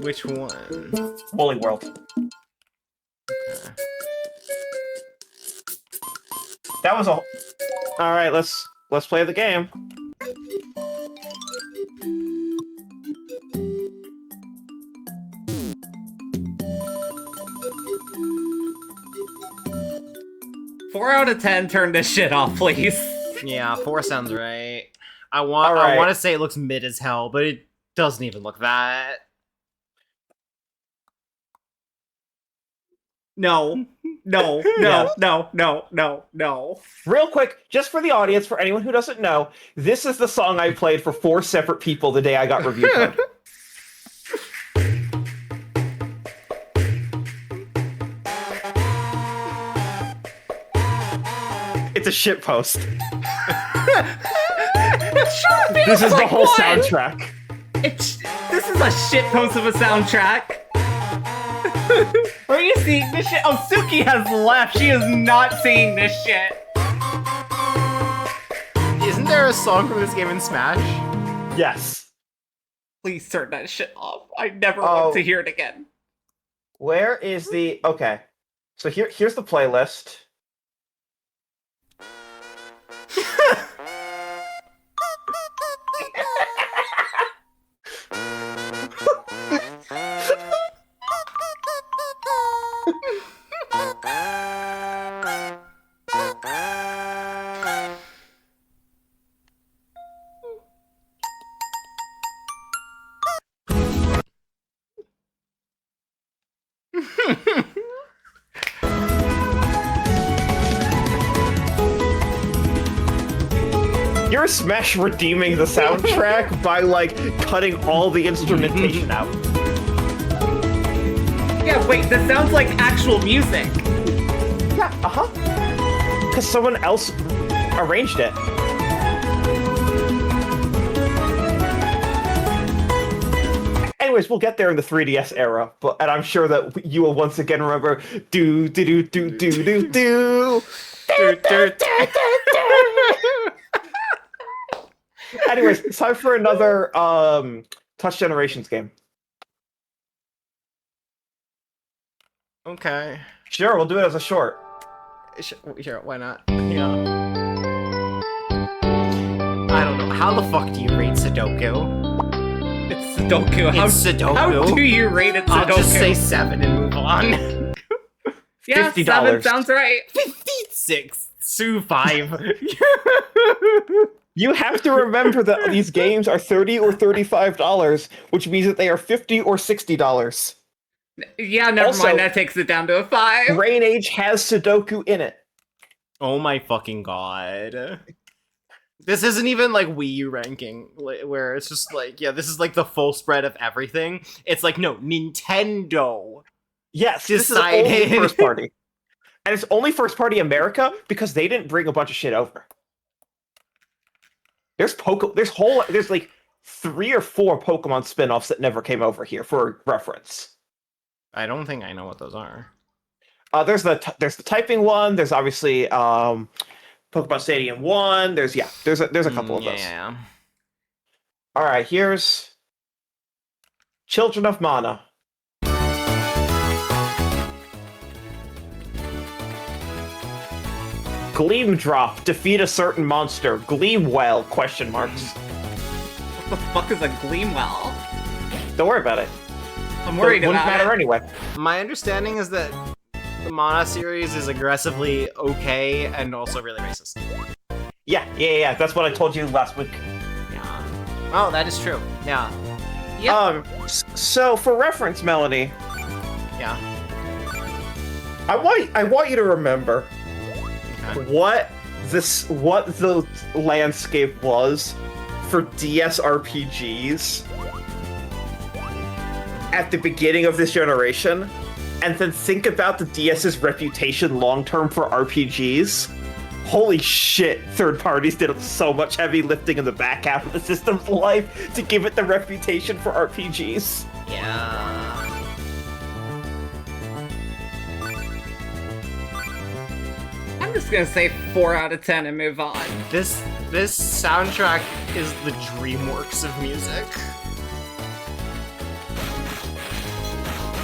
Which one? Woolly World. That was a. All right, let's play the game. Four out of 10, turn this shit off, please. Yeah, 4 sounds right. I want to say it looks mid as hell, but it doesn't even look that. No. No. Yes. No. Real quick, just for the audience, for anyone who doesn't know, this is the song I played for 4 separate people the day I got review code. It's a shitpost. This is the whole soundtrack. This is a shitpost of a soundtrack. Are you seeing this shit? Oh, Suki has left. She is not seeing this shit. Isn't there a song from this game in Smash? Yes. Please turn that shit off. I never want to hear it again. Where is the... Okay. So here's the playlist. You're Smash redeeming the soundtrack by, like, cutting all the instrumentation out. Yeah, wait, this sounds like actual music. Yeah, uh-huh. Because someone else arranged it. Anyways, we'll get there in the 3DS era, and I'm sure that you will once again remember do do do do do do do. Anyways, it's time for another Touch Generations game. Okay. Sure, we'll do it as a short. Sure, why not? Yeah. I don't know. How the fuck do you rate Sudoku? It's Sudoku. Sudoku. How do you rate it Sudoku? I'll just say 7 and move on. Yeah, $50. 7 sounds right. 56. Sue 5. You have to remember that these games are $30 or $35, which means that they are $50 or $60. Yeah, never mind. That takes it down to a 5. Rain Age has Sudoku in it. Oh my fucking god. This isn't even like Wii U ranking, where it's just like, yeah, this is like the full spread of everything. It's like, no, Nintendo Yes, this is decided. only first party. And it's only first party America because they didn't bring a bunch of shit over. There's like 3 or 4 Pokemon spin-offs that never came over here for reference. I don't think I know what those are. There's the typing one. There's obviously Pokemon Stadium 1. There's a couple of those. Yeah. All right, here's Children of Mana. Gleam Drop. Defeat a certain monster. Gleam Well? Question marks. What the fuck is a Gleamwell? Don't worry about it. I'm worried Wouldn't about matter it. anyway. My understanding is that the Mana series is aggressively okay and also really racist. Yeah. That's what I told you last week. Yeah. Oh, that is true. Yeah. So for reference, Melanie. Yeah. I want you to remember what the landscape was for DS RPGs at the beginning of this generation, and then think about the DS's reputation long term for RPGs. Holy shit, third parties did so much heavy lifting in the back half of the system's life to give it the reputation for RPGs. Yeah. I'm just gonna say 4 out of 10 and move on. This soundtrack is the DreamWorks of music.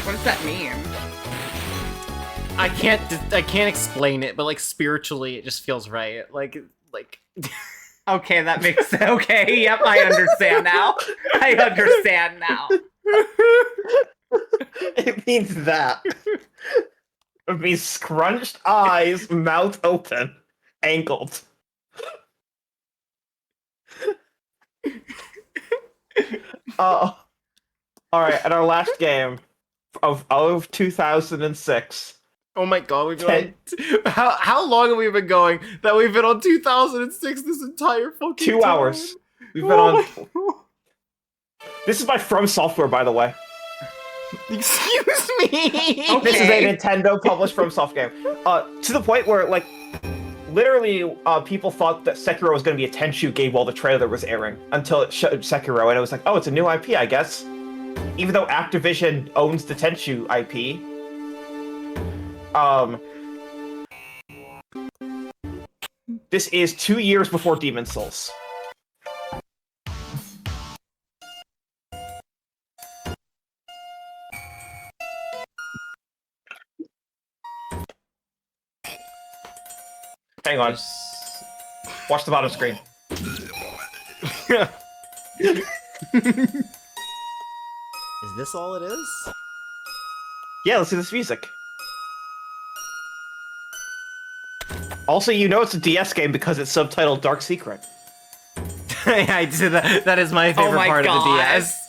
What does that mean? I can't explain it, but like spiritually, it just feels right. Like. Okay, that makes sense. Okay, yep, I understand now. I understand now. It means that. It means scrunched eyes, mouth open, ankled. All right, and our last game of 2006. Oh my god, we've been on... How long have we been going that we've been on 2006 this entire fucking 2 time? hours. We've been on... This is by From Software, by the way. Excuse me! Okay. This is a Nintendo published From Soft game. To the point where, like, literally, people thought that Sekiro was going to be a Tenchu game while the trailer was airing, until it showed Sekiro, and it was like, oh, it's a new IP, I guess. Even though Activision owns the Tenchu IP. This is 2 years before Demon's Souls. Hang on. Watch the bottom screen. Is this all it is? Yeah, let's see this music. Also, you know it's a DS game because it's subtitled Dark Secret. I did that. That is my favorite part of the DS.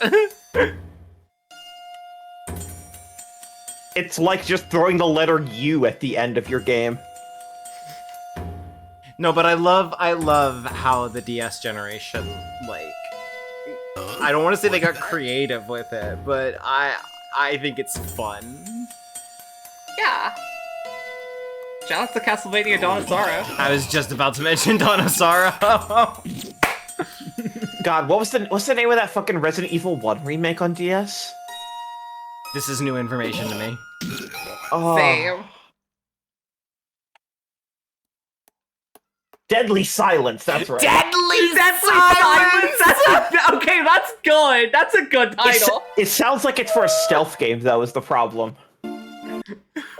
It's like just throwing the letter U at the end of your game. No, but I love how the DS generation, like, I don't want to say they got creative with it, but I think it's fun. Yeah. Shout out to Castlevania Dawn of Sorrow. I was just about to mention Dawn of Sorrow. God, what's the name of that fucking Resident Evil 1 remake on DS? This is new information to me. Oh. Same. Deadly Silence, that's right. Deadly Silence! Okay, that's good. That's a good title. It sounds like it's for a stealth game, though, is the problem.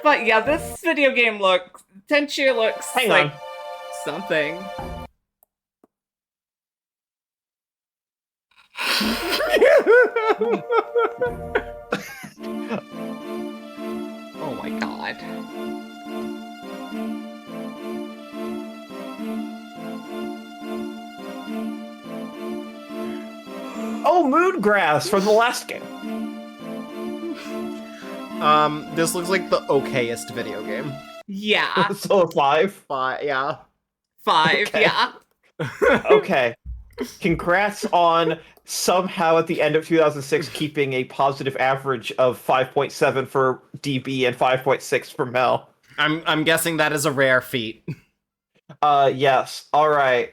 But yeah, this video game Tenchu looks Hang like on. something. Oh my god. Oh, Moongrass from the last game. This looks like the okayest video game. Yeah. So 5? 5, yeah. 5, Okay. yeah. Okay. Congrats on somehow at the end of 2006 keeping a positive average of 5.7 for DB and 5.6 for Mel. I'm guessing that is a rare feat. Yes. All right.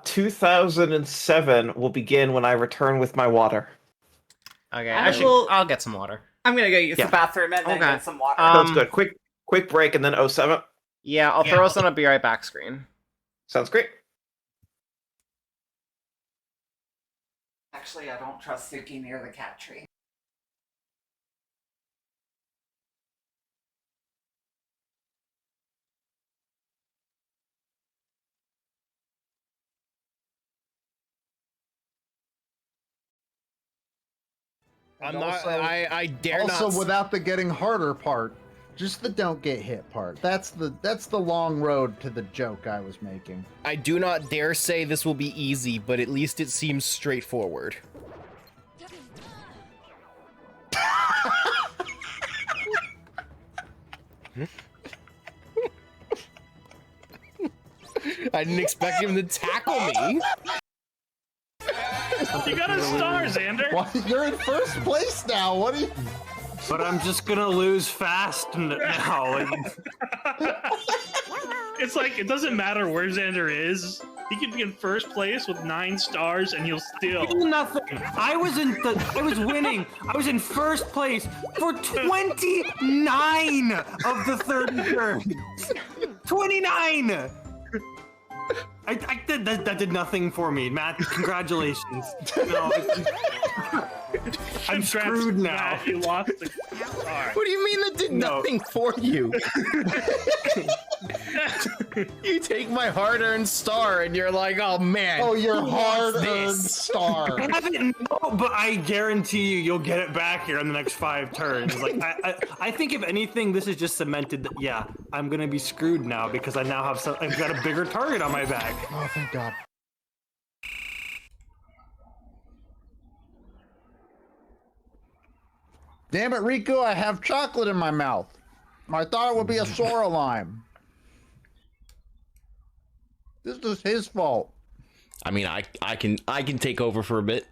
2007 will begin when I return with my water. Okay, I'll get some water. I'm gonna go use the bathroom and then Okay. get some water. Sounds good. Quick break and then 07. Yeah, I'll throw us on a be right back screen. Sounds great. Actually, I don't trust Suki near the cat tree. I'm also, not. I dare not. Also, without the getting harder part, just the don't get hit part. That's the long road to the joke I was making. I do not dare say this will be easy, but at least it seems straightforward. I didn't expect him to tackle me. You got a star, Xander. Well, you're in first place now. What are you? But I'm just gonna lose fast now. It's like it doesn't matter where Xander is. He could be in first place with 9 stars, and he'll still Nothing. I was winning. I was in first place for 29 of the 30 turns. 29. That did nothing for me, Matt. Congratulations. No, I'm screwed now. Matt, you lost the star. What do you mean that did nothing for you? You take my hard-earned star and you're like, oh man. Oh, your who wants hard-earned this? star. I haven't, no, but I guarantee you'll get it back here in the next 5 turns. Like I think if anything, this is just cemented that yeah, I'm gonna be screwed now because I now have I've got a bigger target on my back. Oh, thank God. Damn it, Riku, I have chocolate in my mouth. I thought it would be a Sora lime. This is his fault. I mean, I can take over for a bit.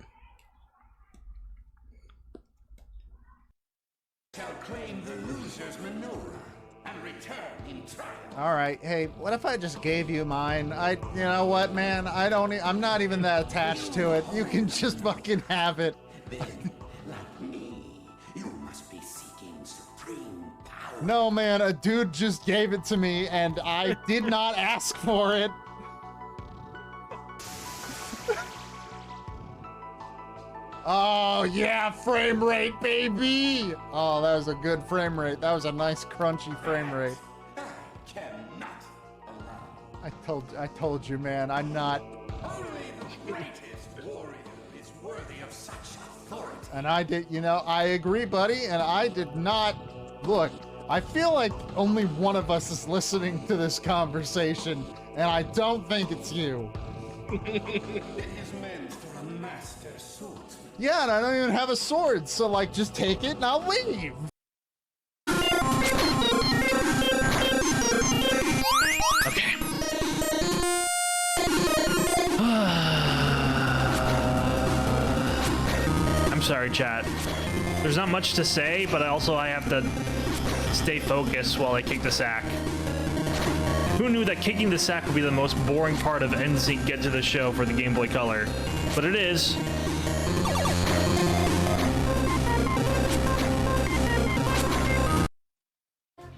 All right, hey, what if I just gave you mine? You know what, man? I'm not even that attached to it. You can just fucking have it. No, man, a dude just gave it to me, and I did not ask for it. Oh, yeah, frame rate, baby! Oh, that was a good frame rate. That was a nice, crunchy frame rate. I told you, man, I'm not... And I did, you know, I agree, buddy, and I did not... Look, I feel like only one of us is listening to this conversation, and I don't think it's you. Yeah, and I don't even have a sword, so like, just take it and I'll leave. Okay. I'm sorry, chat. There's not much to say, but I have to stay focused while I kick the sack. Who knew that kicking the sack would be the most boring part of NSYNC Get to the Show for the Game Boy Color? But it is.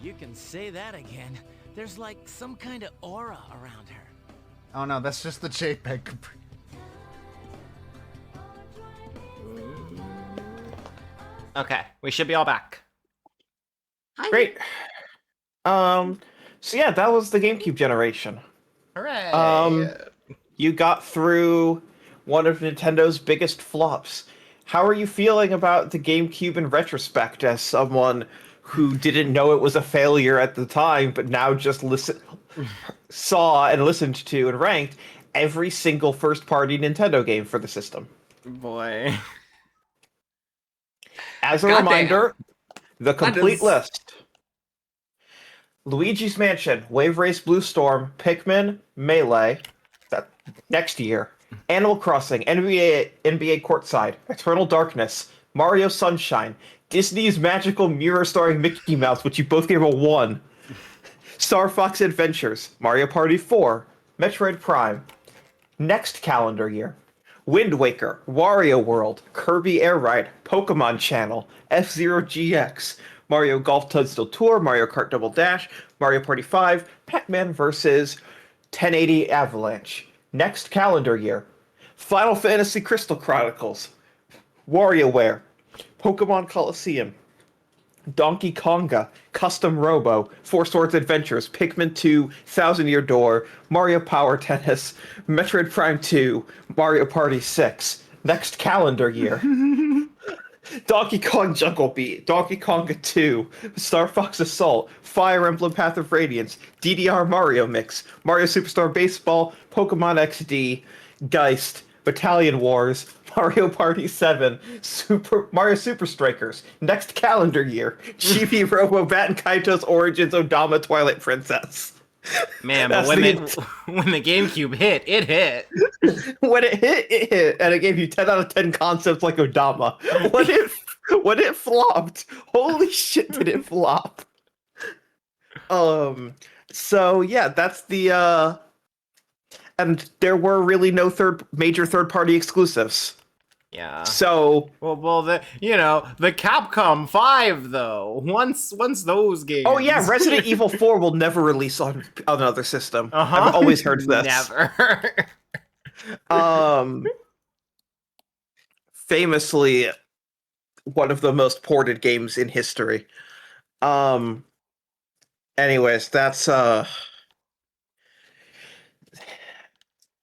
You can say that again. There's like some kind of aura around her. Oh no, that's just the JPEG. Okay, we should be all back. Great. So yeah, that was the GameCube generation. Hooray! You got through one of Nintendo's biggest flops. How are you feeling about the GameCube in retrospect as someone who didn't know it was a failure at the time, but now just saw and listened to and ranked every single first-party Nintendo game for the system? Boy. As a reminder, the complete list. Luigi's Mansion, Wave Race Blue Storm, Pikmin, Melee, that next year, Animal Crossing, NBA Courtside, Eternal Darkness, Mario Sunshine, Disney's Magical Mirror starring Mickey Mouse, which you both gave a 1, Star Fox Adventures, Mario Party 4, Metroid Prime, next calendar year, Wind Waker, Wario World, Kirby Air Ride, Pokemon Channel, F-Zero GX, Mario Golf Toadstool Tour, Mario Kart Double Dash, Mario Party 5, Pac-Man vs. 1080 Avalanche. Next calendar year, Final Fantasy Crystal Chronicles, WarioWare, Pokemon Coliseum, Donkey Konga, Custom Robo, Four Swords Adventures, Pikmin 2, Thousand Year Door, Mario Power Tennis, Metroid Prime 2, Mario Party 6. Next calendar year, Donkey Kong Jungle Beat, Donkey Konga 2, Star Fox Assault, Fire Emblem Path of Radiance, DDR Mario Mix, Mario Superstar Baseball, Pokemon XD, Geist, Battalion Wars, Mario Party 7, Mario Super Strikers. Next calendar year, Chibi Robo Bat and Kaito's Origins Odama Twilight Princess. Man, but when the GameCube hit, it hit. When it hit, and it gave you 10 out of 10 concepts like Odama. When it flopped, holy shit, did it flop? So yeah, that's the and there were really no major third-party exclusives. Yeah. So well, the Capcom 5 though. Once those games. Oh yeah, Resident Evil 4 will never release on another system. I've always heard this. Never. Famously, one of the most ported games in history. Anyways, that's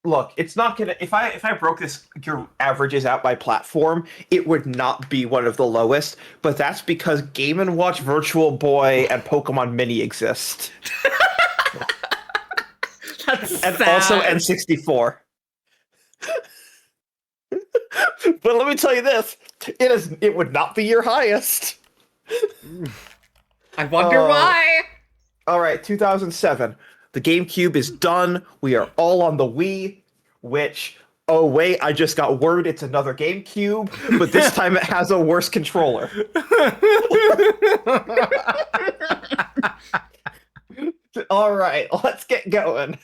Look, it's not gonna. If I broke your averages out by platform, it would not be one of the lowest. But that's because Game & Watch, Virtual Boy, and Pokemon Mini exist, That's and sad. also N64. But let me tell you this: it would not be your highest. I wonder why. All right, 2007. The GameCube is done. We are all on the Wii, which, oh wait, I just got word it's another GameCube, but this time it has a worse controller. All right, let's get going.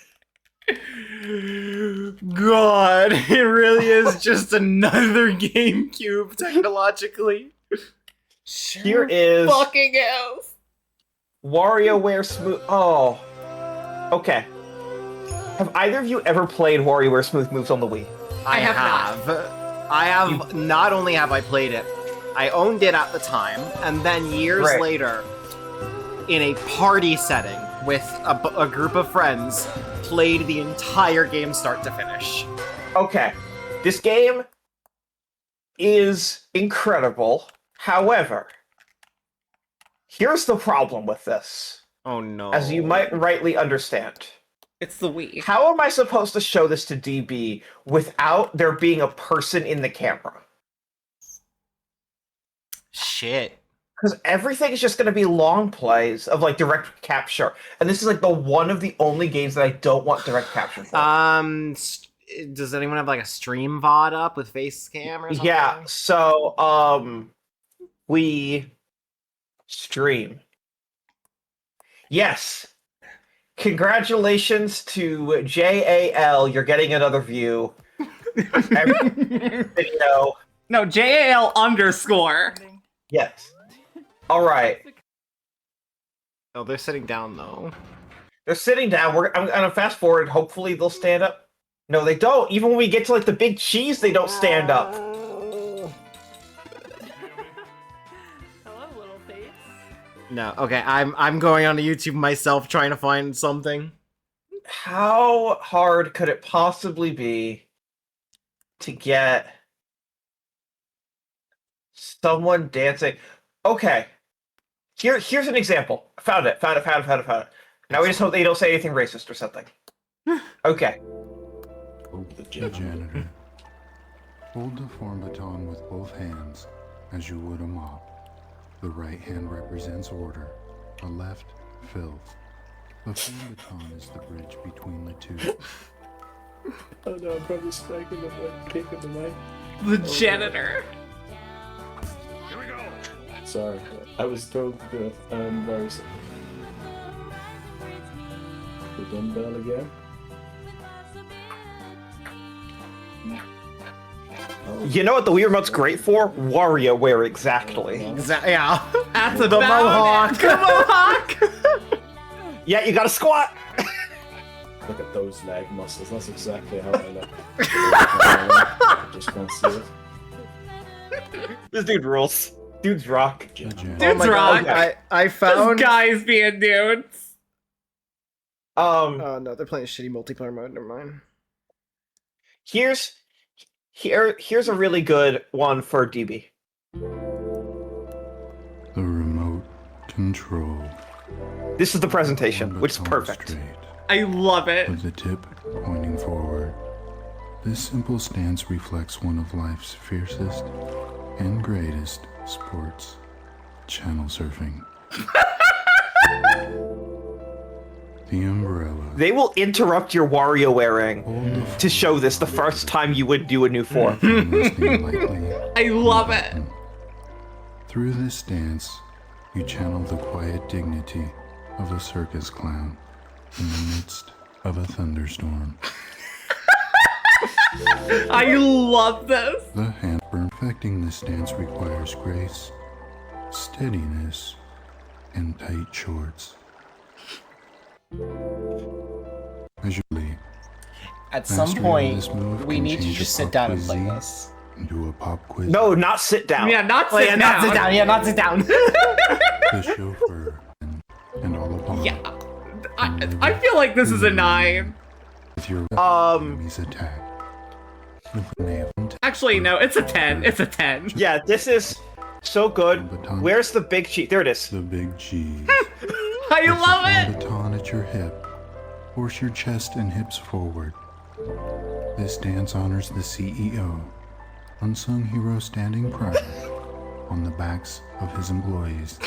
God, it really is just another GameCube technologically. Here is Fucking else. WarioWare Smooth. Oh. Okay. Have either of you ever played WarioWare Smooth Moves on the Wii? I have not. Not only have I played it, I owned it at the time, and then years later, in a party setting with a group of friends, played the entire game start to finish. Okay. This game is incredible. However, here's the problem with this. Oh no. As you might rightly understand. It's the Wii. How am I supposed to show this to DB without there being a person in the camera? Shit. Because everything is just going to be long plays of like direct capture. And this is like one of the only games that I don't want direct capture for. Does anyone have like a stream VOD up with face cam or something? Yeah, so we stream. Yes. Congratulations to JAL. You're getting another view. Video. No, JAL _. Yes. All right. Oh, they're sitting down though. They're sitting down. I'm gonna fast forward. Hopefully they'll stand up. No, they don't. Even when we get to like the big cheese, they don't stand up. No, okay, I'm going on to YouTube myself trying to find something. How hard could it possibly be to get someone dancing? Okay. Here's an example. Found it. Now we just hope they don't say anything racist or something. Okay. The janitor. Hold the form baton with both hands as you would a mop. The right hand represents order, the left, filth. The form baton is the bridge between the two. Oh no, I'm probably striking the kick of the night. The janitor. Here we go. Sorry, I was told to do it. Where is it? The dumbbell again. You know what the Wii Remote's great for? WarioWare, exactly. Yeah. That's the about mohawk. it. The mohawk. Yeah, you gotta squat. Look at those leg muscles. That's exactly how I look. I just can't see it. This dude rules. Dude's rock. Dude's God, rock. I found. This guy's being dudes. Oh no, they're playing a shitty multiplayer mode. Never mind. Here's a really good one for DB. The remote control. This is the presentation, which is perfect. I love it. With the tip pointing forward. This simple stance reflects one of life's fiercest and greatest sports, channel surfing. The umbrella. They will interrupt your Wario wearing to show this the first time you would do a new form. I love it. Through this dance, you channel the quiet dignity of a circus clown in the midst of a thunderstorm. I love this. The hand perfecting this dance requires grace, steadiness, and tight shorts. Visually, At some point, we need to just sit down and play this. Do a pop quiz. No, not sit down. Yeah, not sit down. Not sit down. Yeah, not sit down. The chauffeur and all upon. Yeah. I feel like this is a 9. With your enemy's attack. Actually, no, it's a 10. It's a 10. Yeah, this is so good. Where's the big cheese? There it is. The big cheese. I love it. Baton at your hip. Force your chest and hips forward. This dance honors the CEO, unsung hero standing proud on the backs of his employees.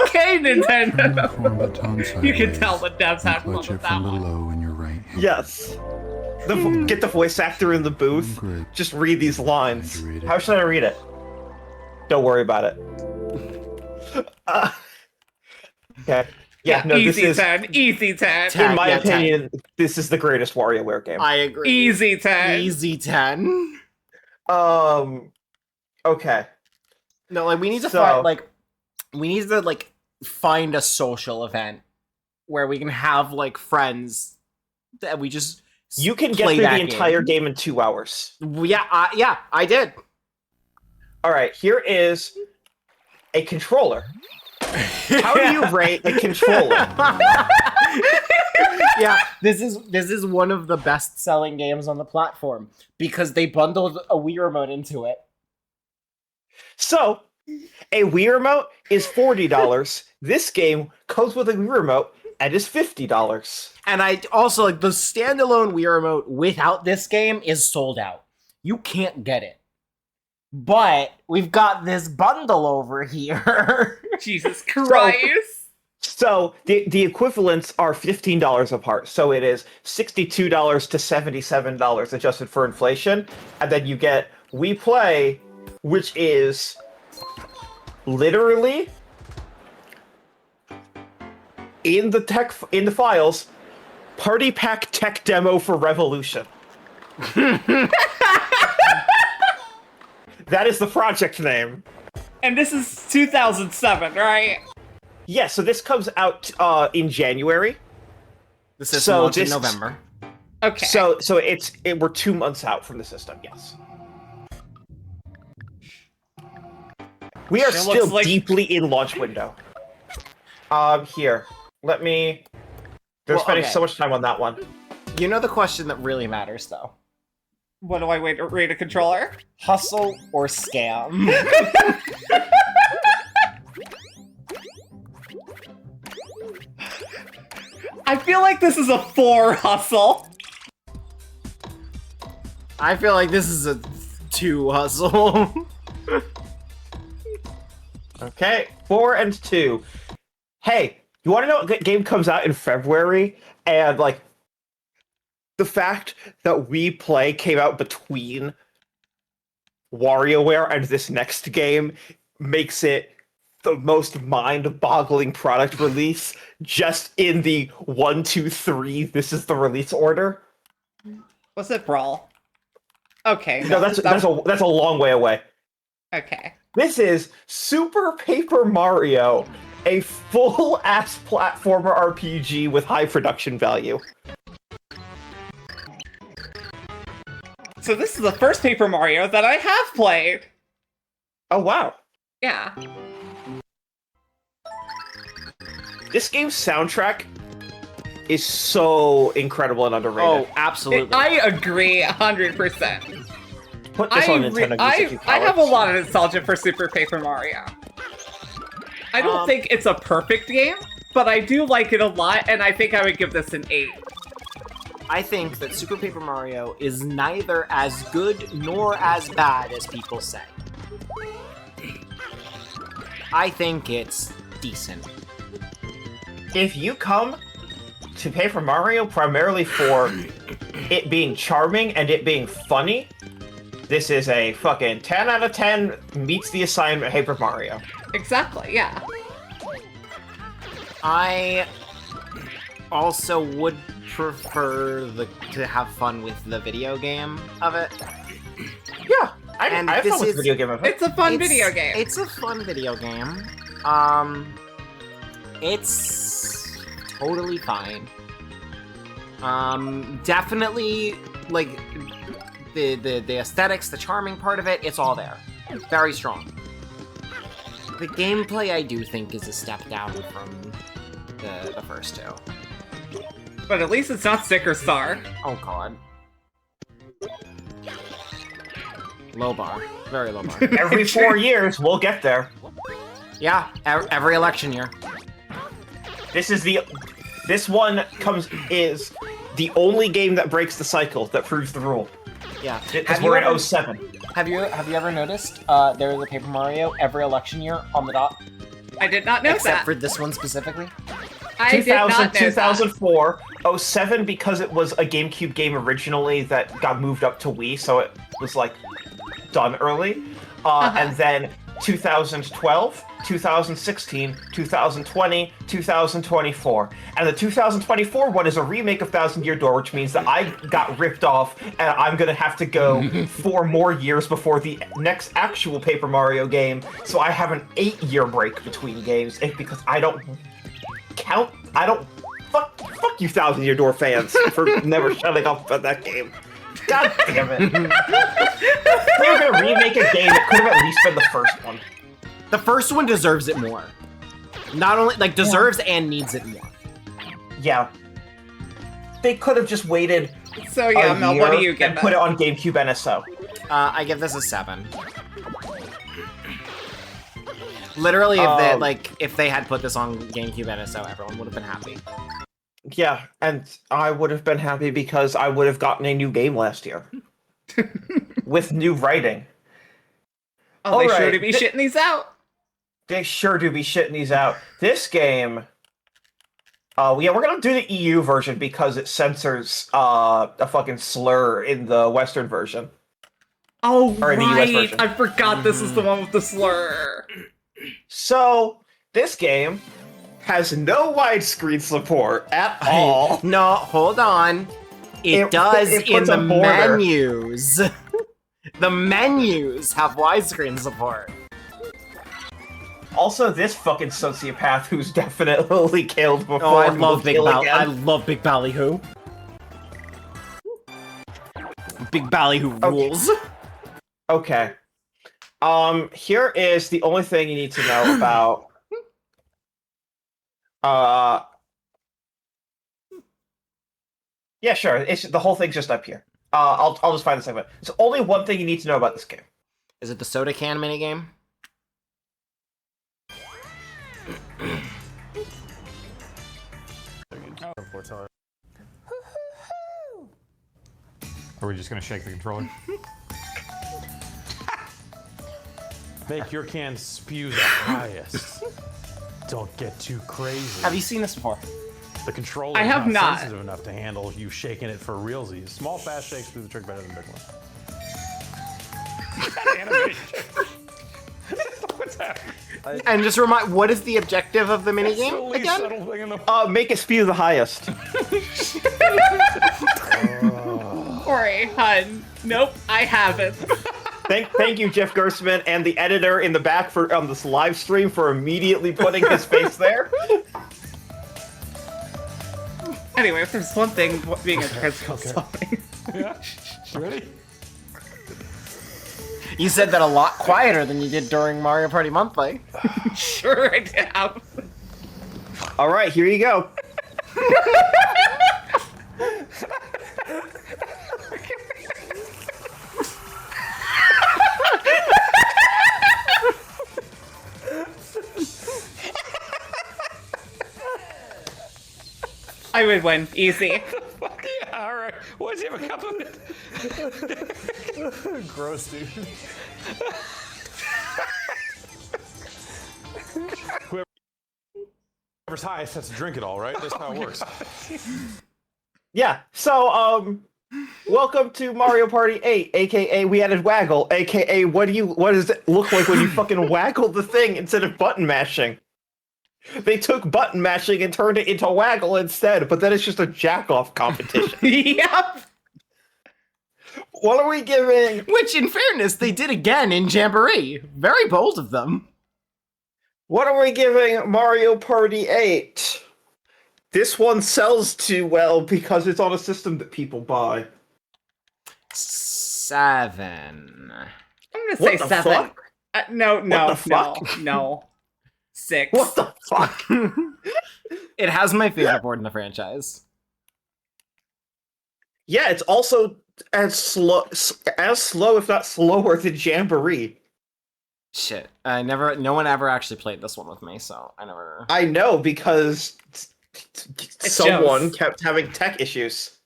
Okay, Nintendo. Baton You can sideways tell the devs and had fun clutch with it that from one. below in your right hand. Yes. Get the voice actor in the booth. Just read these lines. How should I read it? Don't worry about it. Okay. Yeah, no, easy this is 10. Easy 10. in my opinion, this is the greatest WarioWare game. I agree. Easy 10. Easy 10. Okay. No, like we need to find a social event where we can have like friends that we just You can get play through that the entire game in 2 hours. Yeah, I did. All right, here is a controller. How do you rate a controller? Yeah, this is one of the best-selling games on the platform because they bundled a Wii remote into it. So, a Wii remote is $40. This game comes with a Wii remote and is $50. And I also like the standalone Wii remote without this game is sold out. You can't get it. But we've got this bundle over here. Jesus Christ. So the equivalents are $15 apart. So it is $62 to $77 adjusted for inflation. And then you get Wii Play, which is literally in the files, Party Pack Tech Demo for Revolution. That is the project name. And this is 2007, right? Yeah, so this comes out in January. The system launched in November. Okay. So we're 2 months out from the system, yes. We are still deeply in launch window. Here. Let me... They're spending so much time on that one. You know the question that really matters, though. What do I rate a controller? Hustle or scam? I feel like this is a 4 hustle. I feel like this is a 2 hustle. Okay, 4 and 2. Hey, You want to know what game comes out in February? And, like, the fact that We Play came out between WarioWare and this next game makes it the most mind-boggling product release just in the 1, 2, 3, this is the release order. Was it Brawl? Okay. No, that's a long way away. Okay. This is Super Paper Mario, a full-ass platformer RPG with high production value. So this is the first Paper Mario that I have played. Oh, wow. Yeah. This game's soundtrack is so incredible and underrated. Oh, absolutely. I agree 100%. Put this on Nintendo Music, you I have a cowards. lot of nostalgia for Super Paper Mario. I don't think it's a perfect game, but I do like it a lot, and I think I would give this an 8. I think that Super Paper Mario is neither as good nor as bad as people say. I think it's decent. If you come to Paper Mario primarily for it being charming and it being funny, this is a fucking 10 out of 10 meets the assignment Paper Mario. Exactly, yeah. I also would prefer to have fun with the video game of it. Yeah, I have fun with the video game of it. It's a fun video game. It's a fun video game. It's totally fine. Definitely, like, the aesthetics, the charming part of it, it's all there. Very strong. The gameplay, I do think, is a step down from the first two. But at least it's not Sticker Star. Oh god. Low bar. Very low bar. Every 4 years, we'll get there. Yeah, every election year. This one is the only game that breaks the cycle, that proves the rule. Yeah. Because we're in 07. Have you ever noticed there's a Paper Mario every election year on the dot? I did not know Except that. for this one specifically? I did not know 2004, 07 because it was a GameCube game originally that got moved up to Wii, so it was like done early. And then 2012, 2016, 2020, 2024. And the 2024 one is a remake of Thousand Year Door, which means that I got ripped off and I'm gonna have to go 4 more years before the next actual Paper Mario game, so I have an 8-year break between games because I don't count. Fuck you, Thousand Year Door fans, for never shutting up about that game. God damn it. They were gonna remake a game, it could have at least been the first one. The first one deserves it more. Not only, like, deserves and needs it more. Yeah. They could have just waited So yeah, a Mel, year what do you give and it? put it on GameCube NSO. I give this a 7. Literally, if they had put this on GameCube NSO, everyone would have been happy. Yeah, and I would have been happy because I would have gotten a new game last year. With new writing. Oh, they sure do be shitting these out. They sure do be shitting these out. This game... yeah, we're gonna do the EU version because it censors a fucking slur in the Western version. Oh, Or in the US right. version. I forgot this is the one with the slur. So, this game has no widescreen support at all. No, hold on. It does it in puts the a border. menus. The menus have widescreen support. Also, this fucking sociopath who's definitely killed before. Oh, I he love will Big kill Bally. again. I love Big Ballyhoo. Big Ballyhoo rules. Okay. Here is the only thing you need to know about. Yeah, sure. It's the whole thing's just up here. I'll just find the segment. There's only one thing you need to know about this game. Is it the soda can minigame? Are we just gonna shake the controller? Make your can spew the highest. Don't get too crazy. Have you seen this before? The controller I is have not not. sensitive enough to handle you shaking it for realsies. Small, fast shakes do the trick better than big ones. Animation. What's happening? And just remind, what is the objective of the minigame again? Make it speed the highest. Ori, hun. Nope, I haven't. Thank you, Jeff Gersman, and the editor in the back for on this live stream for immediately putting his face there. Anyway, if there's one thing being a transcript solving. Yeah. Ready? You said that a lot quieter than you did during Mario Party Monthly. Sure I have. All right, here you go. I would win. Easy. Yeah, alright. Why'd you have a cup of it? Gross, dude. Whoever's highest has to drink it all, right? That's how it works. Yeah, so, welcome to Mario Party 8, aka we added Waggle, aka what does it look like when you fucking waggle the thing instead of button mashing? They took button mashing and turned it into Waggle instead, but then it's just a jack-off competition. Yep. What are we giving? Which, in fairness, they did again in Jamboree. Very bold of them. What are we giving Mario Party 8? This one sells too well because it's on a system that people buy. 7. I'm gonna What say the 7. fuck? No. What the fuck? No. 6. What the fuck? It has my favorite board in the franchise. Yeah, it's also as slow, if not slower than Jamboree. Shit. No one ever actually played this one with me, so I never... I know, because someone kept having tech issues.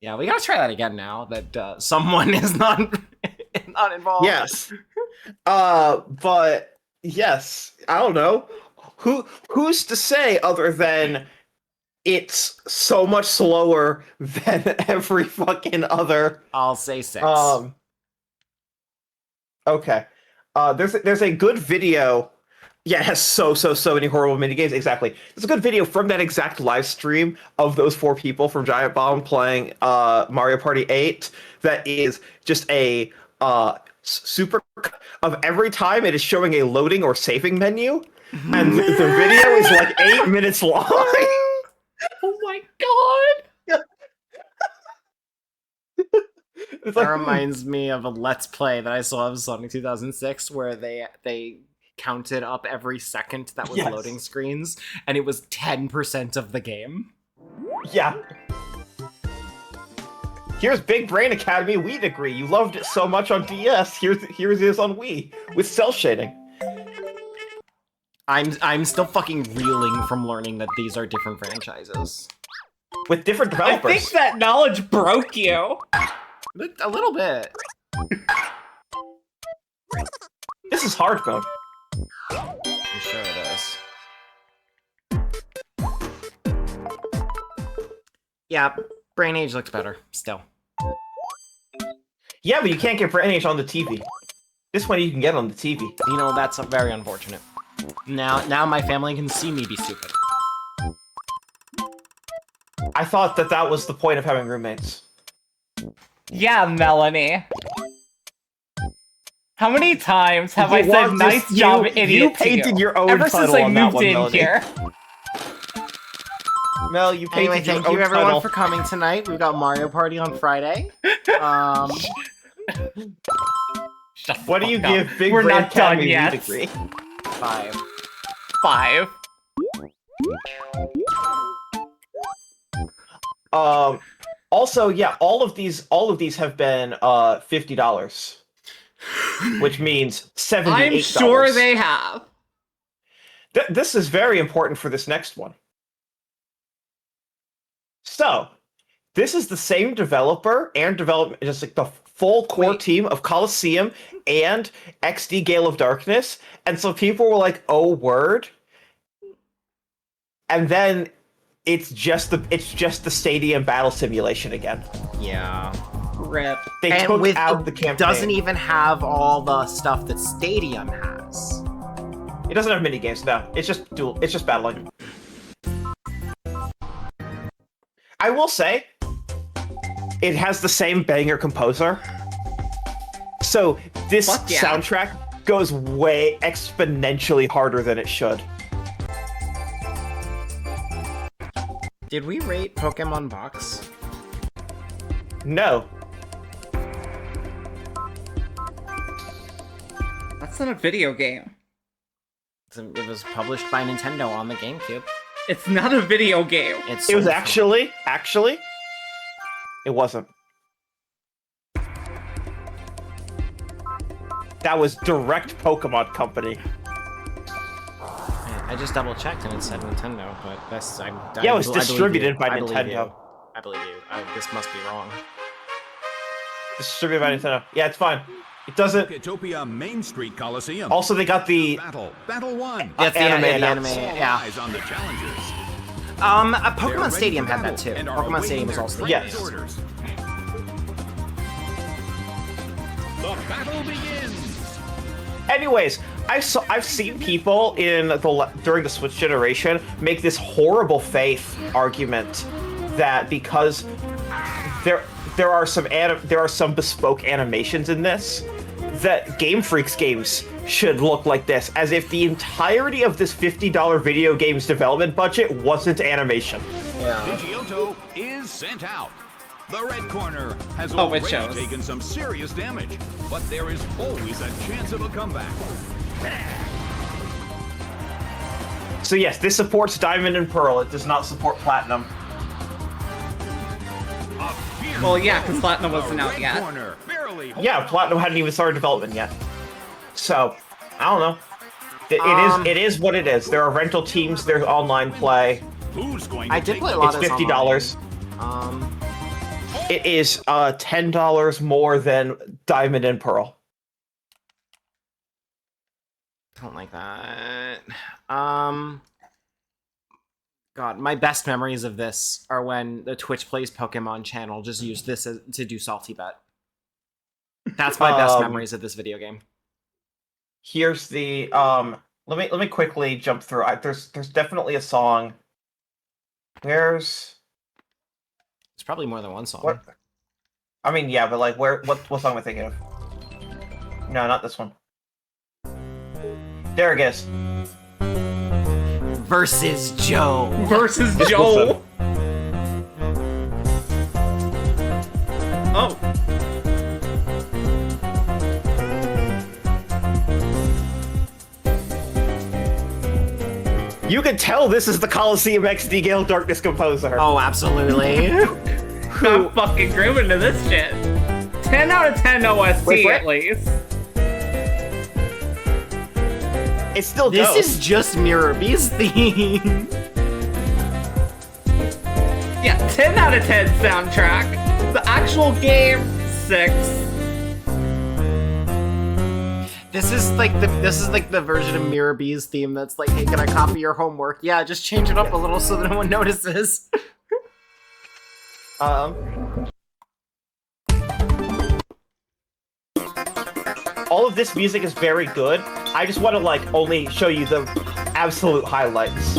Yeah, we gotta try that again now that someone is not involved. Yes. But yes, I don't know. Who's to say other than it's so much slower than every fucking other. I'll say 6. Okay. There's a good video. Yeah, it has so many horrible minigames. Exactly. There's a good video from that exact live stream of those 4 people from Giant Bomb playing Mario Party 8 that is just a super of every time it is showing a loading or saving menu, and the video is like 8 minutes long. Oh my god! It's That reminds me of a Let's Play that I saw of Sonic 2006 where they counted up every second that was loading screens, and it was 10% of the game. Yeah. Here's Big Brain Academy Wii degree. You loved it so much on DS. Here it is on Wii with cell shading. I'm still fucking reeling from learning that these are different franchises. With different developers. I think that knowledge broke you. A little bit. This is hard mode. I'm sure it is. Yeah, Brain Age looks better, still. Yeah, but you can't get Brain Age on the TV. This one you can get on the TV. You know, that's very unfortunate. Now my family can see me be stupid. I thought that was the point of having roommates. Yeah, Melanie. How many times have I said nice job, idiot? You painted your own ever since title I on that moved one, in Melanie. here. Mel, you painted Anyway, your thank own you everyone title. for coming tonight. We've got Mario Party on Friday. What do you fuck up. give Big We're Brain not done Academy yet. degree? 5. 5. Also, yeah, all of these have been $50, which means $78. I'm sure they have. This is very important for this next one. So, this is the same developer and development, just like the full core team of Coliseum and XD Gale of Darkness, and so people were like, "Oh, word." and then it's just the stadium battle simulation again. Yeah. Rip. They And took with, out it the campaign. doesn't even have all the stuff that Stadium has. It doesn't have mini games now. It's just It's just battling. I will say, it has the same banger composer. So this soundtrack goes way exponentially harder than it should. Did we rate Pokemon Box? No. That's not a video game. It was published by Nintendo on the GameCube. It's not a video game. It was actually, it wasn't. That was direct Pokemon Company. I just double checked and it said Nintendo, but that's Yeah, it was distributed by Nintendo. I believe you. This must be wrong. Distributed by Nintendo. Yeah, it's fine. It doesn't. Poketopia Main Street Coliseum. Also, they got the Battle 1. That's the anime. All Yeah. eyes on the challengers. Pokemon Stadium had that too. Pokemon Stadium was also Yes. The battle begins. Anyways, I've seen people during the Switch generation make this horrible faith argument that because there are some bespoke animations in this, that Game Freak's games should look like this, as if the entirety of this $50 video game's development budget wasn't animation. Yeah. Pidgeotto is sent out. The red corner has already taken some serious damage, but there is always a chance of a comeback. So yes, this supports Diamond and Pearl. It does not support Platinum. Well, yeah, because Platinum wasn't out yet. Yeah, Platinum hadn't even started development yet. So, I don't know. It is what it is. There are rental teams. There's online play. Who's going to I did play a lot of It's $50. It is $10 more than Diamond and Pearl. I don't like that. God, my best memories of this are when the Twitch Plays Pokemon channel just used this to do Salty Bet. That's my best memories of this video game. Here's the let me quickly jump through. There's definitely a song. There's probably more than one song. What? I mean, yeah, but like, what song am I thinking of? No, not this one. There it is. Versus Joe. Versus Joe. Oh. You can tell this is the Coliseum XD Gale Darkness composer. Oh, absolutely. I'm fucking grooving to this shit. 10 out of 10 OST at least. It's still This dope. is just Mirrorbee's theme. Yeah, 10 out of 10 soundtrack. The actual game, 6. This is like the version of Mirrorbee's theme that's like, hey, can I copy your homework? Yeah, just change it up a little so that no one notices. All of this music is very good. I just want to like only show you the absolute highlights.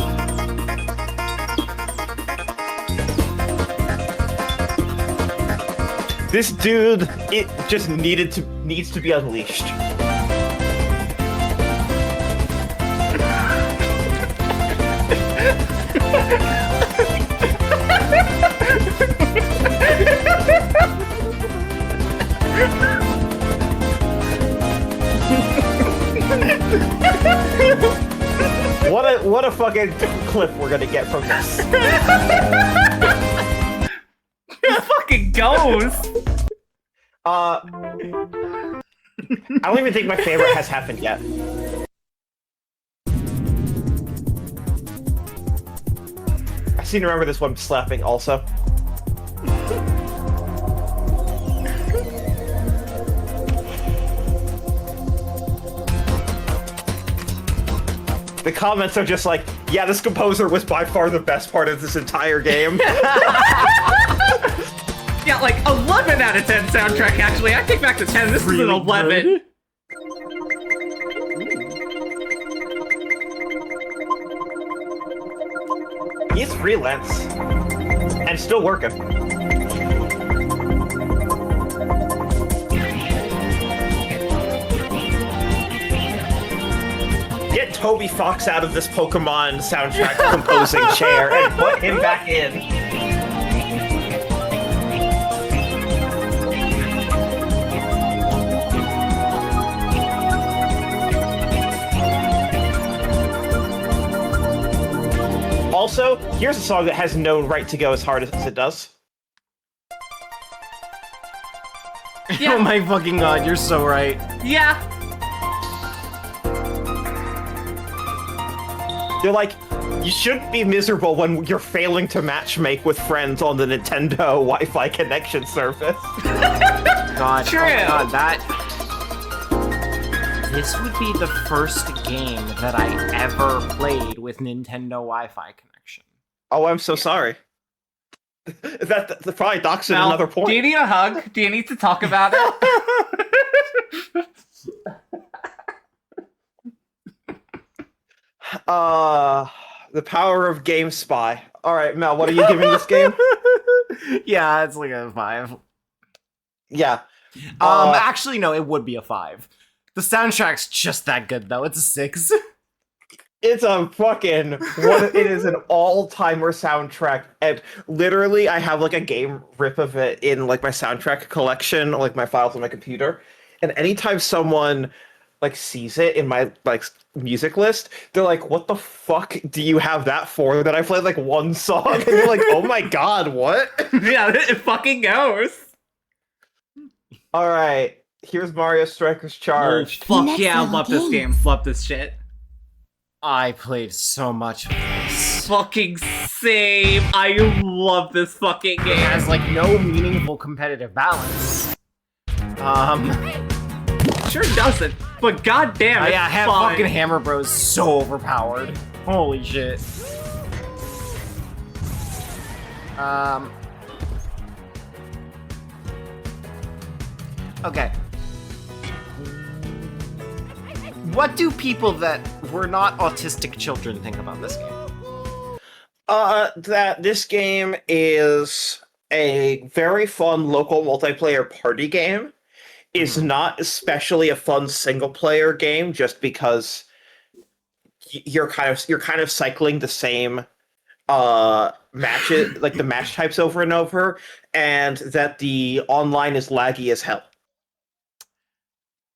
This dude, it just needs to be unleashed. What a fucking clip we're gonna get from this. It fucking goes. I don't even think my favorite has happened yet. I seem to remember this one slapping also. The comments are just like, Yeah, this composer was by far the best part of this entire game. Yeah, like 11 out of 10 soundtrack, actually. I take back the 10. This is an 11. Good. He's freelance. And still working. Get Toby Fox out of this Pokemon soundtrack composing chair and put him back in. Also, here's a song that has no right to go as hard as it does. Oh my fucking god, you're so right. Yeah. You're like, you shouldn't be miserable when you're failing to matchmake with friends on the Nintendo Wi-Fi connection service. God, True. oh my god, that... This would be the first game that I ever played with Nintendo Wi-Fi connection. Oh, I'm so sorry. That's probably doxing Mel, another point. do you need a hug? Do you need to talk about it? The power of Game Spy. All right, Mel, what are you giving this game? Yeah, it's like a 5. Yeah. Actually, no, it would be a 5. The soundtrack's just that good, though. It's a 6. It's a fucking it is an all-timer soundtrack, and literally I have like a game rip of it in like my soundtrack collection, like my files on my computer. And anytime someone like sees it in my like music list, they're like, "What the fuck do you have that for?" That I played like one song, and you're like, "Oh my god, what?" Yeah, it fucking goes. All right, here's Mario Strikers Charged. Oh, fuck yeah, I love this game. Love this shit. I played so much of this. Fucking same. I love this fucking game. It has like no meaningful competitive balance. Sure doesn't, but goddamn, it's yeah, fun. fucking Hammer Bros so overpowered. Holy shit. Okay. What do people that were not autistic children think about this game? That this game is a very fun local multiplayer party game. It's not especially a fun single player game just because you're kind of cycling the same matches, like the match types over and over, and that the online is laggy as hell.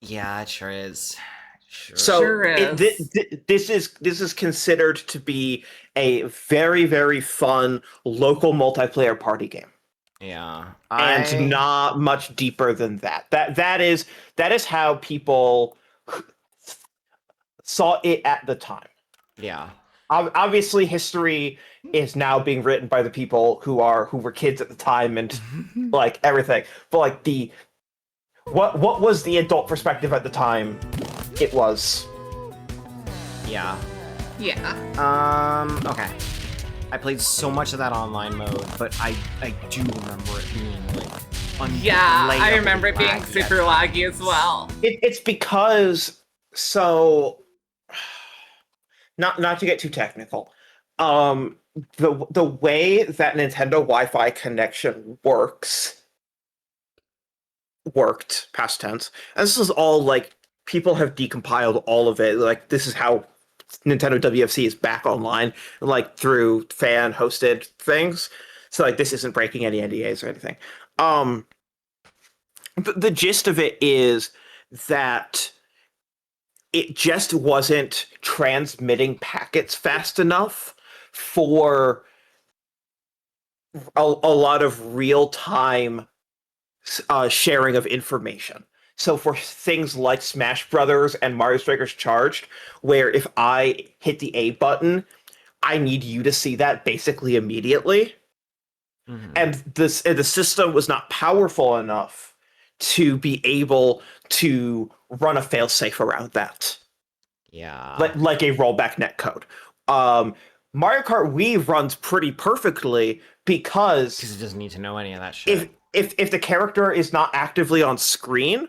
Yeah, it sure is. This is considered to be a very, very fun local multiplayer party game. Yeah, and not much deeper than that. That is how people saw it at the time. Yeah. Obviously, history is now being written by the people who were kids at the time and like everything. But like what was the adult perspective at the time? It was. Yeah. Yeah. Okay. I played so much of that online mode, but I do remember it being like yeah, I remember it being super laggy as well. It's because not to get too technical, the way that Nintendo Wi-Fi connection worked past tense, and this is all like people have decompiled all of it. Like this is how Nintendo WFC is back online, like through fan hosted things. So like this isn't breaking any NDAs or anything. The gist of it is that it just wasn't transmitting packets fast enough for a lot of real-time sharing of information. So for things like Smash Brothers and Mario Strikers Charged, where if I hit the A button, I need you to see that basically immediately. Mm-hmm. And the system was not powerful enough to be able to run a failsafe around that. Yeah. Like a rollback netcode. Mario Kart Wii runs pretty perfectly because it doesn't need to know any of that shit. If the character is not actively on screen,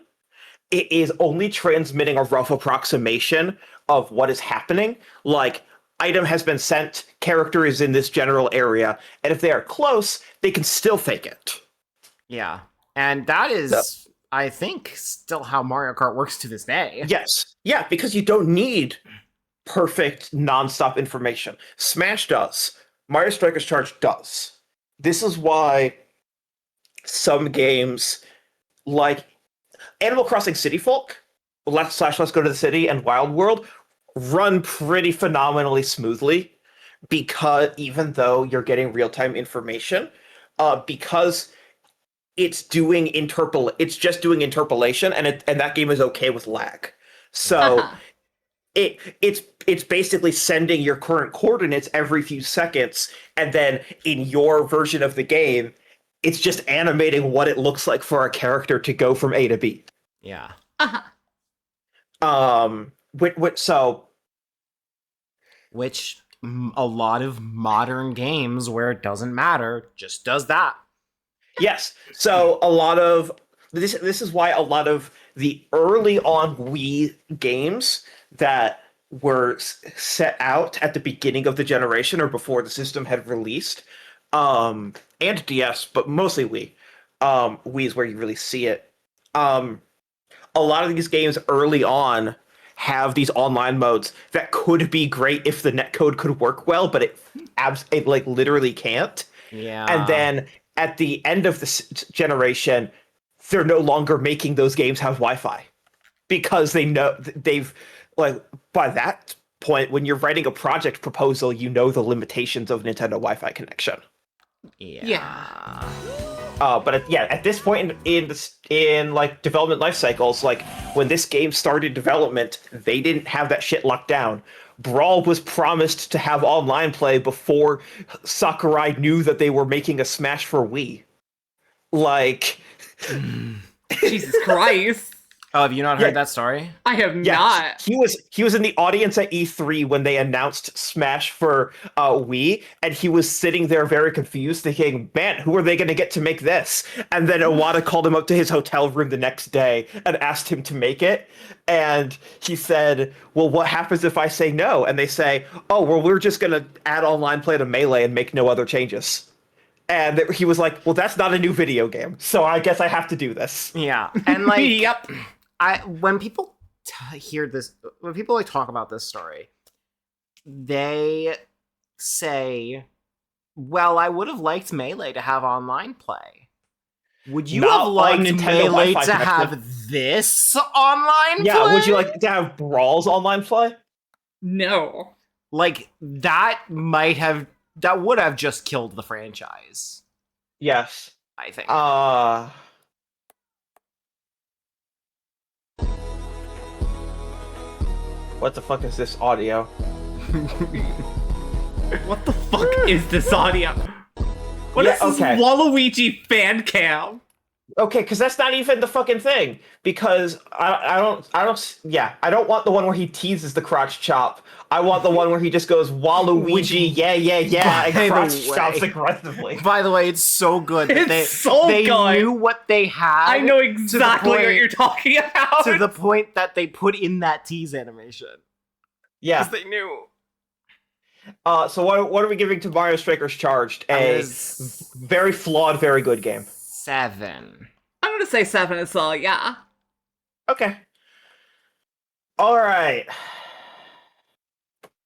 it is only transmitting a rough approximation of what is happening. Like, item has been sent, character is in this general area, and if they are close, they can still fake it. Yeah. And that is, I think, still how Mario Kart works to this day. Yes. Yeah, because you don't need perfect non-stop information. Smash does. Mario Strikers Charge does. This is why some games like Animal Crossing City Folk, Let's Go to the City, and Wild World run pretty phenomenally smoothly, because even though you're getting real-time information, because it's doing just doing interpolation, and that game is okay with lag. So it's basically sending your current coordinates every few seconds, and then in your version of the game, it's just animating what it looks like for a character to go from A to B. Yeah. Which a lot of modern games where it doesn't matter just does that. Yes. So a lot of this is why a lot of the early on Wii games that were set out at the beginning of the generation or before the system had released, and DS, but mostly Wii. Wii is where you really see it. A lot of these games early on have these online modes that could be great if the netcode could work well, but it like literally can't. Yeah. And then at the end of this generation, they're no longer making those games have Wi-Fi, because they know they've, like, by that point, when you're writing a project proposal, you know the limitations of Nintendo Wi-Fi connection. Yeah. But at this point in like development life cycles, like when this game started development, they didn't have that shit locked down. Brawl was promised to have online play before Sakurai knew that they were making a Smash for Wii. Like, Jesus Christ. Oh, have you not heard that story? I have not. He was in the audience at E3 when they announced Smash for Wii, and he was sitting there very confused, thinking, "Man, who are they going to get to make this?" And then Iwata called him up to his hotel room the next day and asked him to make it. And he said, "Well, what happens if I say no?" And they say, "Oh, well, we're just going to add online play to Melee and make no other changes." And he was like, "Well, that's not a new video game, so I guess I have to do this." Yeah, and like, Yep. When people hear this, when people like talk about this story, they say, "Well, I would have liked Melee to have online play." Would you have liked Melee to have this online play? Yeah, would you like to have Brawl's online play? No. Like, that would have just killed the franchise. Yes. I think. What the fuck is this audio? What the fuck is this audio? What is this Waluigi fan cam? Okay, because that's not even the fucking thing. Because I don't want the one where he teases the crotch chop. I want the one where he just goes Waluigi, yeah, and crotch chops aggressively. By the way, it's so good. That They knew what they had. I know exactly what you're talking about. To the point that they put in that tease animation. Yeah. Because they knew. So what are we giving to Mario Strikers Charged? A very flawed, very good game. 7. I'm gonna say 7 as well, yeah. Okay. Alright.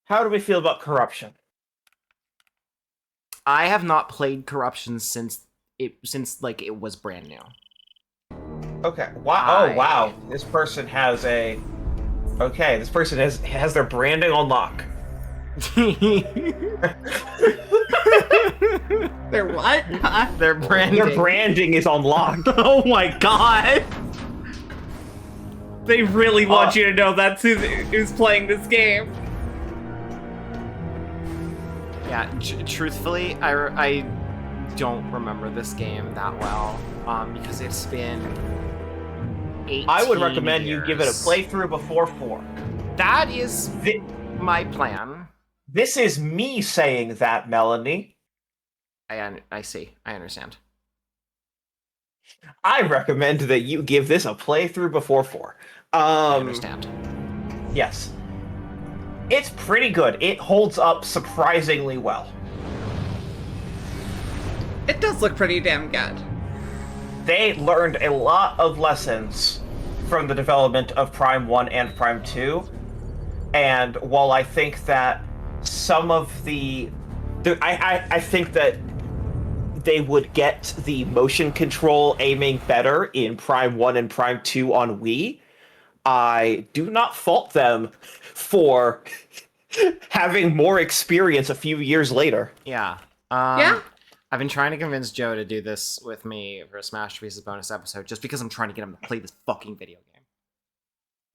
How do we feel about Corruption? I have not played Corruption since it was brand new. Okay. Wow. Oh wow. This person has a. Okay. This person has their branding on lock. Their what? Their branding. Their branding is on lock. Oh my god. They really want you to know that's who's playing this game. Yeah, truthfully, I don't remember this game that well, because it's been 18 I would recommend years. you give it a playthrough before 4. That is my plan. This is me saying that, Melanie. I see. I understand. I recommend that you give this a playthrough before 4. I understand. Yes. It's pretty good. It holds up surprisingly well. It does look pretty damn good. They learned a lot of lessons from the development of Prime 1 and Prime 2. And while I think that some of I think that they would get the motion control aiming better in Prime 1 and Prime 2 on Wii, I do not fault them for having more experience a few years later. Yeah. Yeah. I've been trying to convince Joe to do this with me for a Smash Pieces bonus episode, just because I'm trying to get him to play this fucking video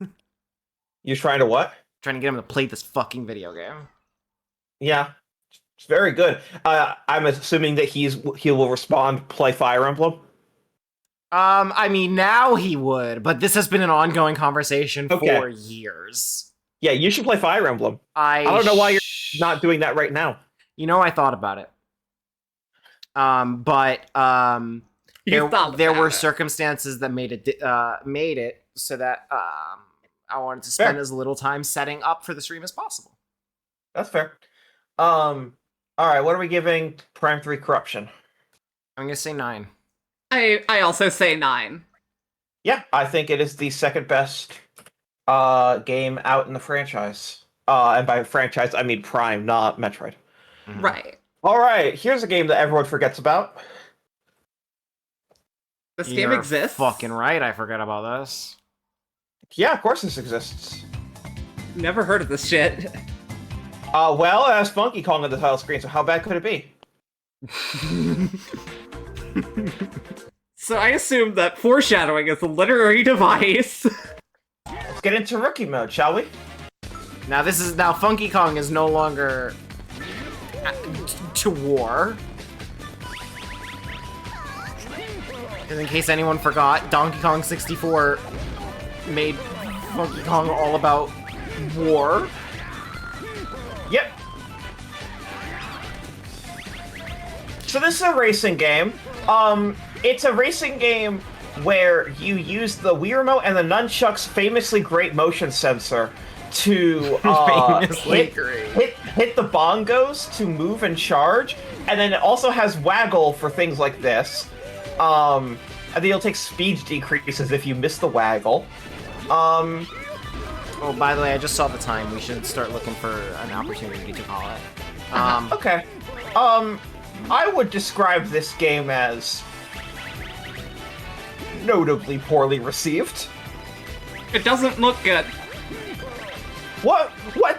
game. You're trying to what? Trying to get him to play this fucking video game. Yeah. It's very good. I'm assuming that he will respond, play Fire Emblem. I mean, now he would, but this has been an ongoing conversation for years. Yeah, you should play Fire Emblem. I don't know why you're not doing that right now. You know, I thought about it. But there were circumstances that made it so that I wanted to spend as little time setting up for the stream as possible. That's fair. All right, what are we giving Prime 3 Corruption? I'm gonna say 9. I also say 9. Yeah, I think it is the second best game out in the franchise. And by franchise, I mean Prime, not Metroid. Mm-hmm. Right. All right, here's a game that everyone forgets about. This game exists? Fucking right, I forgot about this. Yeah, of course this exists. Never heard of this shit. Well, it has Funky Kong on the title screen, so how bad could it be? So I assume that foreshadowing is a literary device. Let's get into rookie mode, shall we? Now Funky Kong is no longer to war. And in case anyone forgot, Donkey Kong 64 made Funky Kong all about war. Yep. So this is a racing game. It's a racing game where you use the Wii Remote and the Nunchuck's famously great motion sensor to hit the bongos to move and charge, and then it also has waggle for things like this. And then you'll take speed decreases if you miss the waggle. Oh, by the way, I just saw the time. We should start looking for an opportunity to call it. Okay. I would describe this game as notably poorly received. It doesn't look good. What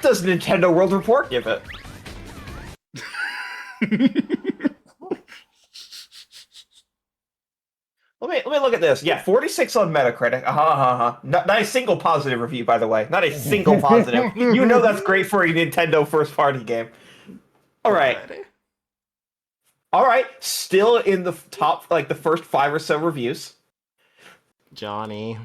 does Nintendo World Report give it? Let me look at this. Yeah, 46 on Metacritic. Not a single positive review, by the way. Not a single positive. You know that's great for a Nintendo first-party game. All right. Still in the top, like the first 5 or so reviews. Johnny.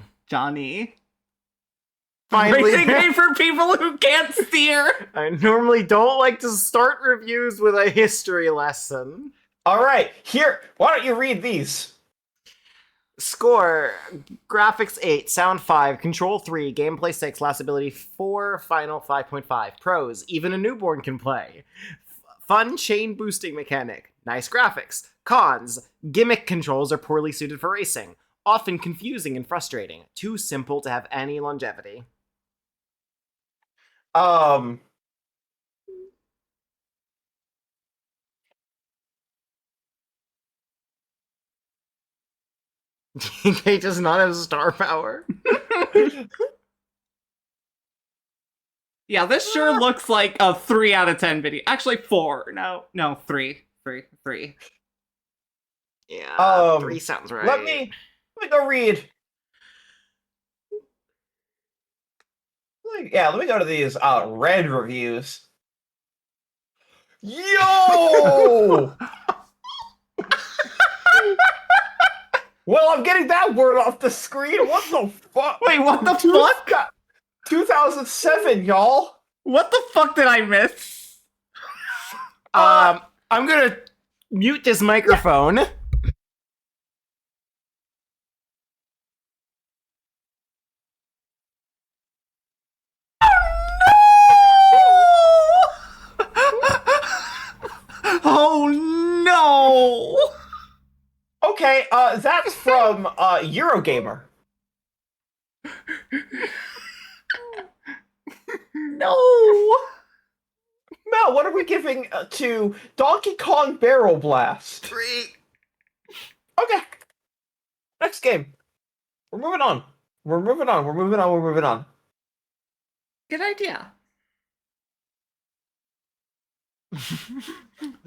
Finally. Racing game for people who can't steer. I normally don't like to start reviews with a history lesson. All right, here. Why don't you read these? Score: graphics 8, sound 5, control 3, gameplay 6, last ability 4, final 5.5. Pros: even a newborn can play. Fun chain boosting mechanic. Nice graphics. Cons: gimmick controls are poorly suited for racing. Often confusing and frustrating. Too simple to have any longevity. DK does not have star power. Yeah, this sure looks like a 3 out of 10 video. Actually, 4. No, 3. 3. Yeah, 3 sounds right. Let me go read. Let me go to these red reviews. Yo! Well, I'm getting that word off the screen. What the fuck? Wait, what the fuck? 2007, y'all. What the fuck did I miss? I'm gonna mute this microphone. Oh no! Okay, that's from Eurogamer. No! Mel, what are we giving to Donkey Kong Barrel Blast? 3. Okay. Next game. We're moving on. We're moving on. We're moving on. We're moving on. Good idea.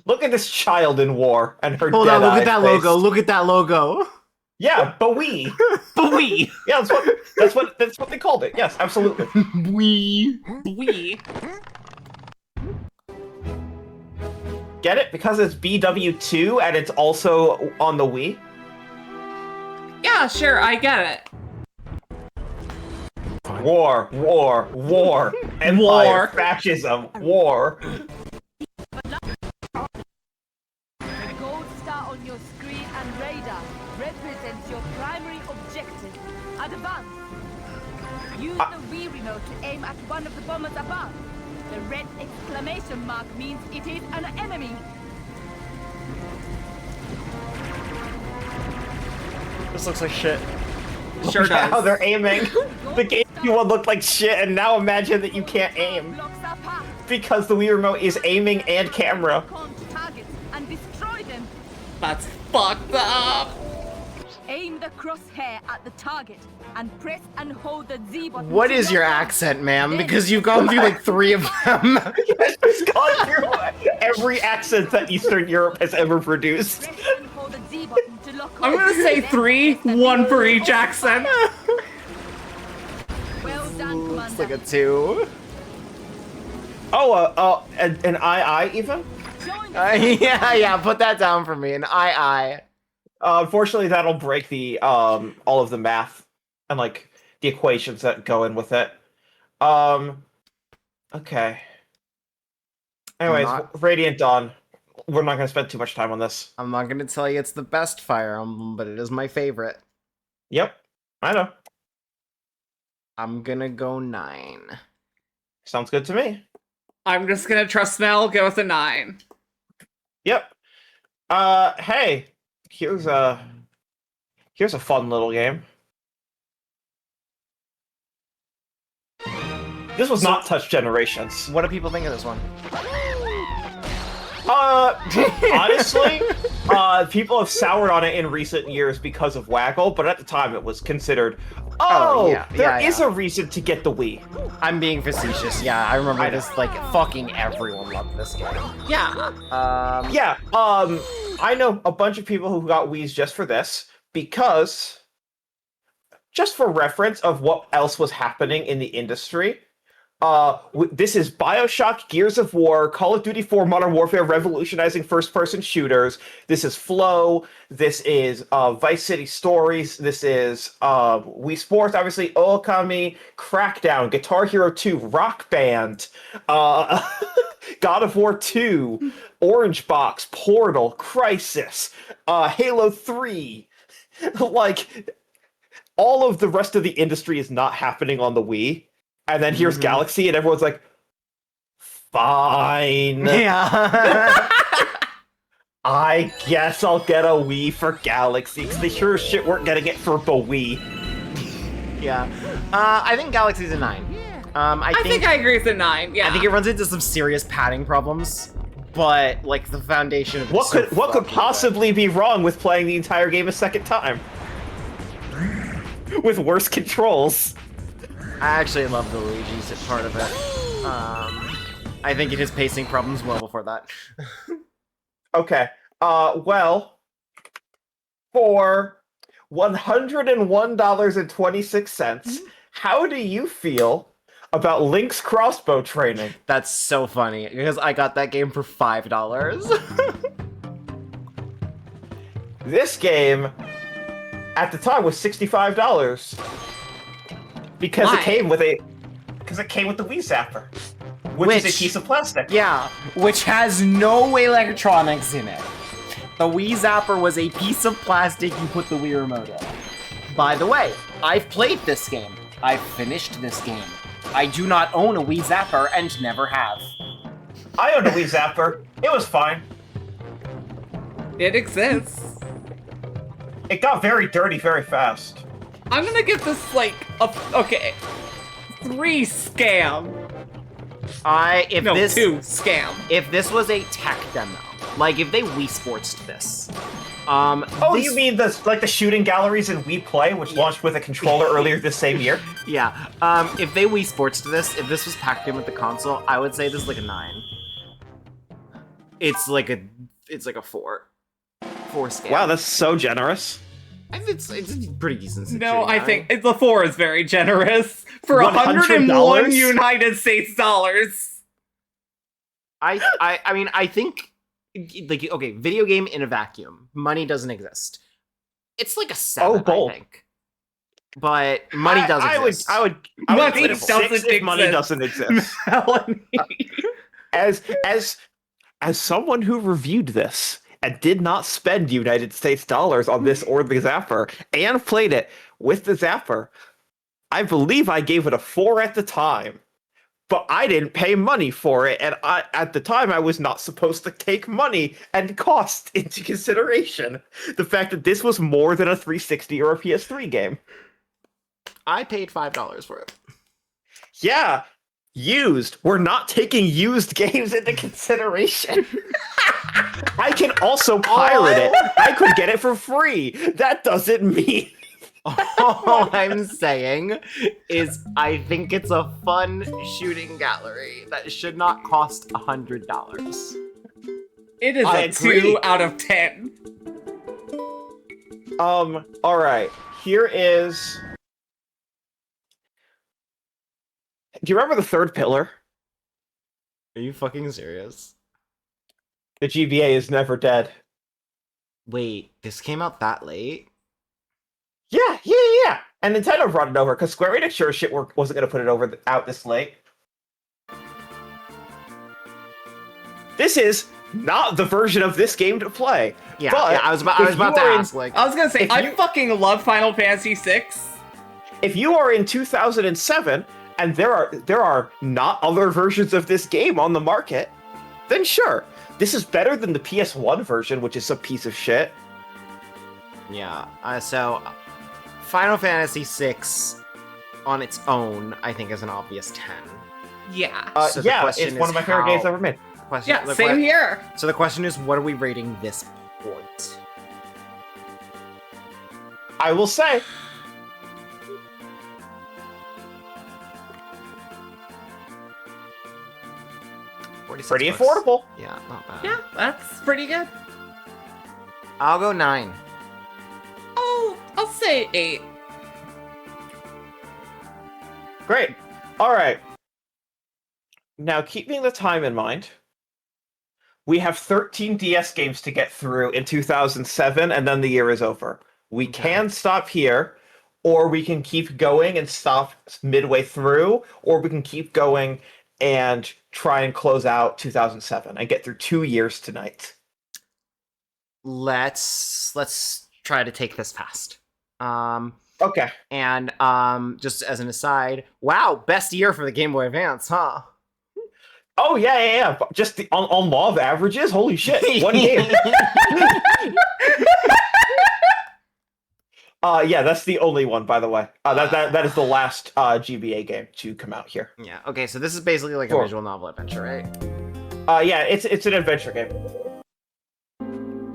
Look at this child in war and her Hold on, look at dead-eyed that face. logo. Look at that logo. Yeah, Bowie. Bowie. Yeah, that's what they called it. Yes, absolutely. Bowie. Wee. Get it? Because it's BW2 and it's also on the Wii? Yeah, sure, I get it. War, war, war. Empire, War. fascism, war. The gold star on your screen and radar represents your primary objective. Advance. Use the Wii remote to aim at one of the bombers above. The red exclamation mark means it is an enemy. This looks like shit. Sure does. How they're aiming. The GameCube one looked like shit, and now imagine that you can't aim. Because the Wii remote is aiming and camera. And destroy them. That's fucked up. Aim the crosshair at the target and press and hold the Z button. What is your accent, ma'am? Because you've gone through like 3 of them. It's gone through every accent that Eastern Europe has ever produced. I'm gonna say 3, 1 for each accent. Well done, Commander. It's like a 2. Oh, an II even? Yeah, put that down for me. An II. Unfortunately, that'll break the all of the math and like the equations that go in with it. Okay. Anyways, Radiant Dawn. We're not going to spend too much time on this. I'm not going to tell you it's the best Fire Emblem, but it is my favorite. Yep, I know. I'm gonna go 9. Sounds good to me. I'm just gonna trust Mel, go with a 9. Yep. Hey, here's a fun little game. This was not Touch Generations. What do people think of this one? Honestly, people have soured on it in recent years because of Waggle, but at the time it was considered, there is a reason to get the Wii. I'm being facetious, yeah, I remember this, like, fucking everyone loved this game. Yeah. I know a bunch of people who got Wiis just for this, because, just for reference of what else was happening in the industry, this is BioShock, Gears of War, Call of Duty 4 Modern Warfare revolutionizing first-person shooters. This is Flow. This is Vice City Stories. This is Wii Sports, obviously, Okami, Crackdown, Guitar Hero 2, Rock Band, God of War 2, Orange Box, Portal, Crisis, Halo 3. Like, all of the rest of the industry is not happening on the Wii. And then here's Galaxy, and everyone's like, fine. Yeah. I guess I'll get a Wii for Galaxy, because they sure as shit weren't getting it for the Wii. Yeah. I think Galaxy's a 9. I think I agree with a 9, yeah. I think it runs into some serious padding problems, but, like, the foundation of What could possibly be wrong with playing the entire game a second time? With worse controls. I actually love the Luigi's part of it. I think it has pacing problems well before that. Okay. Well, for $101.26, how do you feel about Link's crossbow training? That's so funny, because I got that game for $5. This game, at the time, was $65. Because it came with the Wii Zapper. Which is a piece of plastic. Yeah, which has no electronics in it. The Wii Zapper was a piece of plastic you put the Wii Remote in. By the way, I've played this game. I've finished this game. I do not own a Wii Zapper and never have. I owned a Wii Zapper. It was fine. It exists. It got very dirty very fast. I'm gonna give this like okay, 3 scam. If 2 scam. If this was a tech demo, like if they Wii Sportsed this, you mean the shooting galleries in Wii Play, which launched with a controller earlier this same year? Yeah. If they Wii Sportsed this, if this was packed in with the console, I would say this is like a 9. It's like a 4. 4 scale. Wow, that's so generous. I think it's a pretty decent. No, I think the 4 is very generous for $101 United States dollars. I mean, I think, like, okay, video game in a vacuum, money doesn't exist. It's like a 7, I think. But money does exist. I would give it a 6 if money doesn't exist. Melanie. As someone who reviewed this and did not spend United States dollars on this or the Zapper, and played it with the Zapper, I believe I gave it a 4 at the time. But I didn't pay money for it, and at the time I was not supposed to take money and cost into consideration. The fact that this was more than a 360 or a PS3 game. I paid $5 for it. Yeah, used. We're not taking used games into consideration. I can also pirate it. I could get it for free. That doesn't mean... All I'm saying is I think it's a fun shooting gallery that should not cost $100. It is a 2 out of 10. Alright. Here is... Do you remember the third pillar? Are you fucking serious? The GBA is never dead. Wait, this came out that late? Yeah. And Nintendo brought it over because Square Enix sure as shit wasn't going to put it out this late. This is not the version of this game to play. Yeah, I was about to ask. I was gonna say, I fucking love Final Fantasy VI. If you are in 2007 and there are not other versions of this game on the market, then sure. This is better than the PS1 version, which is a piece of shit. Yeah, so Final Fantasy VI on its own, I think, is an obvious 10. Yeah. So it's one of my favorite games ever made. Same here. So the question is, what are we rating this port? I will say... pretty affordable. Yeah, not bad. Yeah, that's pretty good. I'll go 9. I'll say 8. Great. All right. Now, keeping the time in mind, we have 13 DS games to get through in 2007, and then the year is over. We can stop here, or we can keep going and stop midway through, or we can keep going and try and close out 2007 and get through 2 years tonight. Let's try to take this fast. Okay. And just as an aside, wow, best year for the Game Boy Advance, huh? Oh yeah. Just on law of averages, holy shit, one game. Yeah, that's the only one, by the way. That is the last GBA game to come out here. Yeah. Okay, so this is basically like a visual novel adventure, right? Yeah, it's an adventure game.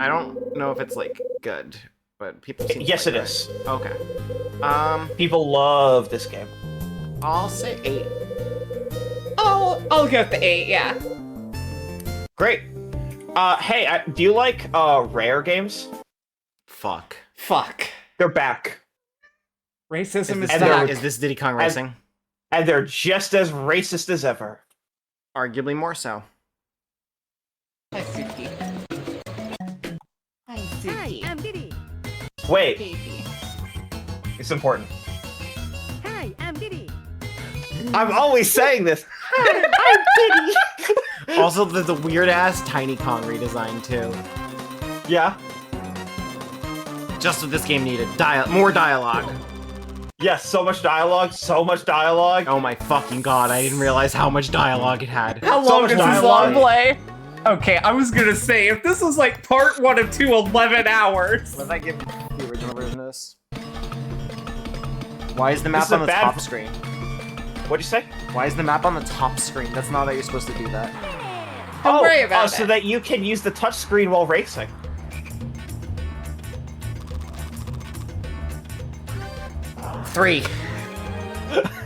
I don't know if it's like good, but people seem yes, to like it is. Okay. People love this game. I'll say 8. I'll go with the 8. Yeah. Great. Hey, do you like Rare games? Fuck. They're back. Racism is back. Is this Diddy Kong Racing? And they're just as racist as ever. Arguably more so. Hi, Suki. Hi, I'm Diddy. Wait. Baby. It's important. Hi, I'm Diddy. I'm always saying this. Also, the weird ass Tiny Kong redesign too. Yeah. Just what this game needed. More dialogue. Yes, so much dialogue, so much dialogue. Oh my fucking god, I didn't realize how much dialogue it had. How long does this long play? Okay, I was gonna say, if this was like part 1 of 2, 11 hours. What if I give the original version of this? Why is the map on the top screen? What'd you say? Why is the map on the top screen? That's not how you're supposed to do that. Don't worry about it. So that you can use the touch screen while racing. Three.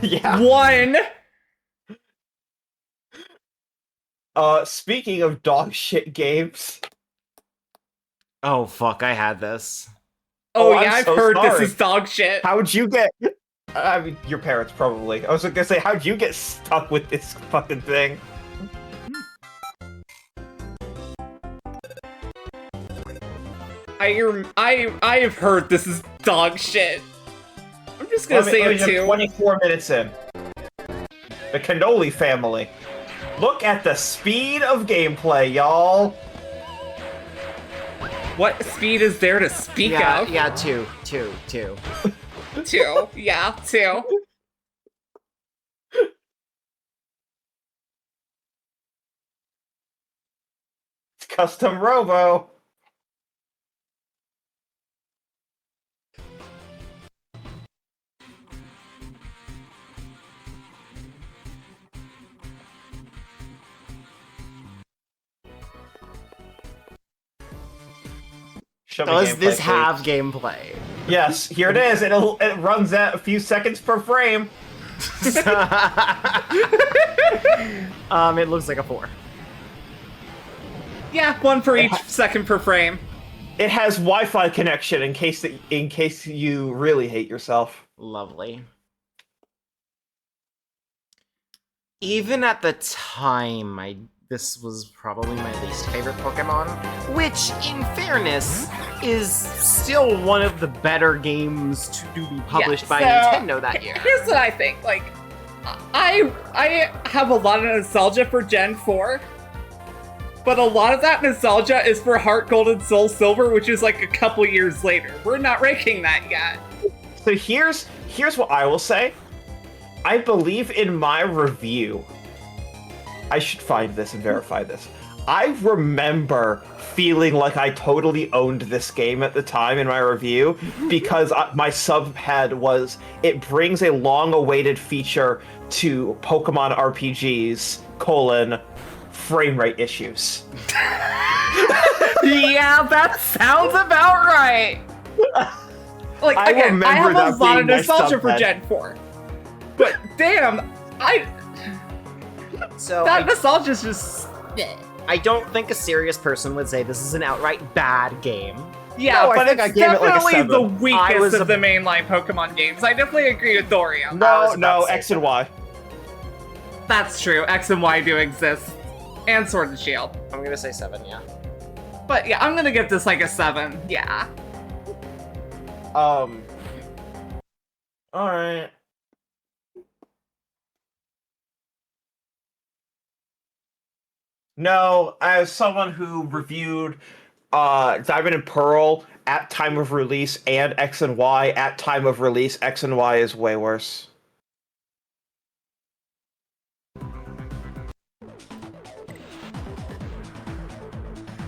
Yeah. 1. Speaking of dog shit games. Oh fuck, I had this. Oh yeah, I'm I've so heard sorry. this is dog shit. How'd you get... I mean, your parents probably. I was gonna say, how'd you get stuck with this fucking thing? I have heard this is dog shit. I'm just gonna say it too. 24 minutes in. The Cannoli family. Look at the speed of gameplay, y'all. What speed is there to speak of? Yeah, two. 2, yeah, 2. It's custom robo. Does this have gameplay? Yes, here it is. It runs at a few seconds per frame. It looks like a 4. Yeah, 1 for each second per frame. It has Wi-Fi connection in case you really hate yourself. Lovely. Even at the time, this was probably my least favorite Pokemon, which, in fairness, is still one of the better games to be published by Nintendo that year. Here's what I think. Like, I have a lot of nostalgia for Gen 4, but a lot of that nostalgia is for Heart Gold and Soul Silver, which is like a couple years later. We're not ranking that yet. So here's what I will say. I believe in my review. I should find this and verify this. I remember feeling like I totally owned this game at the time in my review because my subhead was, it brings a long-awaited feature to Pokemon RPGs, frame rate issues. Yeah, that sounds about right. Like, I again, I remember have a that lot of being my nostalgia for subhead. Gen 4. But damn, So that nostalgia's just... I don't think a serious person would say this is an outright bad game. Yeah, No, but I it's gave it like a definitely 7. the weakest of the mainline Pokemon games. I definitely agree with Dorian. No, X and Y. That's true. X and Y do exist. And Sword and Shield. I'm gonna say 7, yeah. But yeah, I'm gonna give this like a 7. Yeah. Alright. No, as someone who reviewed Diamond and Pearl at time of release and X and Y at time of release, X and Y is way worse.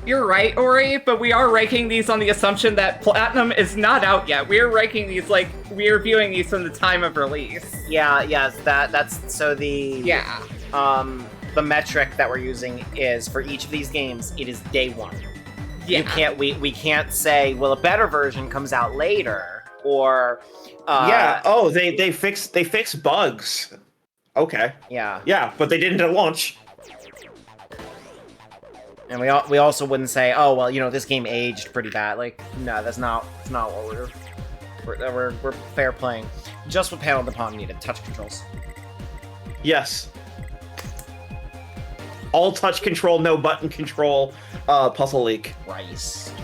You're right, Ori, but we are ranking these on the assumption that Platinum is not out yet. We are ranking these like, we are viewing these from the time of release. Yeah, yes, that's so the... Yeah. The metric that we're using is, for each of these games, it is day 1. Yeah. You can't, we can't say, well, a better version comes out later, or... yeah, oh, they fix bugs. Okay. Yeah. Yeah, but they didn't at launch. And we also wouldn't say, oh, well, you know, this game aged pretty bad. Like, no, that's not what we're fair playing. Just what Panel Upon needed, touch controls. Yes. All touch control, no button control, Puzzle League. Christ.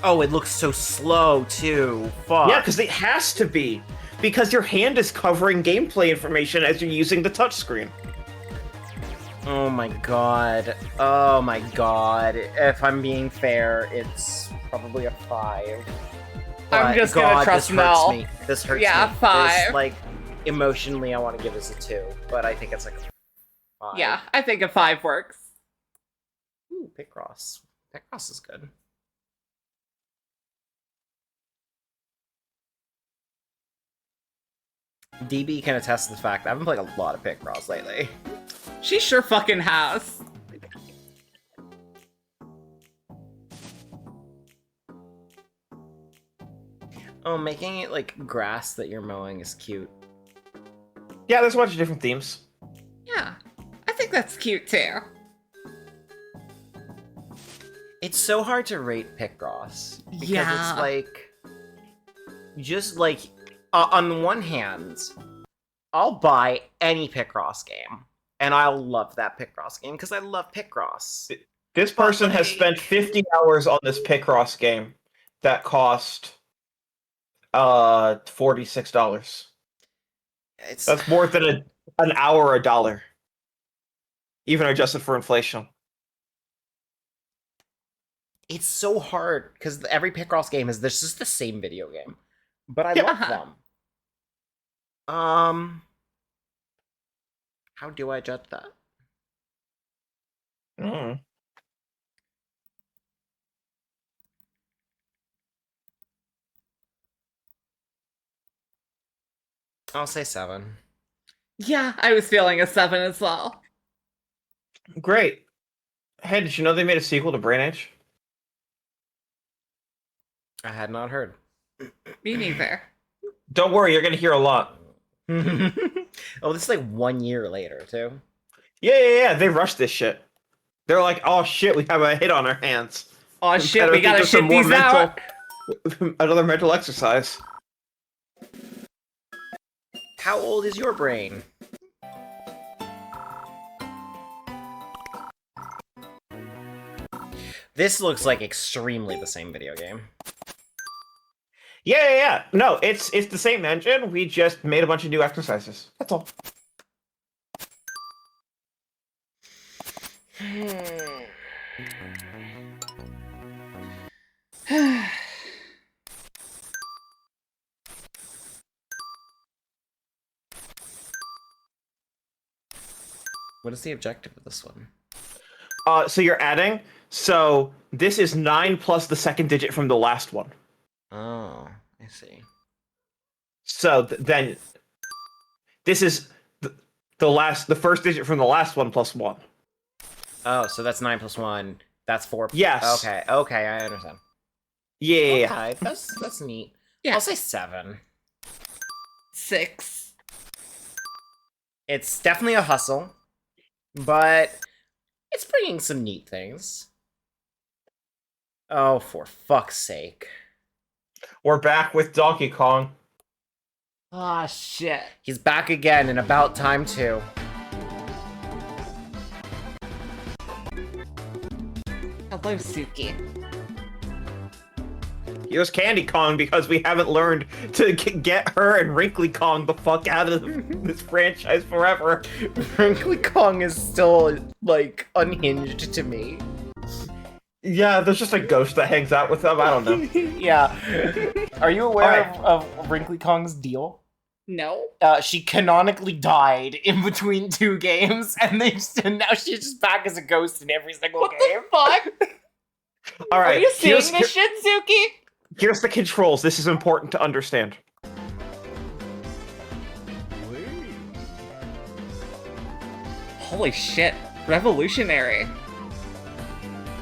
Oh, it looks so slow, too. Fuck. Yeah, because it has to be. because your hand is covering gameplay information as you're using the touchscreen. Oh my god. Oh my god. If I'm being fair, it's probably a 5. I'm just gonna trust Mel. This hurts me. Yeah, 5. This, like, emotionally, I want to give this a 2, but I think it's like a 5. Yeah, I think a 5 works. Ooh, Picross. Picross is good. DB can attest to the fact that I've been playing a lot of Picross lately. She sure fucking has. Oh, making it like grass that you're mowing is cute. Yeah, there's a bunch of different themes. Yeah, I think that's cute too. It's so hard to rate Picross because Yeah. it's like, just like, on the one hand, I'll buy any Picross game, and I'll love that Picross game because I love Picross. This person has spent 50 hours on this Picross game that cost $46. That's more than an hour a dollar, even adjusted for inflation. It's so hard because every Picross game is just the same video game, but I love them. How do I judge that? I'll say 7. Yeah, I was feeling a 7 as well. Great. Hey, did you know they made a sequel to Brain Age? I had not heard. Me neither. Don't worry, you're gonna hear a lot. Oh, this is like 1 year later, too. Yeah. They rushed this shit. They're like, oh shit, we have a hit on our hands. Oh shit, we gotta shit these out. Another mental exercise. How old is your brain? This looks like extremely the same video game. Yeah. No, it's the same engine. We just made a bunch of new exercises. That's all. What is the objective of this one? So you're adding. So this is 9 plus the second digit from the last one. Oh, I see. So then, this is the first digit from the last one plus 1. Oh, so that's 9 plus 1. That's 4. Yes. Okay, I understand. Yeah. Okay, that's neat. Yeah. I'll say 7. 6. It's definitely a hustle, but it's bringing some neat things. Oh, for fuck's sake. We're back with Donkey Kong. Ah, shit. He's back again, and about time too. Hello, Suki. Here's Candy Kong because we haven't learned to get her and Wrinkly Kong the fuck out of this franchise forever. Wrinkly Kong is still, like, unhinged to me. Yeah, there's just a ghost that hangs out with them. I don't know. Yeah. Are you aware of Wrinkly Kong's deal? No. She canonically died in between 2 games, and now she's just back as a ghost in every single game. What the fuck? All right. Are you seeing this shit, Suki? Here's the controls. This is important to understand. Holy shit. Revolutionary.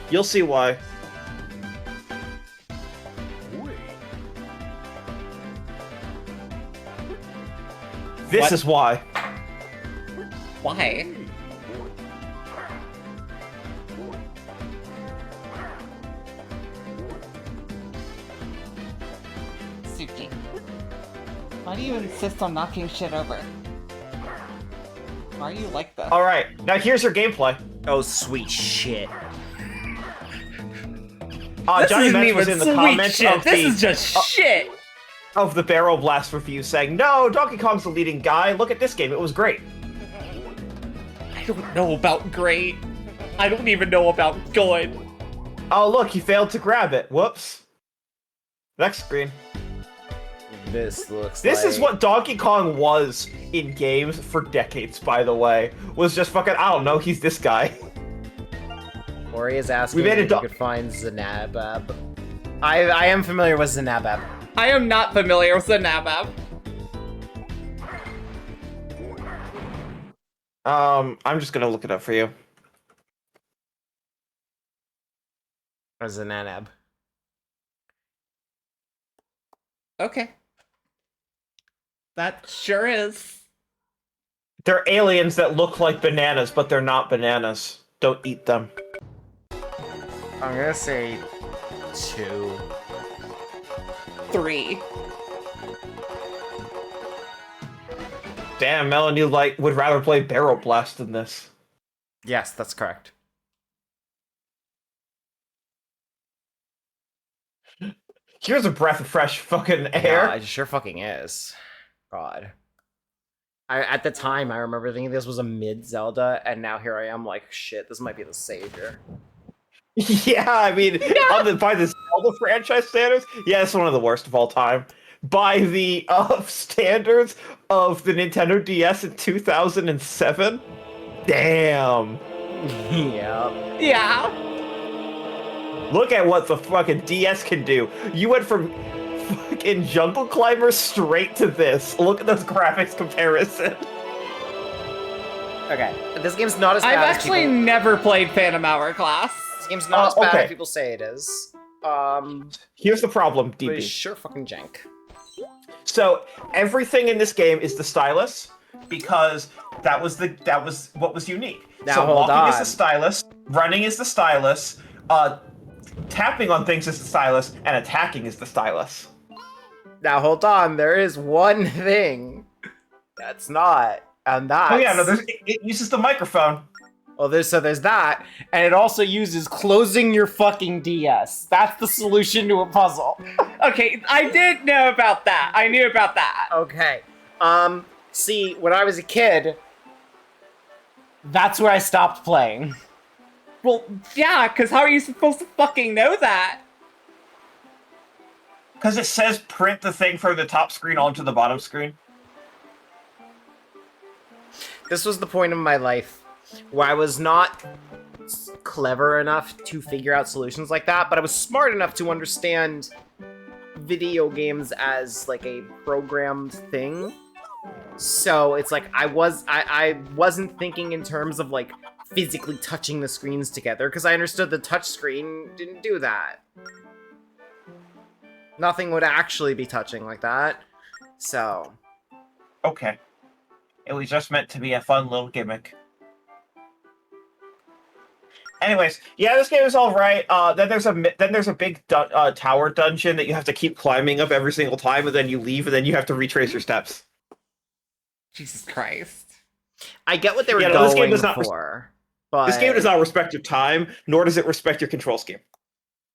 You'll see why. This is why. Why? Suki. Why do you insist on knocking shit over? Why are you like this? Alright, now here's your gameplay. Oh, sweet shit. This Johnny isn't Metz even was in the sweet comments shit. of This the- is just shit. of the Barrel Blast review saying, "No, Donkey Kong's the leading guy. Look at this game; it was great." I don't know about great. I don't even know about good. Oh, look, he failed to grab it. Whoops. Next screen. This looks This like... is what Donkey Kong was in games for decades, by the way. Was just fucking, I don't know, he's this guy. Ori is asking We made if you could find Zanabab. I am familiar with Zanabab. I am not familiar with Zanabab. I'm just gonna look it up for you. Or Zanabab. Okay. That sure is. They're aliens that look like bananas, but they're not bananas. Don't eat them. I'm gonna say 2. 3. Damn, Melanie would rather play Barrel Blast than this. Yes, that's correct. Here's a breath of fresh fucking air. Yeah, it sure fucking is. God. At the time, I remember thinking this was a mid-Zelda, and now here I am like, shit, this might be the savior. Yeah, I mean, by the Zelda franchise standards, yeah, it's one of the worst of all time. By the standards of the Nintendo DS in 2007, damn. Yeah. Yeah. Look at what the fucking DS can do. You went from fucking Jungle Climber straight to this. Look at those graphics comparison. Okay, this game's not as bad I've as actually people... never played Phantom Hourglass. This game's not as bad okay. as people say it is. Here's the problem, But DB. it's sure fucking jank. So everything in this game is the stylus because that was what was unique. Now, so hold walking is on. the stylus, running is the stylus, tapping on things is the stylus, and attacking is the stylus. Now hold on, there is one thing that's not, and that's... Oh yeah, no, it uses the microphone. Well, there's that, and it also uses closing your fucking DS. That's the solution to a puzzle. Okay, I did know about that. I knew about that. Okay. See, when I was a kid, that's where I stopped playing. Well, yeah, because how are you supposed to fucking know that? Because it says print the thing from the top screen onto the bottom screen. This was the point of my life where I was not clever enough to figure out solutions like that, but I was smart enough to understand video games as like a programmed thing. So it's like I wasn't thinking in terms of like physically touching the screens together because I understood the touch screen didn't do that. Nothing would actually be touching like that. So. Okay. It was just meant to be a fun little gimmick. Anyways, yeah, this game is all right. Then there's a big tower dungeon that you have to keep climbing up every single time, and then you leave, and then you have to retrace your steps. Jesus Christ! I get what they were no, going this game does not for, but this game does not respect your time, nor does it respect your control scheme.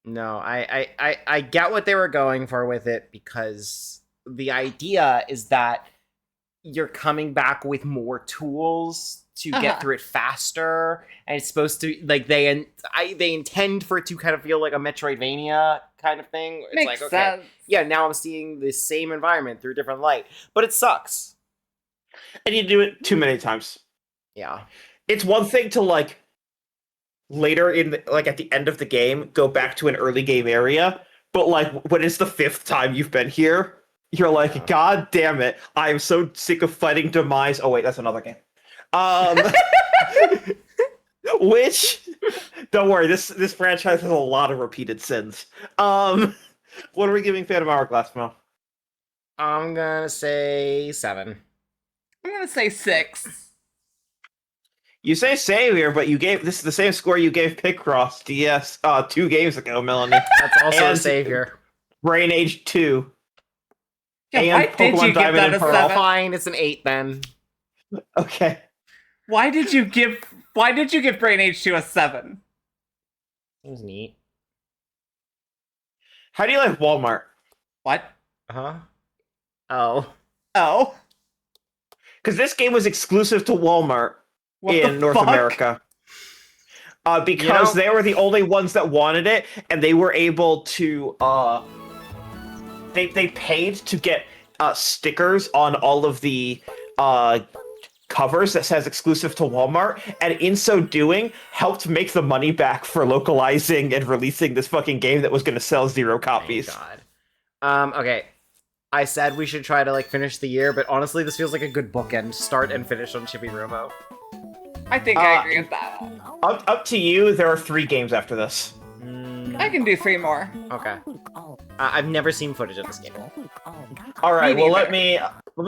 No, I get what they were going for with it because the idea is that you're coming back with more tools to get through it faster, and it's supposed to like they intend for it to kind of feel like a Metroidvania kind of thing. It's Makes like okay, sense. yeah, now I'm seeing the same environment through different light, but it sucks. And you do it too many times. Yeah, it's one thing to like later in the, like at the end of the game go back to an early game area, but like when it's the 5th time you've been here, you're like, God damn it! I am so sick of fighting demise. Oh wait, that's another game. Which, don't worry, this franchise has a lot of repeated sins. What are we giving Phantom Hourglass, Mel? I'm gonna say 7. I'm gonna say 6. You say Savior, but you gave this is the same score you gave Picross DS 2 games ago, Melanie. That's also and a savior. Brain Age 2. Yeah, why did you give that a 7? Fine, it's an 8 then. Okay. Why did you give Brain Age 2 a 7? It was neat. How do you like Walmart? What? Huh? Oh. Oh. Because this game was exclusive to Walmart in North fuck? America. Because they were the only ones that wanted it, and they were able to, they paid to get stickers on all of the covers that says exclusive to Walmart, and in so doing, helped make the money back for localizing and releasing this fucking game that was going to sell 0 copies. Thank God. Okay. I said we should try to, like, finish the year, but honestly, this feels like a good bookend. Start and finish on Chibi Robo. I think I agree with that. Up to you, there are 3 games after this. I can do 3 more. Okay. I've never seen footage of this game. Alright, well let me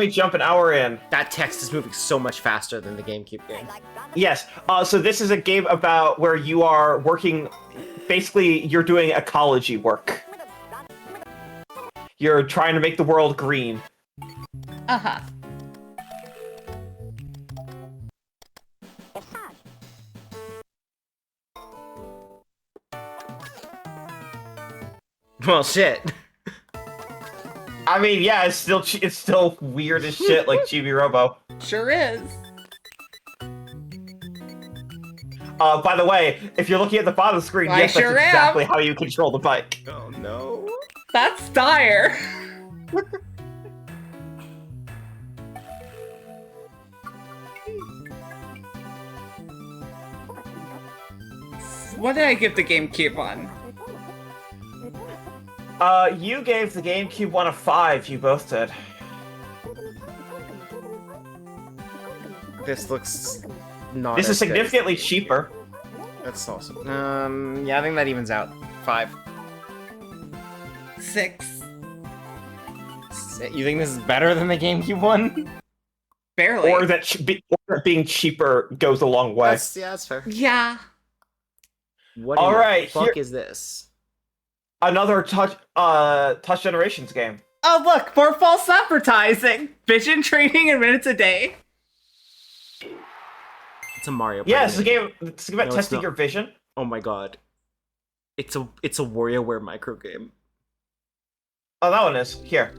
jump an hour in. That text is moving so much faster than the GameCube game. Yes, so this is a game about where you are working, basically you're doing ecology work. You're trying to make the world green. Uh-huh. Well, shit. I mean, yeah, it's still weird as shit, like Chibi Robo. Sure is. By the way, if you're looking at the bottom of the screen, yes, that's exactly how you control the bike. Oh no. That's dire. What did I give the GameCube on? You gave the GameCube 1 a 5, you both did. This looks not. This is significantly cheaper. That's awesome. Yeah, I think that evens out. 5. 6. You think this is better than the GameCube one? Barely. Or that being cheaper goes a long way. Yeah, that's fair. Yeah. What in the fuck is this? Another Touch Generations game. Oh look, more false advertising. Vision training in minutes a day. It's a Mario Party. Yeah, it's a game. It's about testing your vision. Oh my god. It's a WarioWare micro game. Oh, that one is here.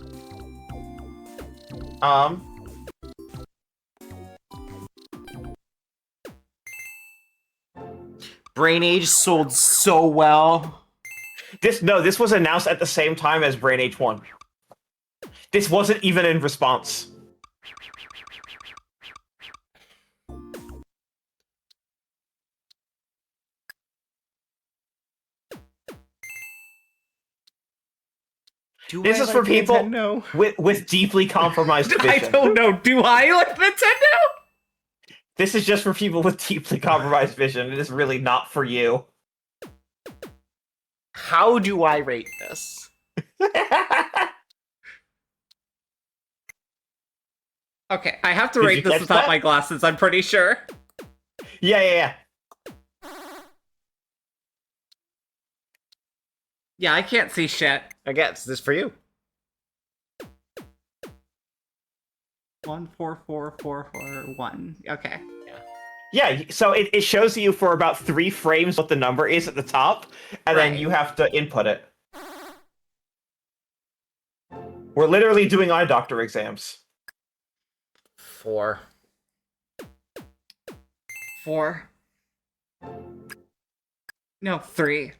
Brain Age sold so well. This was announced at the same time as Brain Age 1. This wasn't even in response. This is for people with deeply compromised vision. I don't know. Do I like Nintendo? This is just for people with deeply compromised vision. It is really not for you. How do I rate this? Okay, I have to rate this without my glasses, I'm pretty sure. Yeah. Yeah, I can't see shit. I guess this is for you. 1 4 4 4 4 1. Okay. Yeah, so it shows you for about 3 frames what the number is at the top, and then you have to input it. We're literally doing eye doctor exams. 4. 4. No, 3.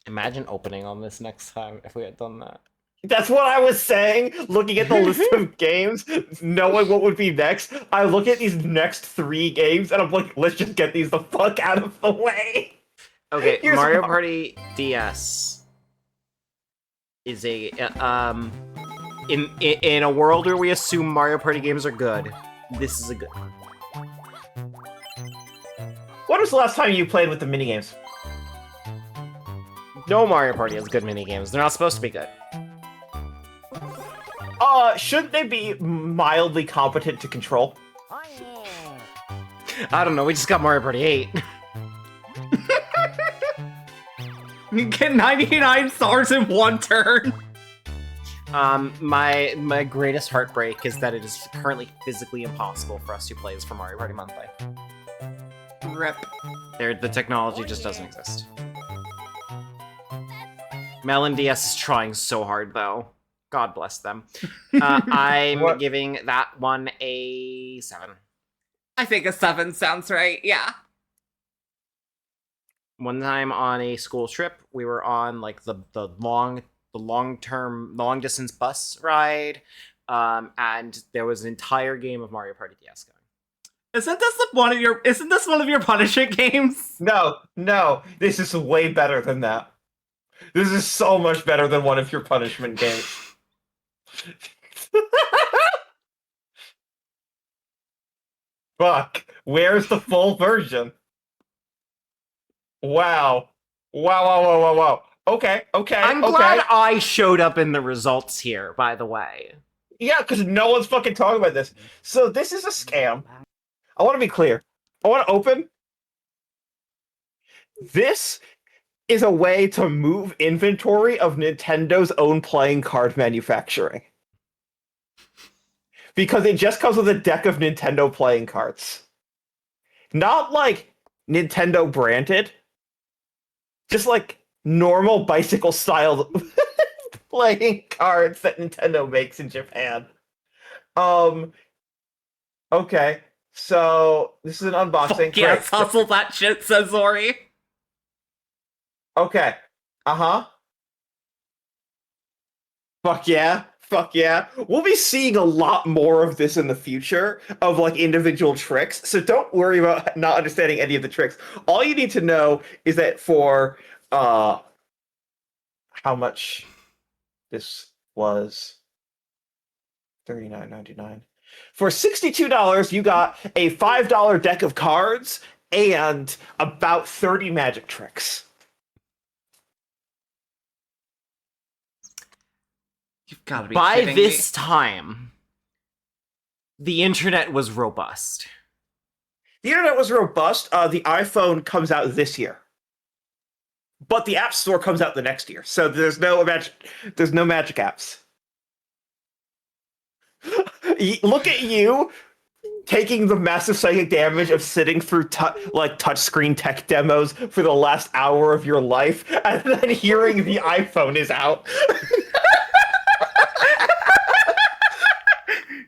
Imagine opening on this next time if we had done that. That's what I was saying, looking at the list of games, knowing what would be next. I look at these next 3 games, and I'm like, let's just get these the fuck out of the way. Okay, Mario Party DS is a in a world where we assume Mario Party games are good. This is a good one. When was the last time you played with the minigames? No Mario Party has good minigames. They're not supposed to be good. Shouldn't they be mildly competent to control? I don't know, we just got Mario Party 8. You get 99 stars in 1 turn. My greatest heartbreak is that it is currently physically impossible for us to play this for Mario Party Monthly. Rip. The technology just doesn't exist. Melon DS is trying so hard, though. God bless them. I'm giving that one a 7. I think a 7 sounds right, yeah. One time on a school trip, we were on like the long distance bus ride, and there was an entire game of Mario Party DS going. Isn't this one of your punishment games? No, this is way better than that. This is so much better than one of your punishment games. Fuck, where's the full version? Wow. Okay. I'm glad I showed up in the results here, by the way. Yeah, because no one's fucking talking about this. So this is a scam. I want to be clear. I want to open. This is a way to move inventory of Nintendo's own playing card manufacturing. Because it just comes with a deck of Nintendo playing cards. Not like Nintendo branded. Just like normal bicycle style playing cards that Nintendo makes in Japan. Okay. So this is an unboxing. Yes, hustle that shit, says Zori. Okay. Fuck yeah. We'll be seeing a lot more of this in the future of like individual tricks. So don't worry about not understanding any of the tricks. All you need to know is that for how much this was $39.99. For $62, you got a $5 deck of cards and about 30 magic tricks. You've got to be By kidding this me. time, the internet was robust. The internet was robust. The iPhone comes out this year. But the App Store comes out the next year. So there's no magic apps. Look at you taking the massive psychic damage of sitting through touchscreen tech demos for the last hour of your life, and then hearing the iPhone is out.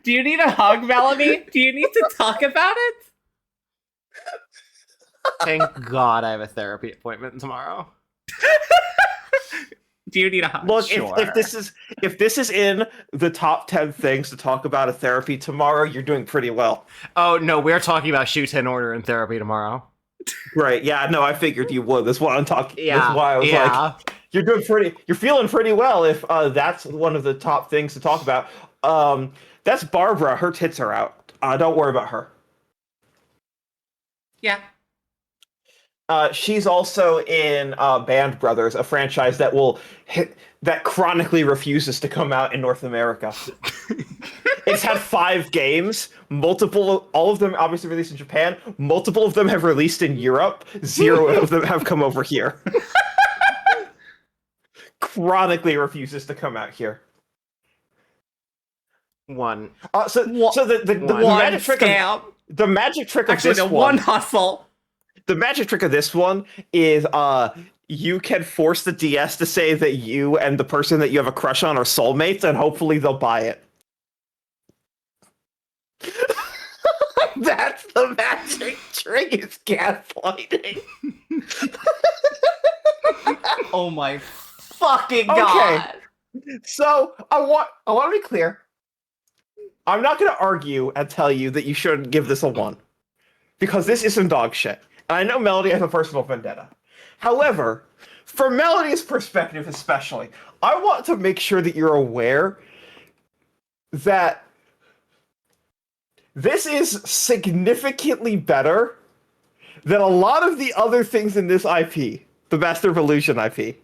Do you need a hug, Melanie? Do you need to talk about it? Thank God I have a therapy appointment tomorrow. Do you need a hug? Look, Sure. if this is in the top 10 things to talk about at therapy tomorrow, you're doing pretty well. Oh no, we're talking about shoot in order in therapy tomorrow. Right? Yeah. No, I figured you would. That's why I'm talking. Yeah, That's why I was like, you're feeling pretty well. If that's one of the top things to talk about. That's Barbara. Her tits are out. Don't worry about her. Yeah. She's also in Band Brothers, a franchise that chronically refuses to come out in North America. It's had 5 games. All of them obviously released in Japan. Multiple of them have released in Europe. 0 of them have come over here. Chronically refuses to come out here. One. So the magic trick scam. The magic trick of Actually, this one hustle. The magic trick of this one is you can force the DS to say that you and the person that you have a crush on are soulmates, and hopefully they'll buy it. That's the magic trick, is gaslighting. Oh my fucking god. Okay. So I want to be clear. I'm not going to argue and tell you that you shouldn't give this a 1. Because this is some dog shit. And I know Melody has a personal vendetta. However, from Melody's perspective especially, I want to make sure that you're aware that this is significantly better than a lot of the other things in this IP, the Master Evolution IP.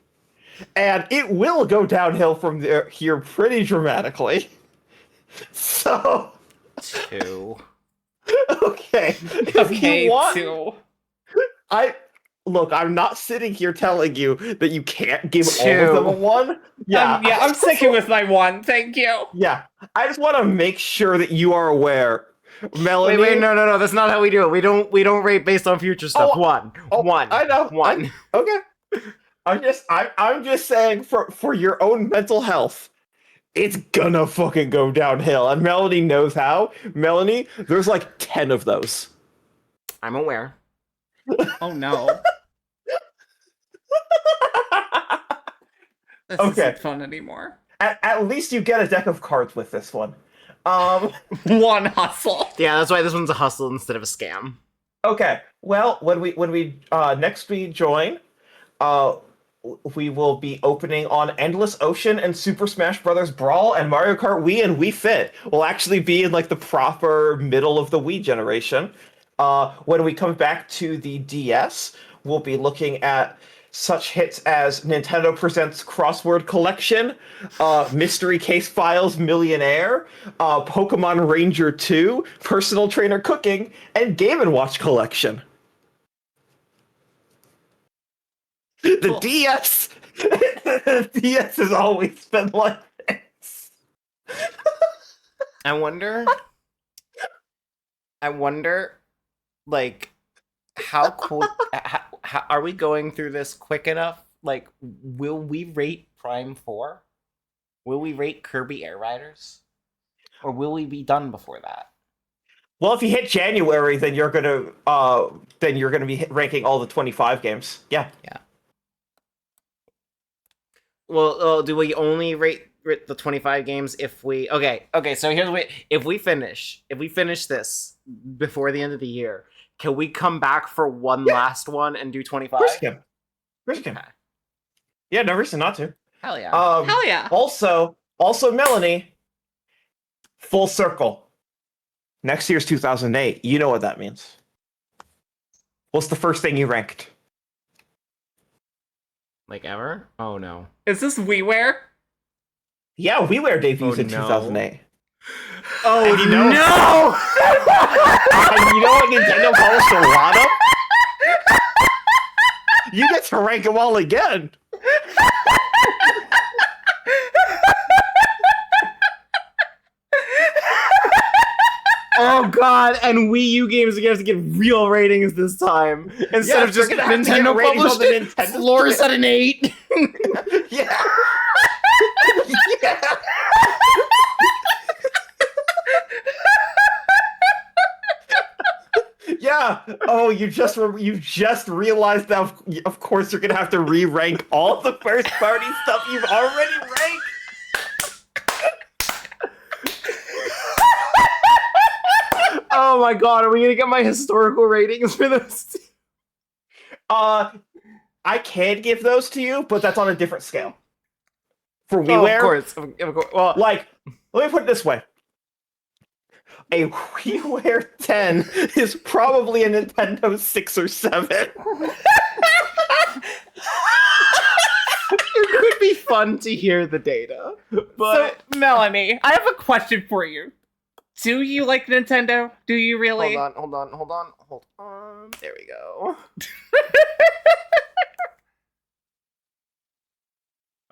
And it will go downhill from here pretty dramatically. So... 2. Okay. Okay, you want, 2. I'm not sitting here telling you that you can't give all of them a 1. Yeah, I'm sticking with my 1. Thank you. Yeah, I just want to make sure that you are aware, Melanie. Wait, no. That's not how we do it. We don't rate based on future stuff. One. I know. 1. Okay. I'm just saying for your own mental health, it's gonna fucking go downhill. And Melanie knows how. Melanie, there's like 10 of those. I'm aware. Oh no. This Okay. isn't fun anymore. At least you get a deck of cards with this one. One hustle. Yeah, that's why this one's a hustle instead of a scam. Okay. Well, when we next we join, we will be opening on Endless Ocean and Super Smash Bros. Brawl and Mario Kart Wii and Wii Fit. We'll actually be in like the proper middle of the Wii generation. When we come back to the DS, we'll be looking at such hits as Nintendo Presents Crossword Collection, Mystery Case Files Millionaire, Pokemon Ranger 2, Personal Trainer Cooking, and Game & Watch Collection. The DS! The DS has always been like this. I wonder, like, how cool... how, are we going through this quick enough? Like, will we rate Prime 4? Will we rate Kirby Air Riders? Or will we be done before that? Well, if you hit January, then you're gonna be ranking all the 25 games. Yeah. Yeah. Well, do we only rate the 25 games if we... Okay, so here's what... If we finish this before the end of the year, can we come back for one last one and do 25? Of course you can. Yeah, no reason not to. Hell yeah. Hell yeah. Also, Melanie, full circle. Next year's 2008. You know what that means. What's the first thing you ranked? Like ever? Oh no. Is this WiiWare? Yeah, WiiWare debuts in 2008. Oh and you know, no! And you know what Nintendo calls the Lotto? You get to rank them all again. Oh god, and Wii U games are gonna have to get real ratings this time. Instead of just Nintendo published it, floors at an 8. Yeah. Yeah. Yeah. Oh, you just realized that. Of course, you're gonna have to re-rank all the first-party stuff you've already ranked. Oh my god, are we gonna get my historical ratings for this? I can give those to you, but that's on a different scale. For WiiWare, of course. Well, like, let me put it this way. A WiiWare 10 is probably a Nintendo 6 or 7. It could be fun to hear the data, but... So, Melanie, I have a question for you. Do you like Nintendo? Do you really? Hold on. There we go.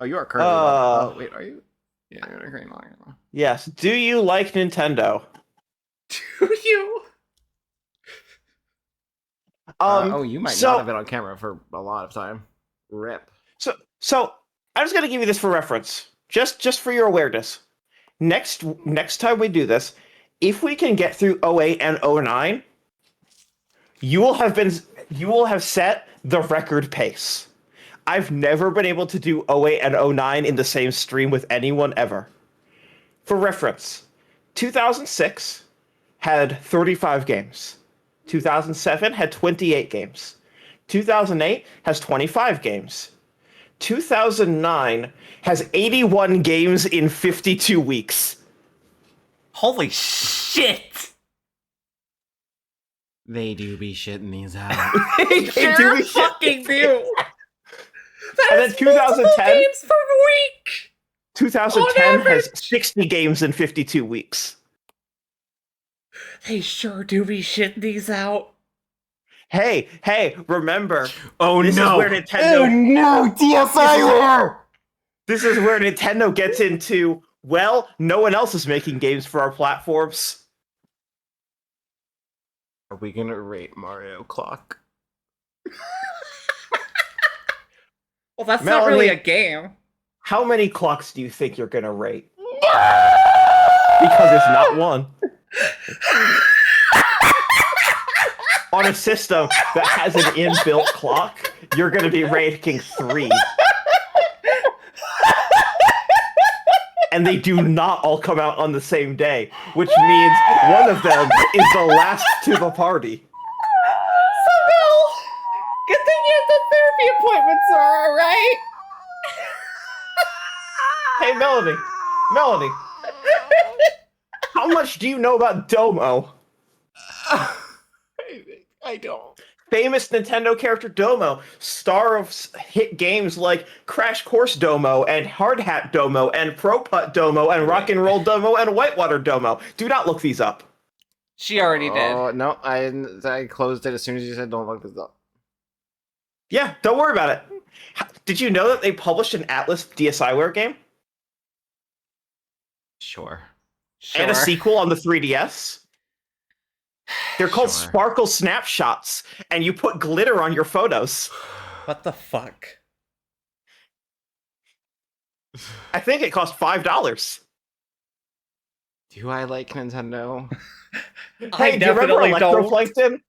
Oh, you are currently... oh, wait, are you? Yeah, you're currently logging in. Yes. Do you like Nintendo? Do you? Oh, you might not have been on camera for a lot of time. Rip. So I'm just gonna give you this for reference, just for your awareness. Next time we do this, if we can get through 08 and 09, you will have set the record pace. I've never been able to do 08 and 09 in the same stream with anyone ever. For reference, 2006 had 35 games. 2007 had 28 games. 2008 has 25 games. 2009 has 81 games in 52 weeks. Holy shit! They do be shitting these out. They sure fucking do. And then 2010 games per week. 2010 has 60 games in 52 weeks. They sure do be shitting these out. Hey, remember. Oh this no. Is where Nintendo, oh no, DSi! This is where Nintendo gets into, well, no one else is making games for our platforms. Are we gonna rate Mario Clock? Well, that's not really a game. How many clocks do you think you're gonna rate? Because it's not 1. On a system that has an inbuilt clock, you're going to be ranking 3. And they do not all come out on the same day, which means one of them is the last to the party. So, Bill, good thing you have the therapy appointments are alright. Hey, Melanie, how much do you know about Domo? I don't. Famous Nintendo character Domo, star of hit games like Crash Course Domo and Hard Hat Domo and Pro Putt Domo and Rock and Roll Domo and Whitewater Domo. Do not look these up. She already did. Oh, no, I closed it as soon as you said don't look this up. Yeah, don't worry about it. Did you know that they published an Atlas DSiWare game? Sure. And a sequel on the 3DS? They're called Sparkle Snapshots, and you put glitter on your photos. What the fuck? I think it cost $5. Do I like Nintendo? Hey, do you remember Electroplankton?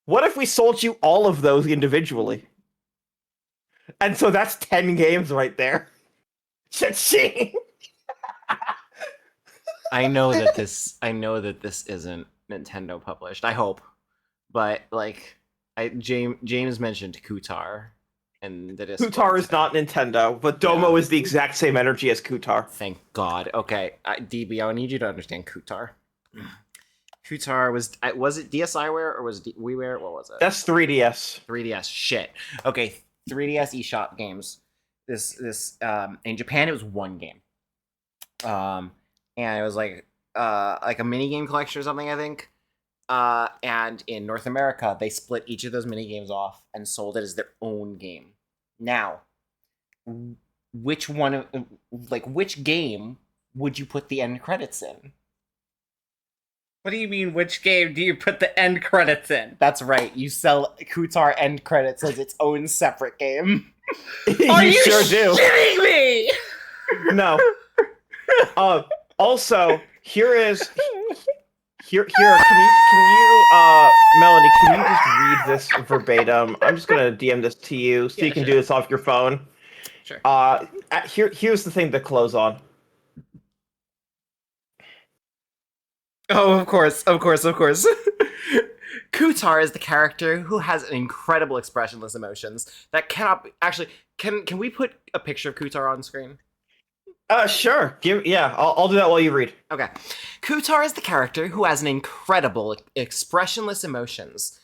What if we sold you all of those individually? And so that's 10 games right there. Cha-ching! I know that this isn't Nintendo published. I hope, but like, James mentioned Kutar, and that is Kutar is not Nintendo, but Domo is the exact same energy as Kutar. Thank God. Okay, DB, I need you to understand Kutar. Kutar was it DSiWare or was it WiiWare? What was it? That's 3DS. 3DS. Shit. Okay, 3DS eShop games. This in Japan it was one game. And it was like a mini game collection or something, I think. And in North America, they split each of those mini games off and sold it as their own game. Now, which game would you put the end credits in? What do you mean, which game do you put the end credits in? That's right, you sell Kutar end credits as its own separate game. Are you sure do. shitting me? No. Also, can you, Melanie, can you just read this verbatim? I'm just gonna DM this to you so you can do this off your phone. Sure. Here's the thing to close on. Oh, of course. Kutar is the character who has incredible expressionless emotions that cannot actually. Can we put a picture of Kutar on screen? Sure. I'll do that while you read. Okay. Kutar is the character who has an incredible expressionless emotions.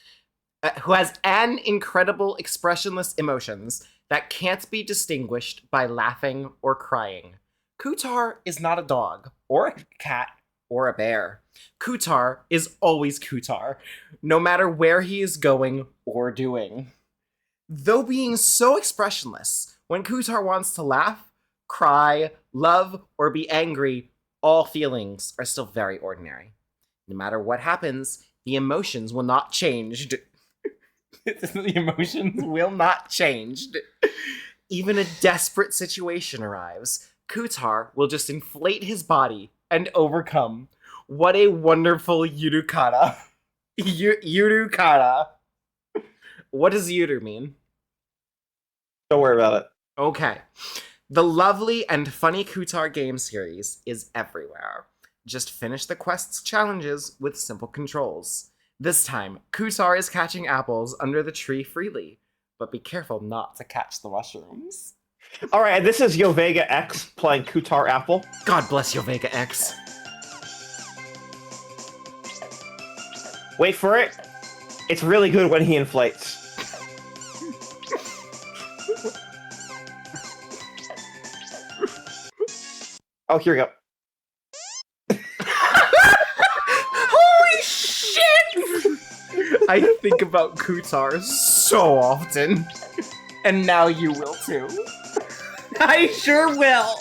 Who has an incredible expressionless emotions that can't be distinguished by laughing or crying. Kutar is not a dog, or a cat, or a bear. Kutar is always Kutar, no matter where he is going or doing. Though being so expressionless, when Kutar wants to laugh, cry, love, or be angry, all feelings are still very ordinary. No matter what happens, the emotions will not change. The emotions will not change. Even a desperate situation arrives, Kutar will just inflate his body and overcome. What a wonderful Yurukata. Yurukata. What does Yuru mean? Don't worry about it. Okay. The lovely and funny Kutar game series is everywhere. Just finish the quest's challenges with simple controls. This time, Kutar is catching apples under the tree freely, but be careful not to catch the mushrooms. Alright, this is Yovega X playing Kutar Apple. God bless Yovega X. Wait for it. It's really good when he inflates. Oh, here we go. Holy shit! I think about Kutar so often. And now you will too. I sure will.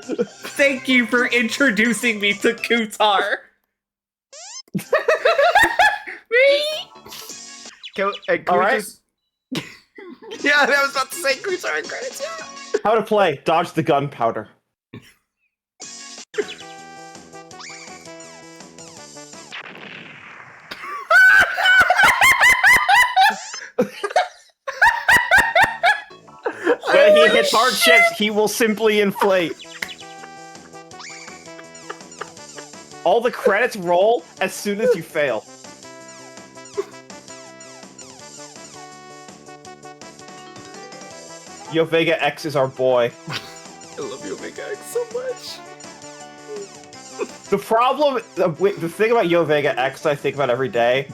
Thank you for introducing me to Kutar. All right. Yeah, I was about to say Kutar and credits. Yeah. How to play. Dodge the gunpowder. When he hits hardships, he will simply inflate. All the credits roll as soon as you fail. Yo Vega X is our boy. I love Yo Vega X so much. The problem, the thing about Yo Vega X that I think about every day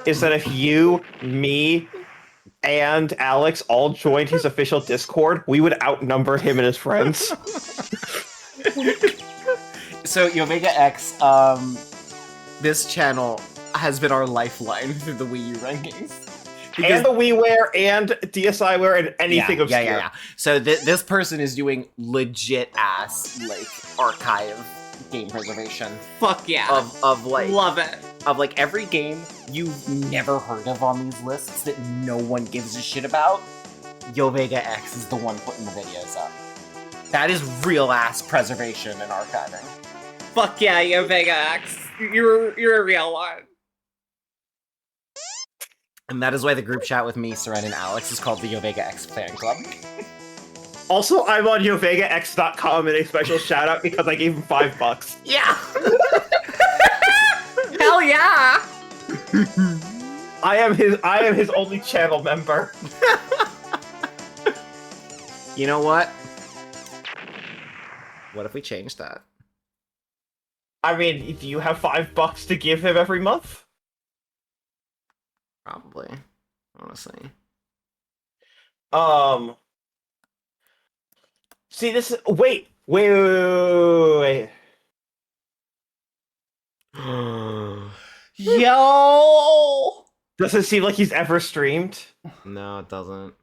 is that if you, me, and Alex all joined his official Discord, we would outnumber him and his friends. So, Yo Vega X, this channel has been our lifeline through the Wii U rankings. And the WiiWare and DSiWare and anything obscure. Yeah. So this person is doing legit ass like archive game preservation. Fuck yeah. Of like love it. Of like every game you've never heard of on these lists that no one gives a shit about. Yo Vega X is the one putting the videos up. That is real ass preservation and archiving. Fuck yeah, Yo Vega X. You're a real one. And that is why the group chat with me, Seren, and Alex is called the Yo Vega X Fan Club. Also, I'm on YoVegaX.com in a special shout out because I gave him $5. Yeah! Hell yeah! I am his only channel member. You know what? What if we change that? I mean, do you have $5 to give him every month? Probably, honestly. See, this is... Wait. Yo! Does it seem like he's ever streamed? No, it doesn't.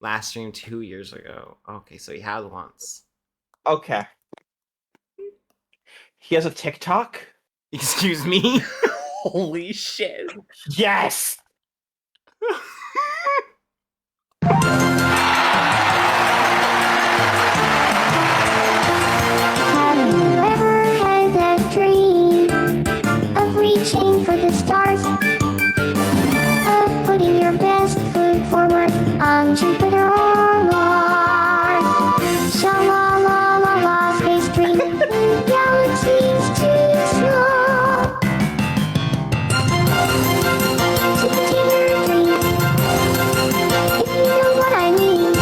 Last stream 2 years ago. Okay, so he has once. Okay. He has a TikTok? Excuse me? Holy shit. Yes! Have you ever had that dream of reaching for the stars? Of putting your best foot forward on Jupiter or Mars? Sha-la-la-la-la, space dreaming in galaxies too small. To continue your dreams, if you know what I mean.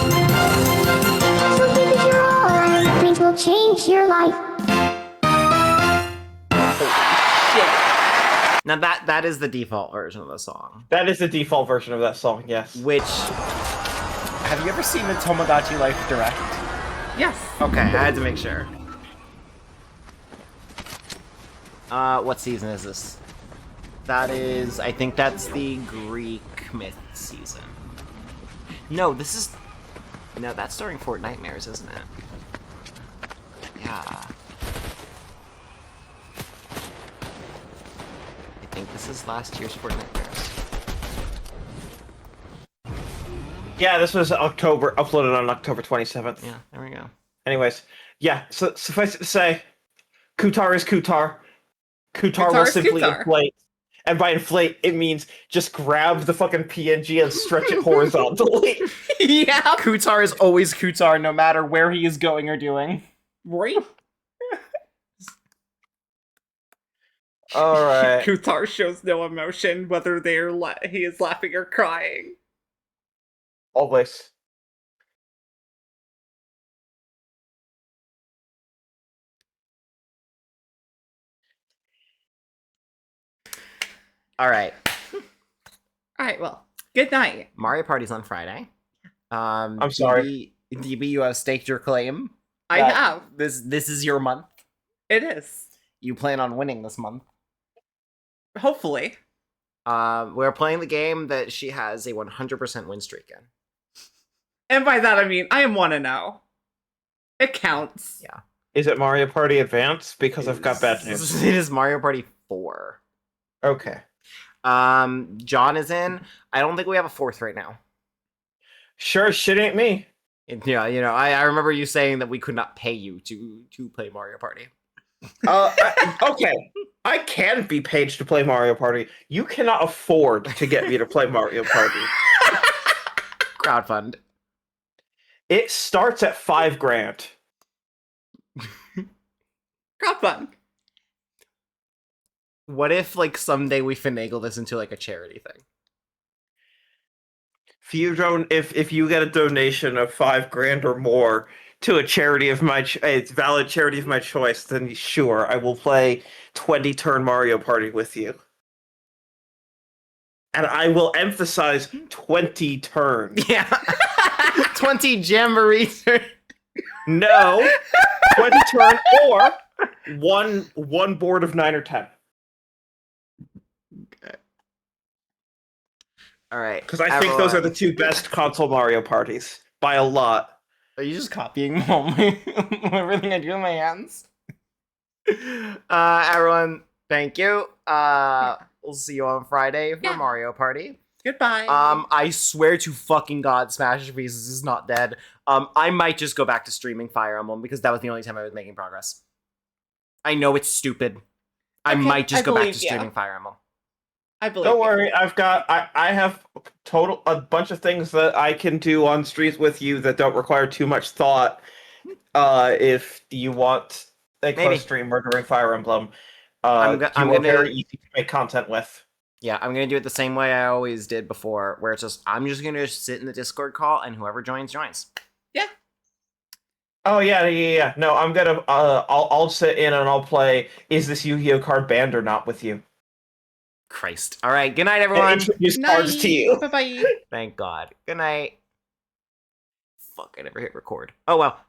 So give it your all and dreams will change your life. Now that is the default version of the song. That is the default version of that song, yes. Which... Have you ever seen the Tomodachi Life Direct? Yes. Okay, I had to make sure. What season is this? That is... I think that's the Greek myth season. No, this is... No, that's starring Fort Nightmares, isn't it? Yeah. I think this is last year's Fort Nightmares. Yeah, this was uploaded on October 27th. Yeah, there we go. Anyways, yeah, so suffice it to say, Kutar is Kutar. Kutar will simply inflate. And by inflate, it means just grab the fucking PNG and stretch it horizontally. Yeah. Kutar is always Kutar, no matter where he is going or doing. Right? Alright. Kutar shows no emotion, whether he is laughing or crying. Always. Alright. Alright, well, good night. Mario Party's on Friday. I'm sorry. DB, you have staked your claim. I have. This is your month. It is. You plan on winning this month. Hopefully. We're playing the game that she has a 100% win streak in. And by that I mean, I am 1-0. It counts. Yeah. Is it Mario Party Advance? Because I've got bad news. It is Mario Party 4. Okay. John is in. I don't think we have a fourth right now. Sure, shit ain't me. Yeah, I remember you saying that we could not pay you to play Mario Party. Okay. I can be paid to play Mario Party. You cannot afford to get me to play Mario Party. Crowdfund. It starts at $5,000. Crowdfund. What if, like, someday we finagle this into, like, a charity thing? If you get a donation of $5,000 or more to a charity of a valid charity of my choice, then sure, I will play 20-turn Mario Party with you. And I will emphasize 20 turns. Yeah. 20 jamborees. No. 20 turn or one board of 9 or 10. All right. Because I think those are the two best console Mario parties by a lot. Are you just copying everything I do in my hands? Everyone, thank you. We'll see you on Friday for Mario Party. Goodbye. I swear to fucking God, Smash Pieces is not dead. I might just go back to streaming Fire Emblem because that was the only time I was making progress. I know it's stupid. I might just go back to streaming Fire Emblem. I believe. Don't worry, I have a bunch of things that I can do on streets with you that don't require too much thought. If you want a co-streamer during Fire Emblem, I'm very easy to make content with. Yeah, I'm gonna do it the same way I always did before, where it's just I'm just gonna sit in the Discord call and whoever joins joins. Yeah. Oh yeah. No, I'm gonna I'll sit in and I'll play. Is this Yu-Gi-Oh card banned or not with you? Christ. All right. Good night, everyone. Introduce cards to you. Bye bye. Thank God. Good night. Fuck, I never hit record. Oh well.